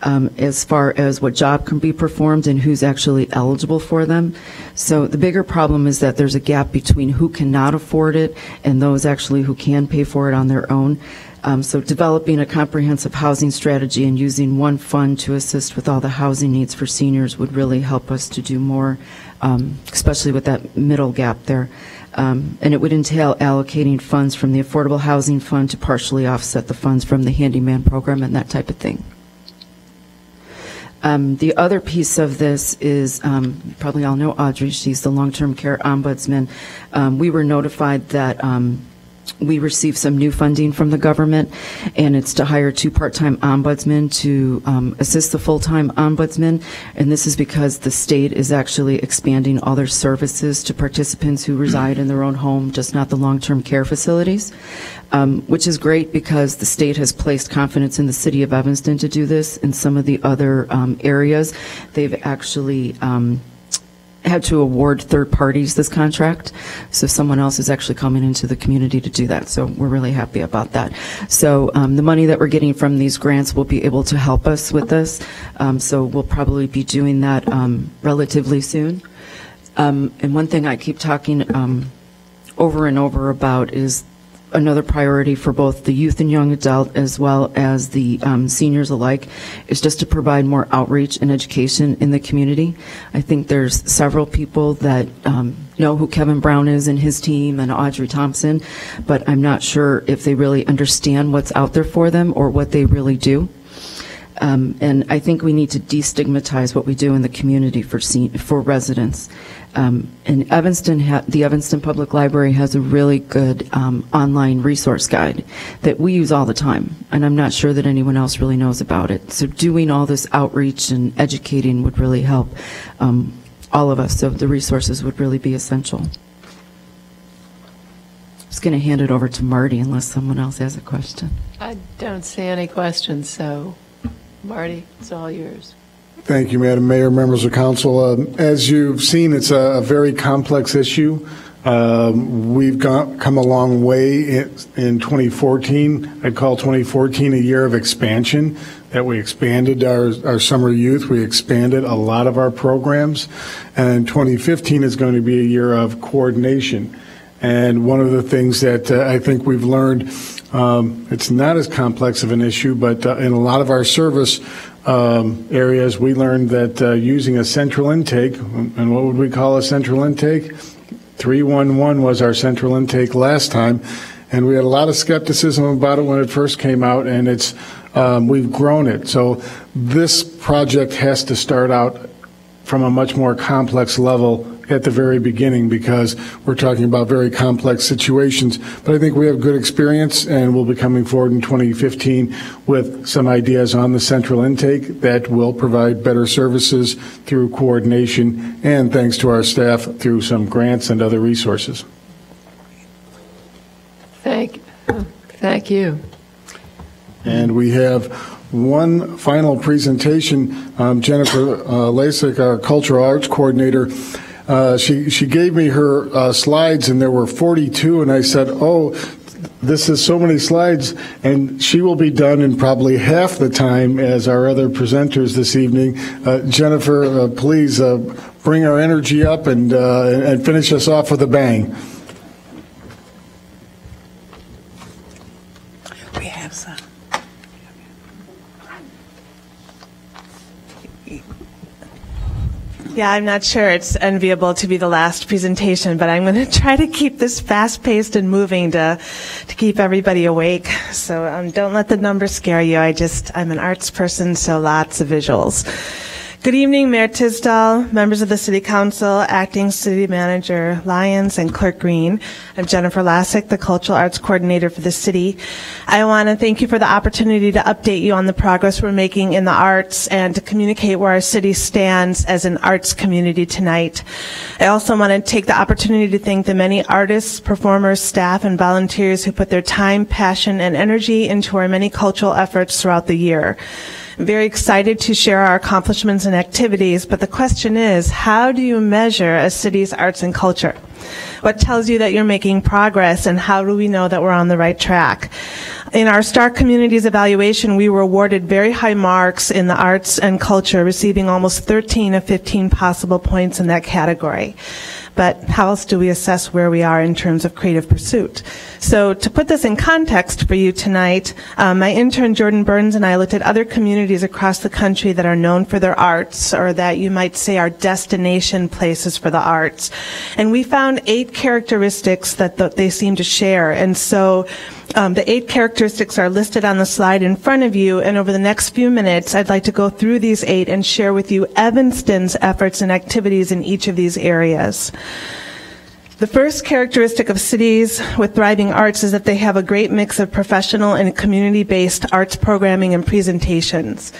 as far as what job can be performed and who's actually eligible for them. So the bigger problem is that there's a gap between who cannot afford it and those actually who can pay for it on their own. So developing a comprehensive housing strategy and using one fund to assist with all the housing needs for seniors would really help us to do more, especially with that middle gap there. And it would entail allocating funds from the Affordable Housing Fund to partially offset the funds from the handyman program and that type of thing. The other piece of this is, you probably all know Audrey, she's the long-term care ombudsman. We were notified that we received some new funding from the government, and it's to hire 2 part-time ombudsmen to assist the full-time ombudsman, and this is because the state is actually expanding all their services to participants who reside in their own home, just not the long-term care facilities, which is great because the state has placed confidence in the city of Evanston to do this. In some of the other areas, they've actually had to award third parties this contract, so someone else is actually coming into the community to do that, so we're really happy about that. So the money that we're getting from these grants will be able to help us with this, so we'll probably be doing that relatively soon. And one thing I keep talking over and over about is another priority for both the youth and young adult as well as the seniors alike is just to provide more outreach and education in the community. I think there's several people that know who Kevin Brown is and his team and Audrey Thompson, but I'm not sure if they really understand what's out there for them or what they really do. And I think we need to destigmatize what we do in the community for residents. And Evanston, the Evanston Public Library has a really good online resource guide that we use all the time, and I'm not sure that anyone else really knows about it. So doing all this outreach and educating would really help all of us, so the resources would really be essential. I'm just going to hand it over to Marty unless someone else has a question. I don't see any questions, so Marty, it's all yours. Thank you, Madam Mayor, members of council. As you've seen, it's a very complex issue. We've come a long way in 2014. I'd call 2014 a year of expansion, that we expanded our summer youth. We expanded a lot of our programs. And 2015 is going to be a year of coordination. And one of the things that I think we've learned, it's not as complex of an issue, but in a lot of our service areas, we learned that using a central intake, and what would we call a central intake? 311 was our central intake last time, and we had a lot of skepticism about it when it first came out, and we've grown it. So this project has to start out from a much more complex level at the very beginning, because we're talking about very complex situations. But I think we have good experience, and we'll be coming forward in 2015 with some ideas on the central intake that will provide better services through coordination, and thanks to our staff through some grants and other resources. Thank you. And we have one final presentation. Jennifer Lasik, our Cultural Arts Coordinator, she gave me her slides, and there were 42, and I said, oh, this is so many slides, and she will be done in probably half the time as our other presenters this evening. Jennifer, please bring our energy up and finish us off with a bang. We have some. Yeah, I'm not sure it's enviable to be the last presentation, but I'm going to try to keep this fast-paced and moving to keep everybody awake. So don't let the numbers scare you. I'm an arts person, so lots of visuals. Good evening, Mayor Tisdall, members of the City Council, Acting City Manager Lyons, and Clerk Green. I'm Jennifer Lasik, the Cultural Arts Coordinator for the city. I want to thank you for the opportunity to update you on the progress we're making in the arts and to communicate where our city stands as an arts community tonight. I also want to take the opportunity to thank the many artists, performers, staff, and volunteers who put their time, passion, and energy into our many cultural efforts throughout the year. I'm very excited to share our accomplishments and activities, but the question is, how do you measure a city's arts and culture? What tells you that you're making progress, and how do we know that we're on the right track? In our Star Communities evaluation, we were awarded very high marks in the arts and culture, receiving almost 13 of 15 possible points in that category. But how else do we assess where we are in terms of creative pursuit? So to put this in context for you tonight, my intern Jordan Burns and I looked at other communities across the country that are known for their arts, or that you might say are destination places for the arts. And we found 8 characteristics that they seem to share. And so the 8 characteristics are listed on the slide in front of you, and over the next few minutes, I'd like to go through these 8 and share with you Evanston's efforts and activities in each of these areas. The first characteristic of cities with thriving arts is that they have a great mix of professional and community-based arts programming and presentations.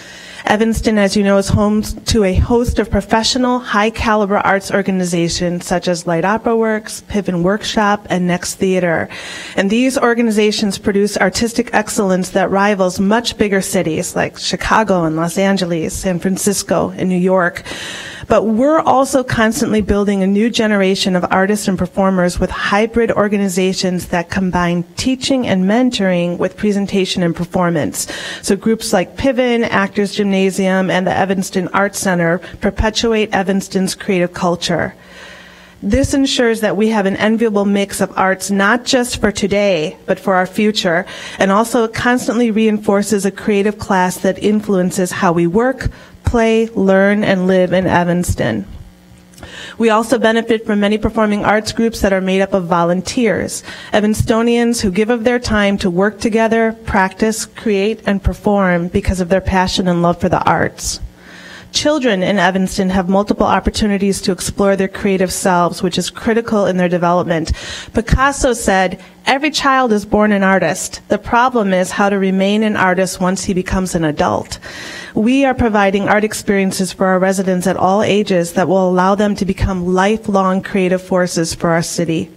Evanston, as you know, is home to a host of professional, high-caliber arts organizations such as Light Opera Works, Piven Workshop, and Next Theater. And these organizations produce artistic excellence that rivals much bigger cities like Chicago and Los Angeles, San Francisco, and New York. But we're also constantly building a new generation of artists and performers with hybrid organizations that combine teaching and mentoring with presentation and performance. So groups like Piven, Actors Gymnasium, and the Evanston Arts Center perpetuate Evanston's creative culture. This ensures that we have an enviable mix of arts not just for today, but for our future, and also constantly reinforces a creative class that influences how we work, play, learn, and live in Evanston. We also benefit from many performing arts groups that are made up of volunteers, Evanstonians who give of their time to work together, practice, create, and perform because of their passion and love for the arts. Children in Evanston have multiple opportunities to explore their creative selves, which is critical in their development. Picasso said, "Every child is born an artist. The problem is how to remain an artist once he becomes an adult." We are providing art experiences for our residents at all ages that will allow them to become lifelong creative forces for our city.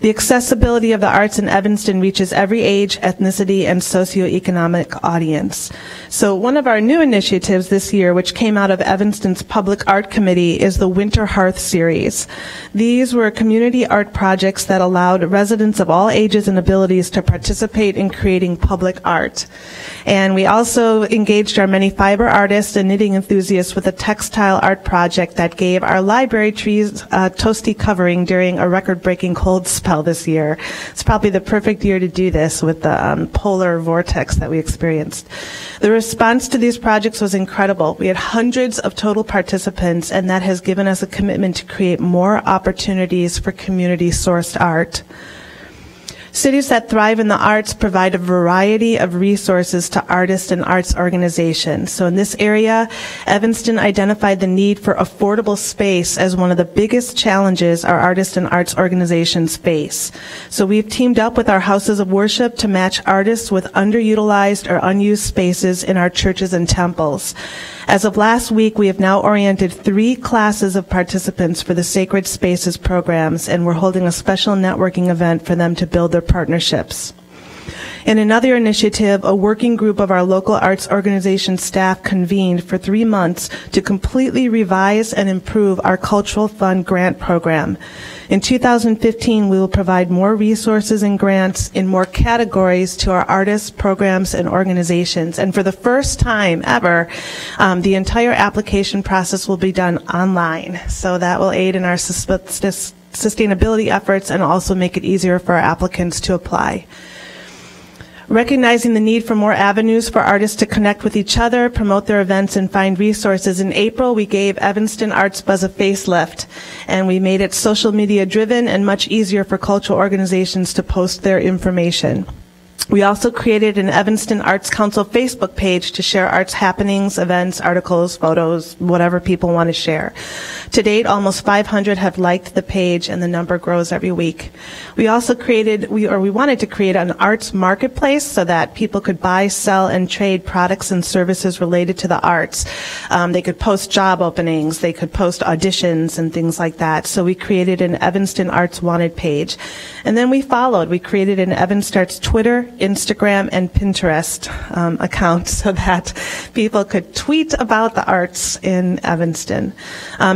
The accessibility of the arts in Evanston reaches every age, ethnicity, and socioeconomic audience. So one of our new initiatives this year, which came out of Evanston's Public Art Committee, is the Winter Hearth Series. These were community art projects that allowed residents of all ages and abilities to participate in creating public art. And we also engaged our many fiber artists and knitting enthusiasts with a textile art project that gave our library trees a toasty covering during a record-breaking cold spell this year. It's probably the perfect year to do this with the polar vortex that we experienced. The response to these projects was incredible. We had hundreds of total participants, and that has given us a commitment to create more opportunities for community-sourced art. Cities that thrive in the arts provide a variety of resources to artists and arts organizations. So in this area, Evanston identified the need for affordable space as one of the biggest challenges our artists and arts organizations face. So we've teamed up with our houses of worship to match artists with underutilized or unused spaces in our churches and temples. As of last week, we have now oriented 3 classes of participants for the Sacred Spaces programs, and we're holding a special networking event for them to build their partnerships. In another initiative, a working group of our local arts organization staff convened for 3 months to completely revise and improve our Cultural Fund grant program. In 2015, we will provide more resources and grants in more categories to our artists, programs, and organizations. And for the first time ever, the entire application process will be done online. So that will aid in our sustainability efforts and also make it easier for our applicants to apply. Recognizing the need for more avenues for artists to connect with each other, promote their events, and find resources, in April we gave Evanston Arts Buzz a facelift, and we made it social media driven and much easier for cultural organizations to post their information. We also created an Evanston Arts Council Facebook page to share arts happenings, events, articles, photos, whatever people want to share. To date, almost 500 have liked the page, and the number grows every week. We also we wanted to create an arts marketplace so that people could buy, sell, and trade products and services related to the arts. They could post job openings, they could post auditions and things like that. So we created an Evanston Arts Wanted page. And then we followed. We created an Evanston Arts Twitter, Instagram, and Pinterest account so that people could tweet about the arts in Evanston.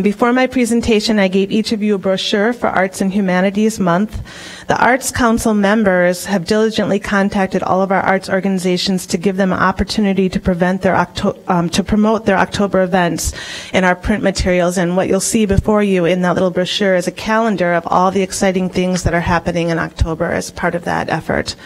Before my presentation, I gave each of you a brochure for Arts and Humanities Month. The Arts Council members have diligently contacted all of our arts organizations to give them an opportunity to promote their October events in our print materials. And what you'll see before you in that little brochure is a calendar of all the exciting things that are happening in October as part of that effort.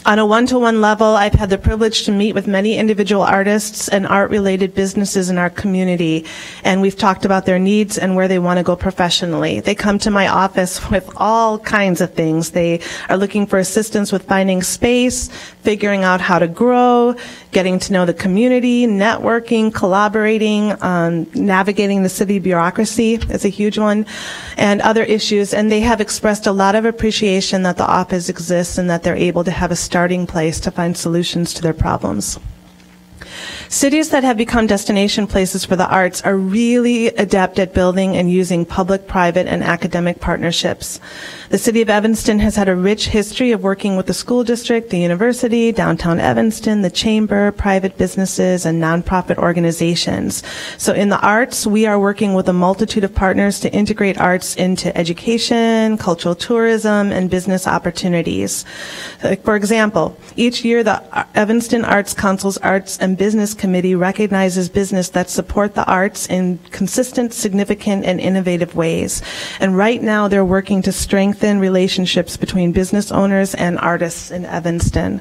On a one-to-one level, I've had the privilege to meet with many individual artists and art-related businesses in our community, and we've talked about their needs and where they want to go professionally. They come to my office with all kinds of things. They are looking for assistance with finding space, figuring out how to grow, getting to know the community, networking, collaborating, navigating the city bureaucracy is a huge one, and other issues. And they have expressed a lot of appreciation that the office exists and that they're able to have a starting place to find solutions to their problems. Cities that have become destination places for the arts are really adept at building and using public, private, and academic partnerships. The City of Evanston has had a rich history of working with the school district, the university, downtown Evanston, the chamber, private businesses, and nonprofit organizations. So in the arts, we are working with a multitude of partners to integrate arts into education, cultural tourism, and business opportunities. For example, each year the Evanston Arts Council's Arts and Business Committee recognizes business that support the arts in consistent, significant, and innovative ways. And right now they're working to strengthen relationships between business owners and artists in Evanston.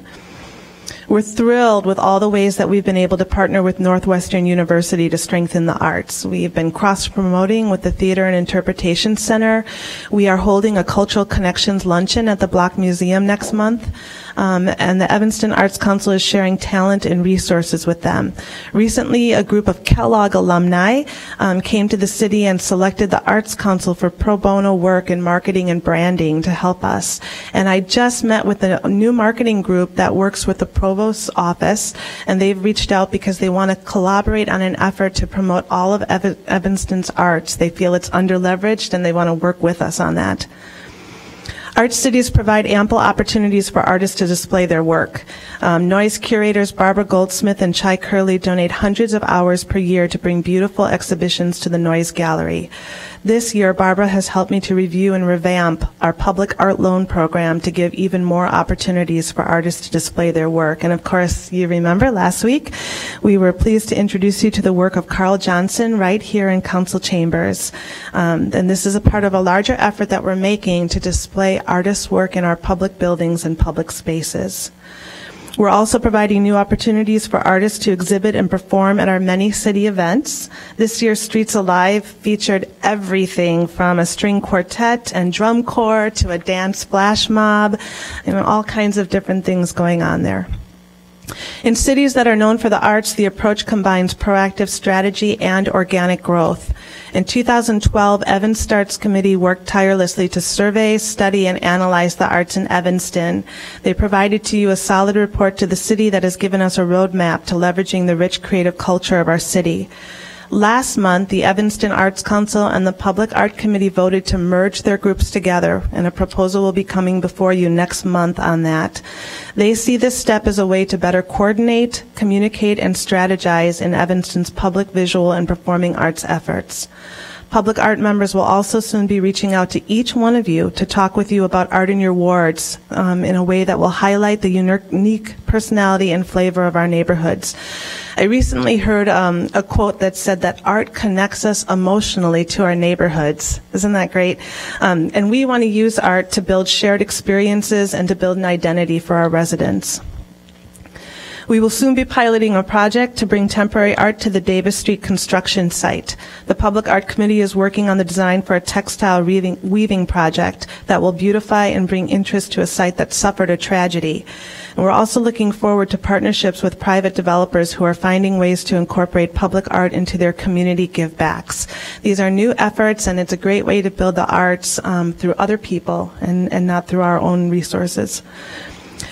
We're thrilled with all the ways that we've been able to partner with Northwestern University to strengthen the arts. We've been cross-promoting with the Theater and Interpretation Center. We are holding a Cultural Connections Luncheon at the Block Museum next month. And the Evanston Arts Council is sharing talent and resources with them. Recently, a group of Kellogg alumni came to the city and selected the Arts Council for pro bono work in marketing and branding to help us. And I just met with a new marketing group that works with the Provost's office, and they've reached out because they want to collaborate on an effort to promote all of Evanston's arts. They feel it's underleveraged, and they want to work with us on that. Art cities provide ample opportunities for artists to display their work. Noise curators Barbara Goldsmith and Chai Curley donate hundreds of hours per year to bring beautiful exhibitions to the Noise Gallery. This year, Barbara has helped me to review and revamp our public art loan program to give even more opportunities for artists to display their work. And of course, you remember last week, we were pleased to introduce you to the work of Carl Johnson right here in Council Chambers. And this is a part of a larger effort that we're making to display artists' work in our public buildings and public spaces. We're also providing new opportunities for artists to exhibit and perform at our many city events. This year's Streets Alive featured everything from a string quartet and drum corps to a dance flash mob, all kinds of different things going on there. In cities that are known for the arts, the approach combines proactive strategy and organic growth. In 2012, Evanston Arts Committee worked tirelessly to survey, study, and analyze the arts in Evanston. They provided to you a solid report to the city that has given us a roadmap to leveraging the rich creative culture of our city. Last month, the Evanston Arts Council and the Public Art Committee voted to merge their groups together, and a proposal will be coming before you next month on that. They see this step as a way to better coordinate, communicate, and strategize in Evanston's public visual and performing arts efforts. Public art members will also soon be reaching out to each one of you to talk with you about art in your wards in a way that will highlight the unique personality and flavor of our neighborhoods. I recently heard a quote that said that art connects us emotionally to our neighborhoods. Isn't that great? And we want to use art to build shared experiences and to build an identity for our residents. We will soon be piloting a project to bring temporary art to the Davis Street construction site. The Public Art Committee is working on the design for a textile weaving project that will beautify and bring interest to a site that suffered a tragedy. And we're also looking forward to partnerships with private developers who are finding ways to incorporate public art into their community givebacks. These are new efforts, and it's a great way to build the arts through other people and not through our own resources.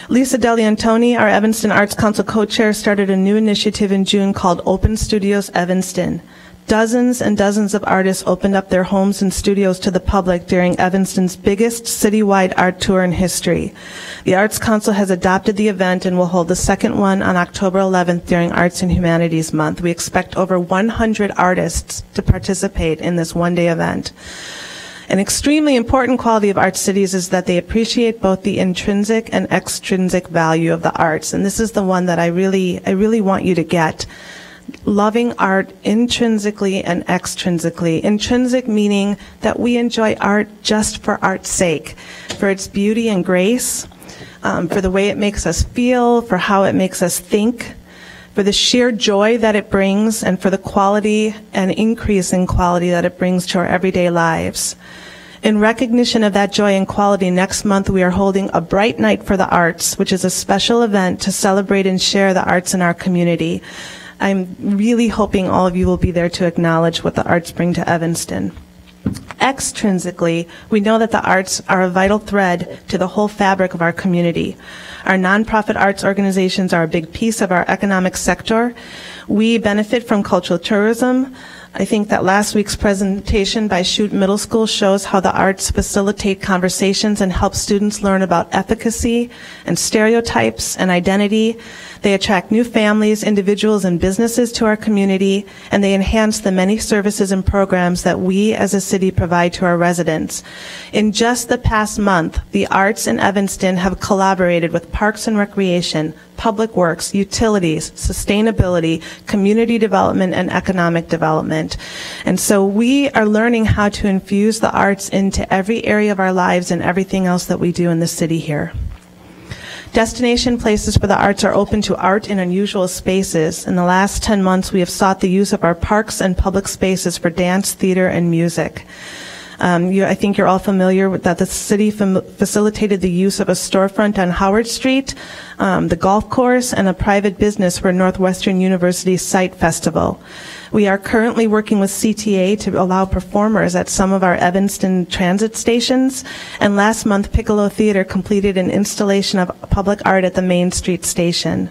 Lisa Deliantoni, our Evanston Arts Council co-chair, started a new initiative in June called Open Studios Evanston. Dozens and dozens of artists opened up their homes and studios to the public during Evanston's biggest citywide art tour in history. The Arts Council has adopted the event and will hold the second one on October 11th during Arts and Humanities Month. We expect over 100 artists to participate in this one-day event. An extremely important quality of art cities is that they appreciate both the intrinsic and extrinsic value of the arts. And this is the one that I really want you to get. Loving art intrinsically and extrinsically. Intrinsic meaning that we enjoy art just for art's sake, for its beauty and grace, for the way it makes us feel, for how it makes us think, for the sheer joy that it brings, and for the quality and increase in quality that it brings to our everyday lives. In recognition of that joy and quality, next month we are holding a Bright Night for the Arts, which is a special event to celebrate and share the arts in our community. I'm really hoping all of you will be there to acknowledge what the arts bring to Evanston. Extrinsically, we know that the arts are a vital thread to the whole fabric of our community. Our nonprofit arts organizations are a big piece of our economic sector. We benefit from cultural tourism. I think that last week's presentation by Chute Middle School shows how the arts facilitate conversations and help students learn about efficacy and stereotypes and identity. They attract new families, individuals, and businesses to our community, and they enhance the many services and programs that we as a city provide to our residents. In just the past month, the arts in Evanston have collaborated with Parks and Recreation, Public Works, Utilities, Sustainability, Community Development, and Economic Development. And so we are learning how to infuse the arts into every area of our lives and everything else that we do in the city here. Destination places for the arts are open to art in unusual spaces. In the last 10 months, we have sought the use of our parks and public spaces for dance, theater, and music. I think you're all familiar with that the city facilitated the use of a storefront on Howard Street, the golf course, and a private business for Northwestern University's Site Festival. We are currently working with CTA to allow performers at some of our Evanston transit stations, and last month Piccolo Theater completed an installation of public art at the Main Street station.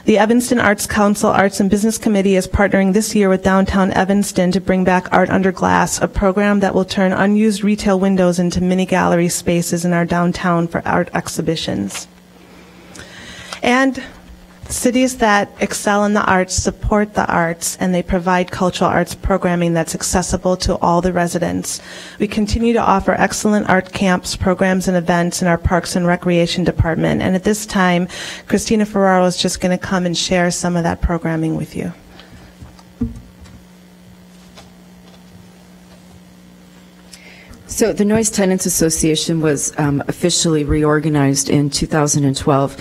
The Evanston Arts Council Arts and Business Committee is partnering this year with Downtown Evanston to bring back Art Under Glass, a program that will turn unused retail windows into mini gallery spaces in our downtown for art exhibitions. And cities that excel in the arts support the arts, and they provide cultural arts programming that's accessible to all the residents. We continue to offer excellent art camps, programs, and events in our Parks and Recreation Department. And at this time, Christina Ferraro is just going to come and share some of that programming with you. So the Noise Tenants Association was officially reorganized in 2012,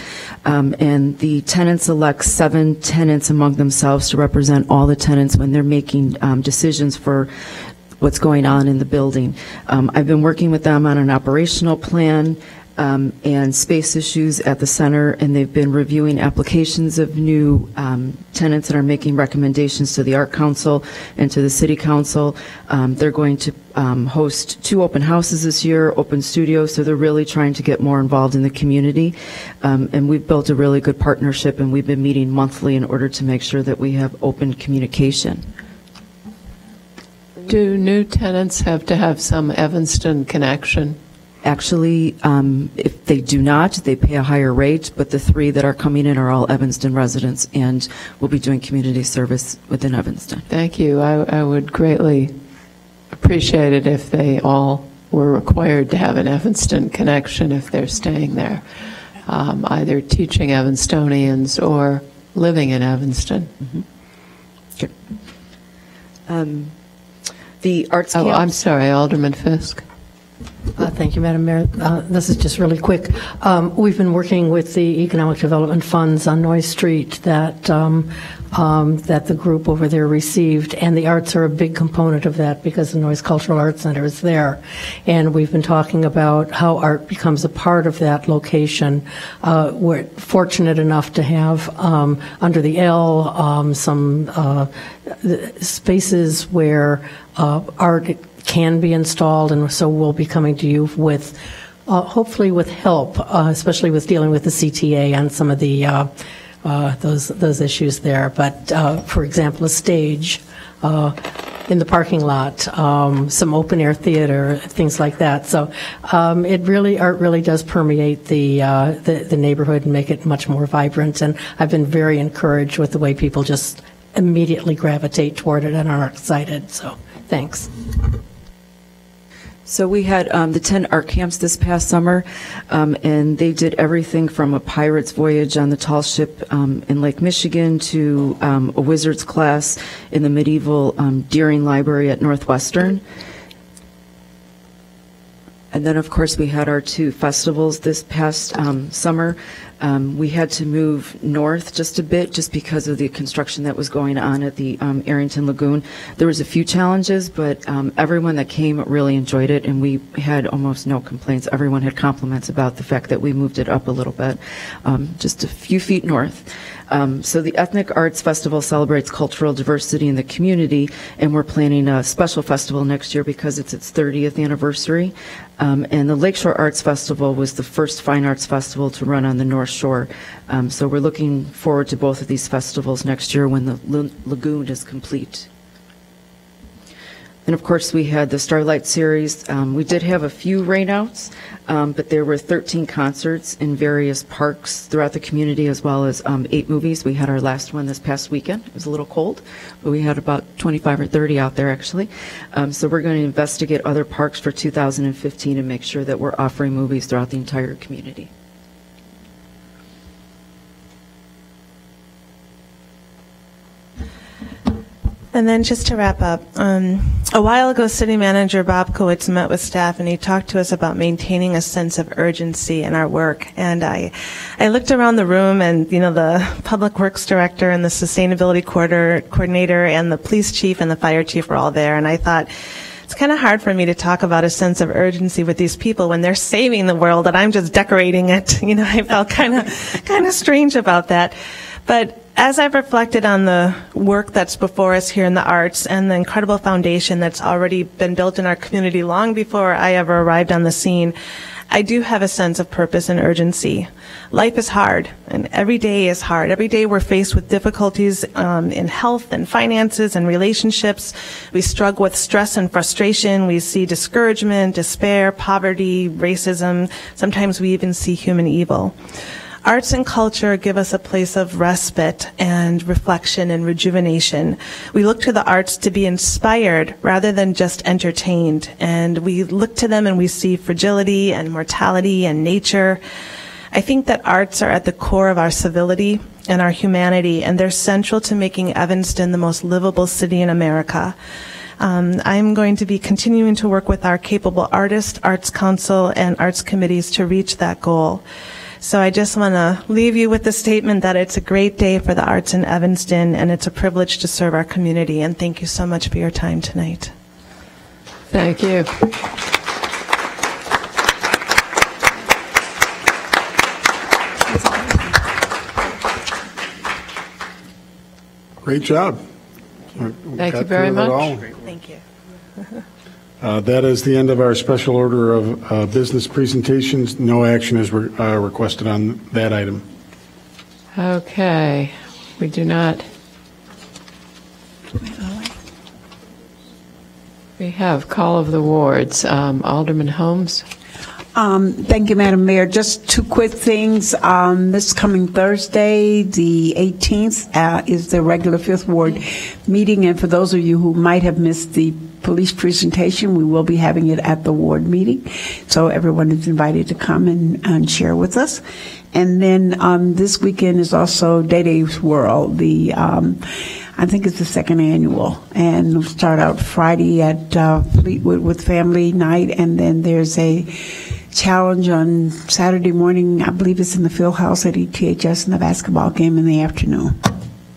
and the tenants elect 7 tenants among themselves to represent all the tenants when they're making decisions for what's going on in the building. I've been working with them on an operational plan and space issues at the center, and they've been reviewing applications of new tenants and are making recommendations to the Art Council and to the City Council. They're going to host 2 open houses this year, open studios, so they're really trying to get more involved in the community. And we've built a really good partnership, and we've been meeting monthly in order to make sure that we have open communication. Do new tenants have to have some Evanston connection? Actually, if they do not, they pay a higher rate, but the 3 that are coming in are all Evanston residents and will be doing community service within Evanston. Thank you. I would greatly appreciate it if they all were required to have an Evanston connection if they're staying there, either teaching Evanstonians or living in Evanston. Sure. The arts camp. Oh, I'm sorry, Alderman Fisk. Thank you, Madam Mayor. This is just really quick. We've been working with the Economic Development Funds on Noise Street that the group over there received, and the arts are a big component of that because the Noise Cultural Arts Center is there. And we've been talking about how art becomes a part of that location. We're fortunate enough to have under the L some spaces where art can be installed, and so we'll be coming to you with, hopefully with help, especially with dealing with the CTA on some of the those issues there. But for example, a stage in the parking lot, some open air theater, things like that. So art really does permeate the neighborhood and make it much more vibrant. And I've been very encouraged with the way people just immediately gravitate toward it and are excited. So thanks. So we had the 10 art camps this past summer, and they did everything from a pirate's voyage on the tall ship in Lake Michigan to a wizard's class in the medieval Deering Library at Northwestern. And then, of course, we had our 2 festivals this past summer. We had to move north just a bit just because of the construction that was going on at the Arrington Lagoon. There was a few challenges, but everyone that came really enjoyed it, and we had almost no complaints. Everyone had compliments about the fact that we moved it up a little bit, just a few feet north. So the Ethnic Arts Festival celebrates cultural diversity in the community, and we're planning a special festival next year because it's its 30th anniversary. And the Lakeshore Arts Festival was the first fine arts festival to run on the North Shore. So we're looking forward to both of these festivals next year when the lagoon is complete. And of course, we had the Starlight Series. We did have a few rainouts, but there were 13 concerts in various parks throughout the community, as well as 8 movies. We had our last one this past weekend. It was a little cold, but we had about 25 or 30 out there, actually. So we're going to investigate other parks for 2015 and make sure that we're offering movies throughout the entire community. And then just to wrap up, a while ago, City Manager Bob Kowitz met with staff, and he talked to us about maintaining a sense of urgency in our work. And I looked around the room, and the Public Works Director and the Sustainability Coordinator and the Police Chief and the Fire Chief were all there, and I thought, it's kind of hard for me to talk about a sense of urgency with these people when they're saving the world and I'm just decorating it. I felt kind of strange about that. But as I've reflected on the work that's before us here in the arts and the incredible foundation that's already been built in our community long before I ever arrived on the scene, I do have a sense of purpose and urgency. Life is hard, and every day is hard. Every day we're faced with difficulties in health and finances and relationships. We struggle with stress and frustration. We see discouragement, despair, poverty, racism. Sometimes we even see human evil. Arts and culture give us a place of respite and reflection and rejuvenation. We look to the arts to be inspired rather than just entertained. And we look to them and we see fragility and mortality and nature. I think that arts are at the core of our civility and our humanity, and they're central to making Evanston the most livable city in America. I'm going to be continuing to work with our capable artists, Arts Council, and arts committees to reach that goal. So I just want to leave you with the statement that it's a great day for the arts in Evanston, and it's a privilege to serve our community. And thank you so much for your time tonight. Thank you. Great job. Thank you very much. Thank you. That is the end of our special order of business presentations. No action is requested on that item. Okay. We do not. We have call of the wards. Alderman Holmes. Thank you, Madam Mayor. Just two quick things. This coming Thursday, the 18th, is the regular Fifth Ward meeting. And for those of you who might have missed the police presentation, we will be having it at the ward meeting. So everyone is invited to come and share with us. And then this weekend is also Day Day's World. I think it's the second annual, and we'll start out Friday at Fleetwood with family night, and then there's a challenge on Saturday morning. I believe it's in the field house at ETHS, and the basketball game in the afternoon.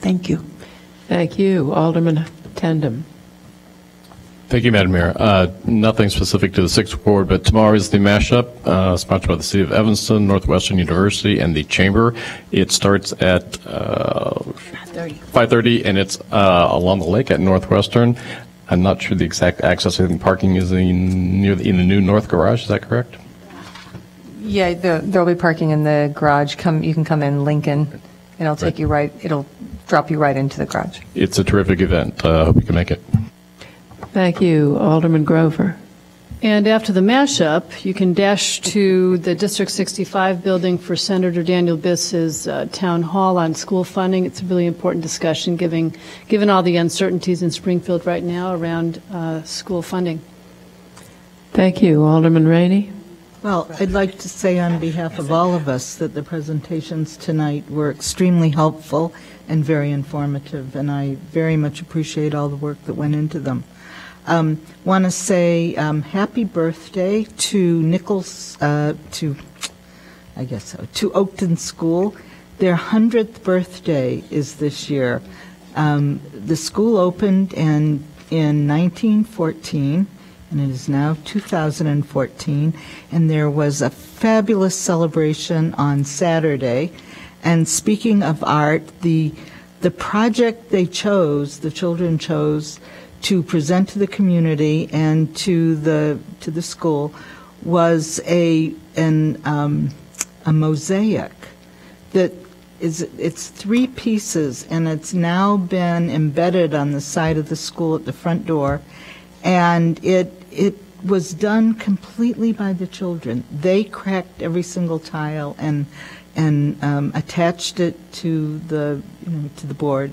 Thank you. Thank you. Alderman Tandem. Thank you, Madam Mayor. Nothing specific to the Sixth Ward, but tomorrow is the mashup sponsored by the City of Evanston, Northwestern University, and the Chamber. It starts at 5:30, and it's along the lake at Northwestern. I'm not sure the exact access. I think parking is in the new North Garage. Is that correct? Yeah, there'll be parking in the garage. You can come in Lincoln, and it'll take you right. It'll drop you right into the garage. It's a terrific event. Hope you can make it. Thank you. Alderman Grover. And after the mashup, you can dash to the District 65 building for Senator Daniel Biss's town hall on school funding. It's a really important discussion given all the uncertainties in Springfield right now around school funding. Thank you. Alderman Rainey. Well, I'd like to say on behalf of all of us that the presentations tonight were extremely helpful and very informative, and I very much appreciate all the work that went into them. Want to say happy birthday to Nichols, to Oakton School. Their 100th birthday is this year. The school opened in 1914, and it is now 2014, and there was a fabulous celebration on Saturday. And speaking of art, the project the children chose to present to the community and to the school was a mosaic that it's 3 pieces, and it's now been embedded on the side of the school at the front door, and it was done completely by the children. They cracked every single tile and attached it to the board.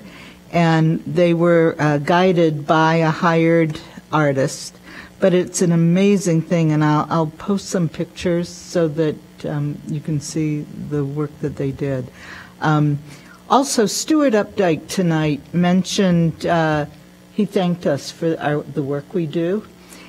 And they were guided by a hired artist, but it's an amazing thing, and I'll post some pictures so that you can see the work that they did. Also, Stuart Updike tonight mentioned he thanked us for the work we do.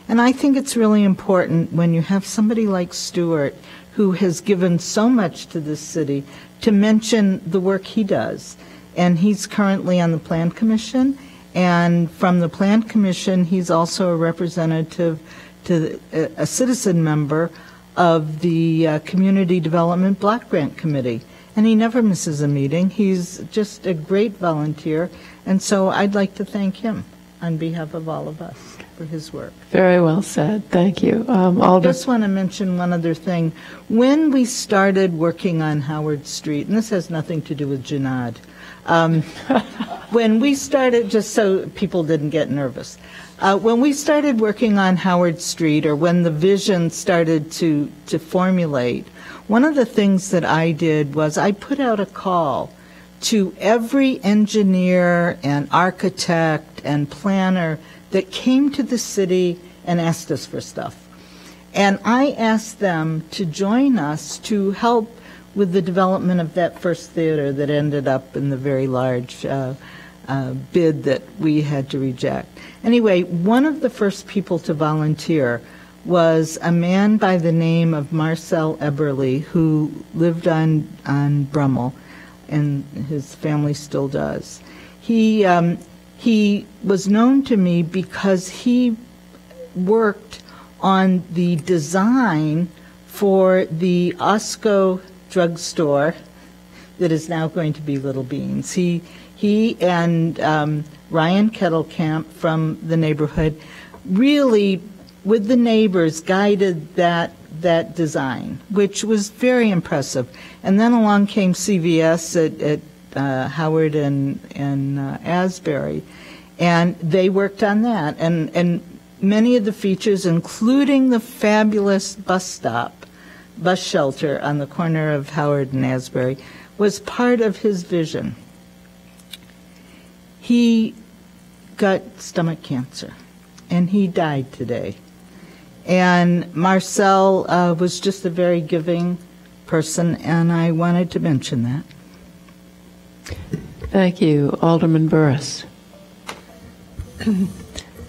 And I think it's really important when you have somebody like Stuart, who has given so much to this city, to mention the work he does. And he's currently on the Plan Commission, and from the Plan Commission, he's also a representative to a citizen member of the Community Development Block Grant Committee. And he never misses a meeting. He's just a great volunteer, and so I'd like to thank him on behalf of all of us for his work. Very well said. Thank you. I just want to mention one other thing. When we started working on Howard Street, and this has nothing to do with Janad, when we started, just so people didn't get nervous, when we started working on Howard Street, or when the vision started to formulate, one of the things that I did was I put out a call to every engineer and architect and planner that came to the city and asked us for stuff. And I asked them to join us to help with the development of that first theater that ended up in the very large bid that we had to reject. Anyway, one of the first people to volunteer was a man by the name of Marcel Eberly, who lived on Brummel, and his family still does. He was known to me because he worked on the design for the Osco drugstore that is now going to be Little Beans. He and Ryan Kettlecamp from the neighborhood really, with the neighbors, guided that design, which was very impressive. And then along came CVS at Howard and Asbury, and they worked on that. And many of the features, including the fabulous bus shelter on the corner of Howard and Asbury, was part of his vision. He got stomach cancer, and he died today. And Marcel was just a very giving person, and I wanted to mention that. Thank you. Alderman Burris.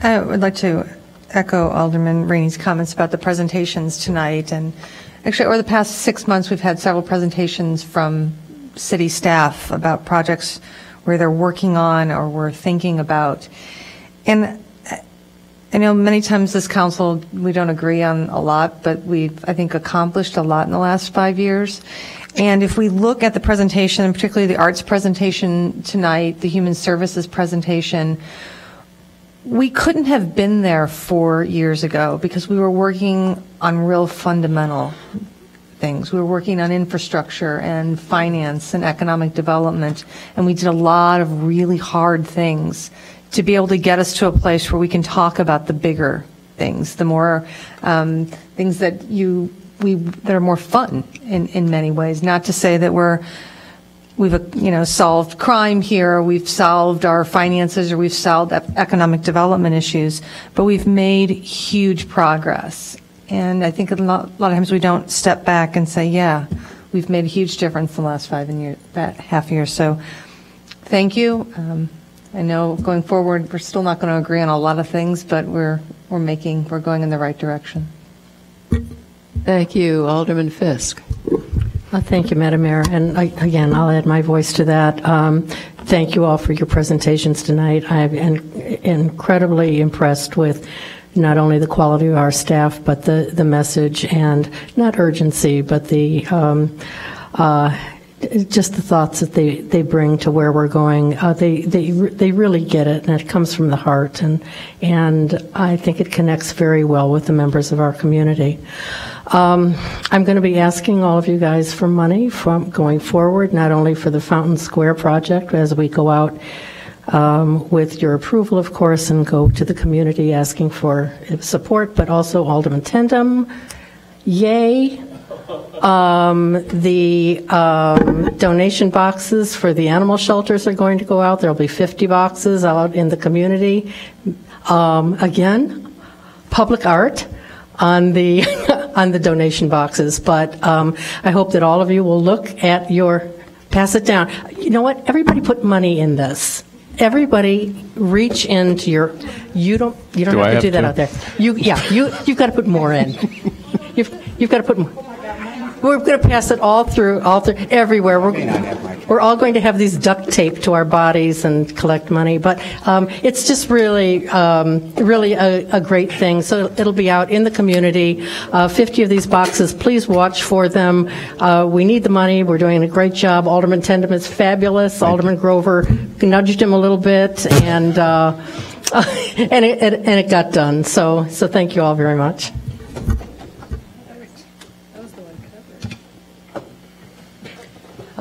I would like to echo Alderman Rainey's comments about the presentations tonight. And actually, over the past 6 months, we've had several presentations from city staff about projects where they're working on or we're thinking about. And I know many times this council, we don't agree on a lot, but we've, I think, accomplished a lot in the last 5 years. And if we look at the presentation, and particularly the arts presentation tonight, the human services presentation, we couldn't have been there 4 years ago because we were working on real fundamental things. We were working on infrastructure and finance and economic development, and we did a lot of really hard things to be able to get us to a place where we can talk about the bigger things, the more things that that are more fun in many ways. Not to say that we've solved crime here, we've solved our finances, or we've solved economic development issues, but we've made huge progress. And I think a lot of times we don't step back and say, yeah, we've made a huge difference in the last half year. So thank you. I know going forward we're still not going to agree on a lot of things, but we're going in the right direction. Thank you. Alderman Fisk. Thank you, Madam Mayor. And again, I'll add my voice to that. Thank you all for your presentations tonight. I'm incredibly impressed with not only the quality of our staff, but the message, and not urgency, but the just the thoughts that they bring to where we're going. They really get it, and it comes from the heart, and I think it connects very well with the members of our community. I'm going to be asking all of you guys for money from going forward, not only for the Fountain Square project as we go out with your approval, of course, and go to the community asking for support, but also Alderman Tindem. Yay. The donation boxes for the animal shelters are going to go out. There will be 50 boxes out in the community. Again, public art on the on the donation boxes. But I hope that all of you will look at pass it down. You know what? Everybody put money in this. everybody reach into your, you don't Do have I to have do that to? out there. You've got to put more in. You've got to put more. We're going to pass it all through everywhere. We're all going to have these duct tape to our bodies and collect money, but it's just really a great thing. So it'll be out in the community. 50 of these boxes. Please watch for them. We need the money. We're doing a great job. Alderman Tendem is fabulous. Alderman Grover nudged him a little bit, and it got done. So thank you all very much.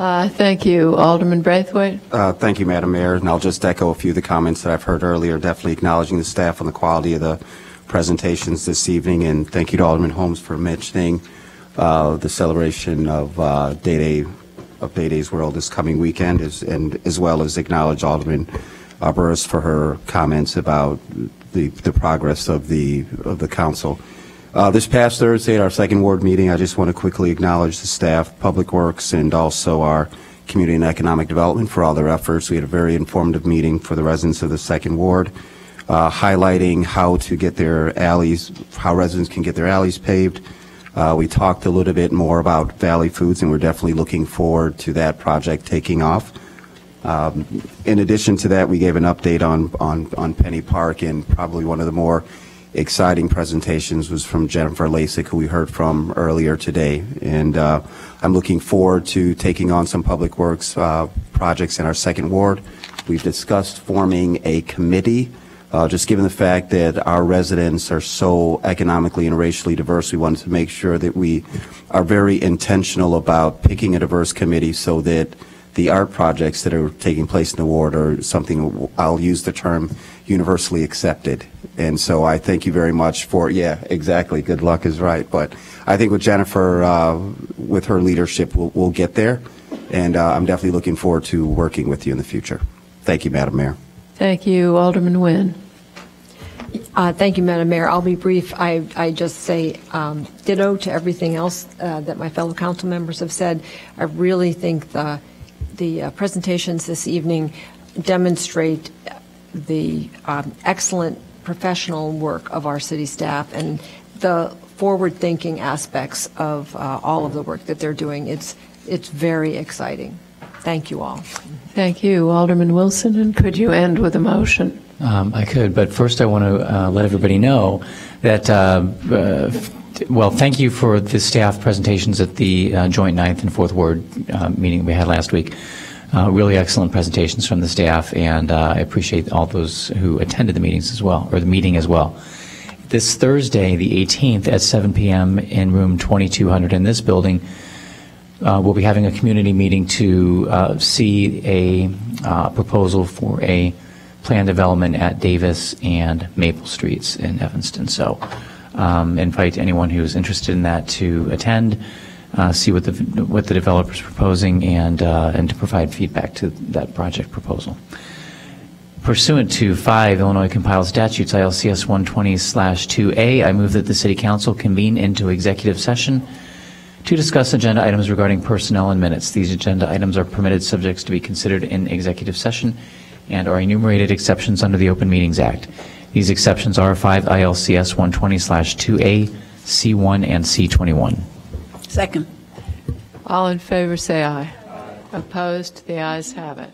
Thank you. Alderman Braithwaite? Thank you, Madam Mayor, and I'll just echo a few of the comments that I've heard earlier, definitely acknowledging the staff on the quality of the presentations this evening, and thank you to Alderman Holmes for mentioning the celebration of Day Days World this coming weekend, and as well as acknowledge Alderman Burris for her comments about the progress of the council. This past Thursday at our second ward meeting, I just want to quickly acknowledge the staff, Public Works, and also our Community and Economic Development for all their efforts. We had a very informative meeting for the residents of the second ward, highlighting how to get their alleys, how residents can get their alleys paved. We talked a little bit more about Valley Foods, and we're definitely looking forward to that project taking off. In addition to that, we gave an update on Penny Park, and probably one of the more exciting presentations was from Jennifer Lasik, who we heard from earlier today. And I'm looking forward to taking on some public works projects in our second ward. We've discussed forming a committee. Just given the fact that our residents are so economically and racially diverse, we wanted to make sure that we are very intentional about picking a diverse committee so that the art projects that are taking place in the ward are something, I'll use the term, universally accepted. And so I thank you very much for, yeah, exactly, good luck is right. But I think with Jennifer, with her leadership, we'll get there. And I'm definitely looking forward to working with you in the future. Thank you, Madam Mayor. Thank you. Alderman Nguyen. Thank you, Madam Mayor. I'll be brief. I just say ditto to everything else that my fellow council members have said. I really think the presentations this evening demonstrate the excellent professional work of our city staff and the forward-thinking aspects of all of the work that they're doing. It's very exciting. Thank you all. Thank you. Alderman Wilson, and could you end with a motion? I could, but first I want to let everybody know that, well, thank you for the staff presentations at the joint 9th and 4th Ward meeting we had last week. Really excellent presentations from the staff, and I appreciate all those who attended the meetings as well, or the meeting as well. This Thursday, the 18th at 7 p.m. in room 2200 in this building, we'll be having a community meeting to see a proposal for a plan development at Davis and Maple Streets in Evanston. So invite anyone who's interested in that to attend, see what the developer's proposing, and to provide feedback to that project proposal. Pursuant to 5 Illinois compiled statutes, ILCS 120/2A, I move that the City Council convene into executive session to discuss agenda items regarding personnel and minutes. These agenda items are permitted subjects to be considered in executive session and are enumerated exceptions under the Open Meetings Act. These exceptions are 5 ILCS 120/2A, C1, and C21. Second. All in favor say aye. Opposed? The ayes have it.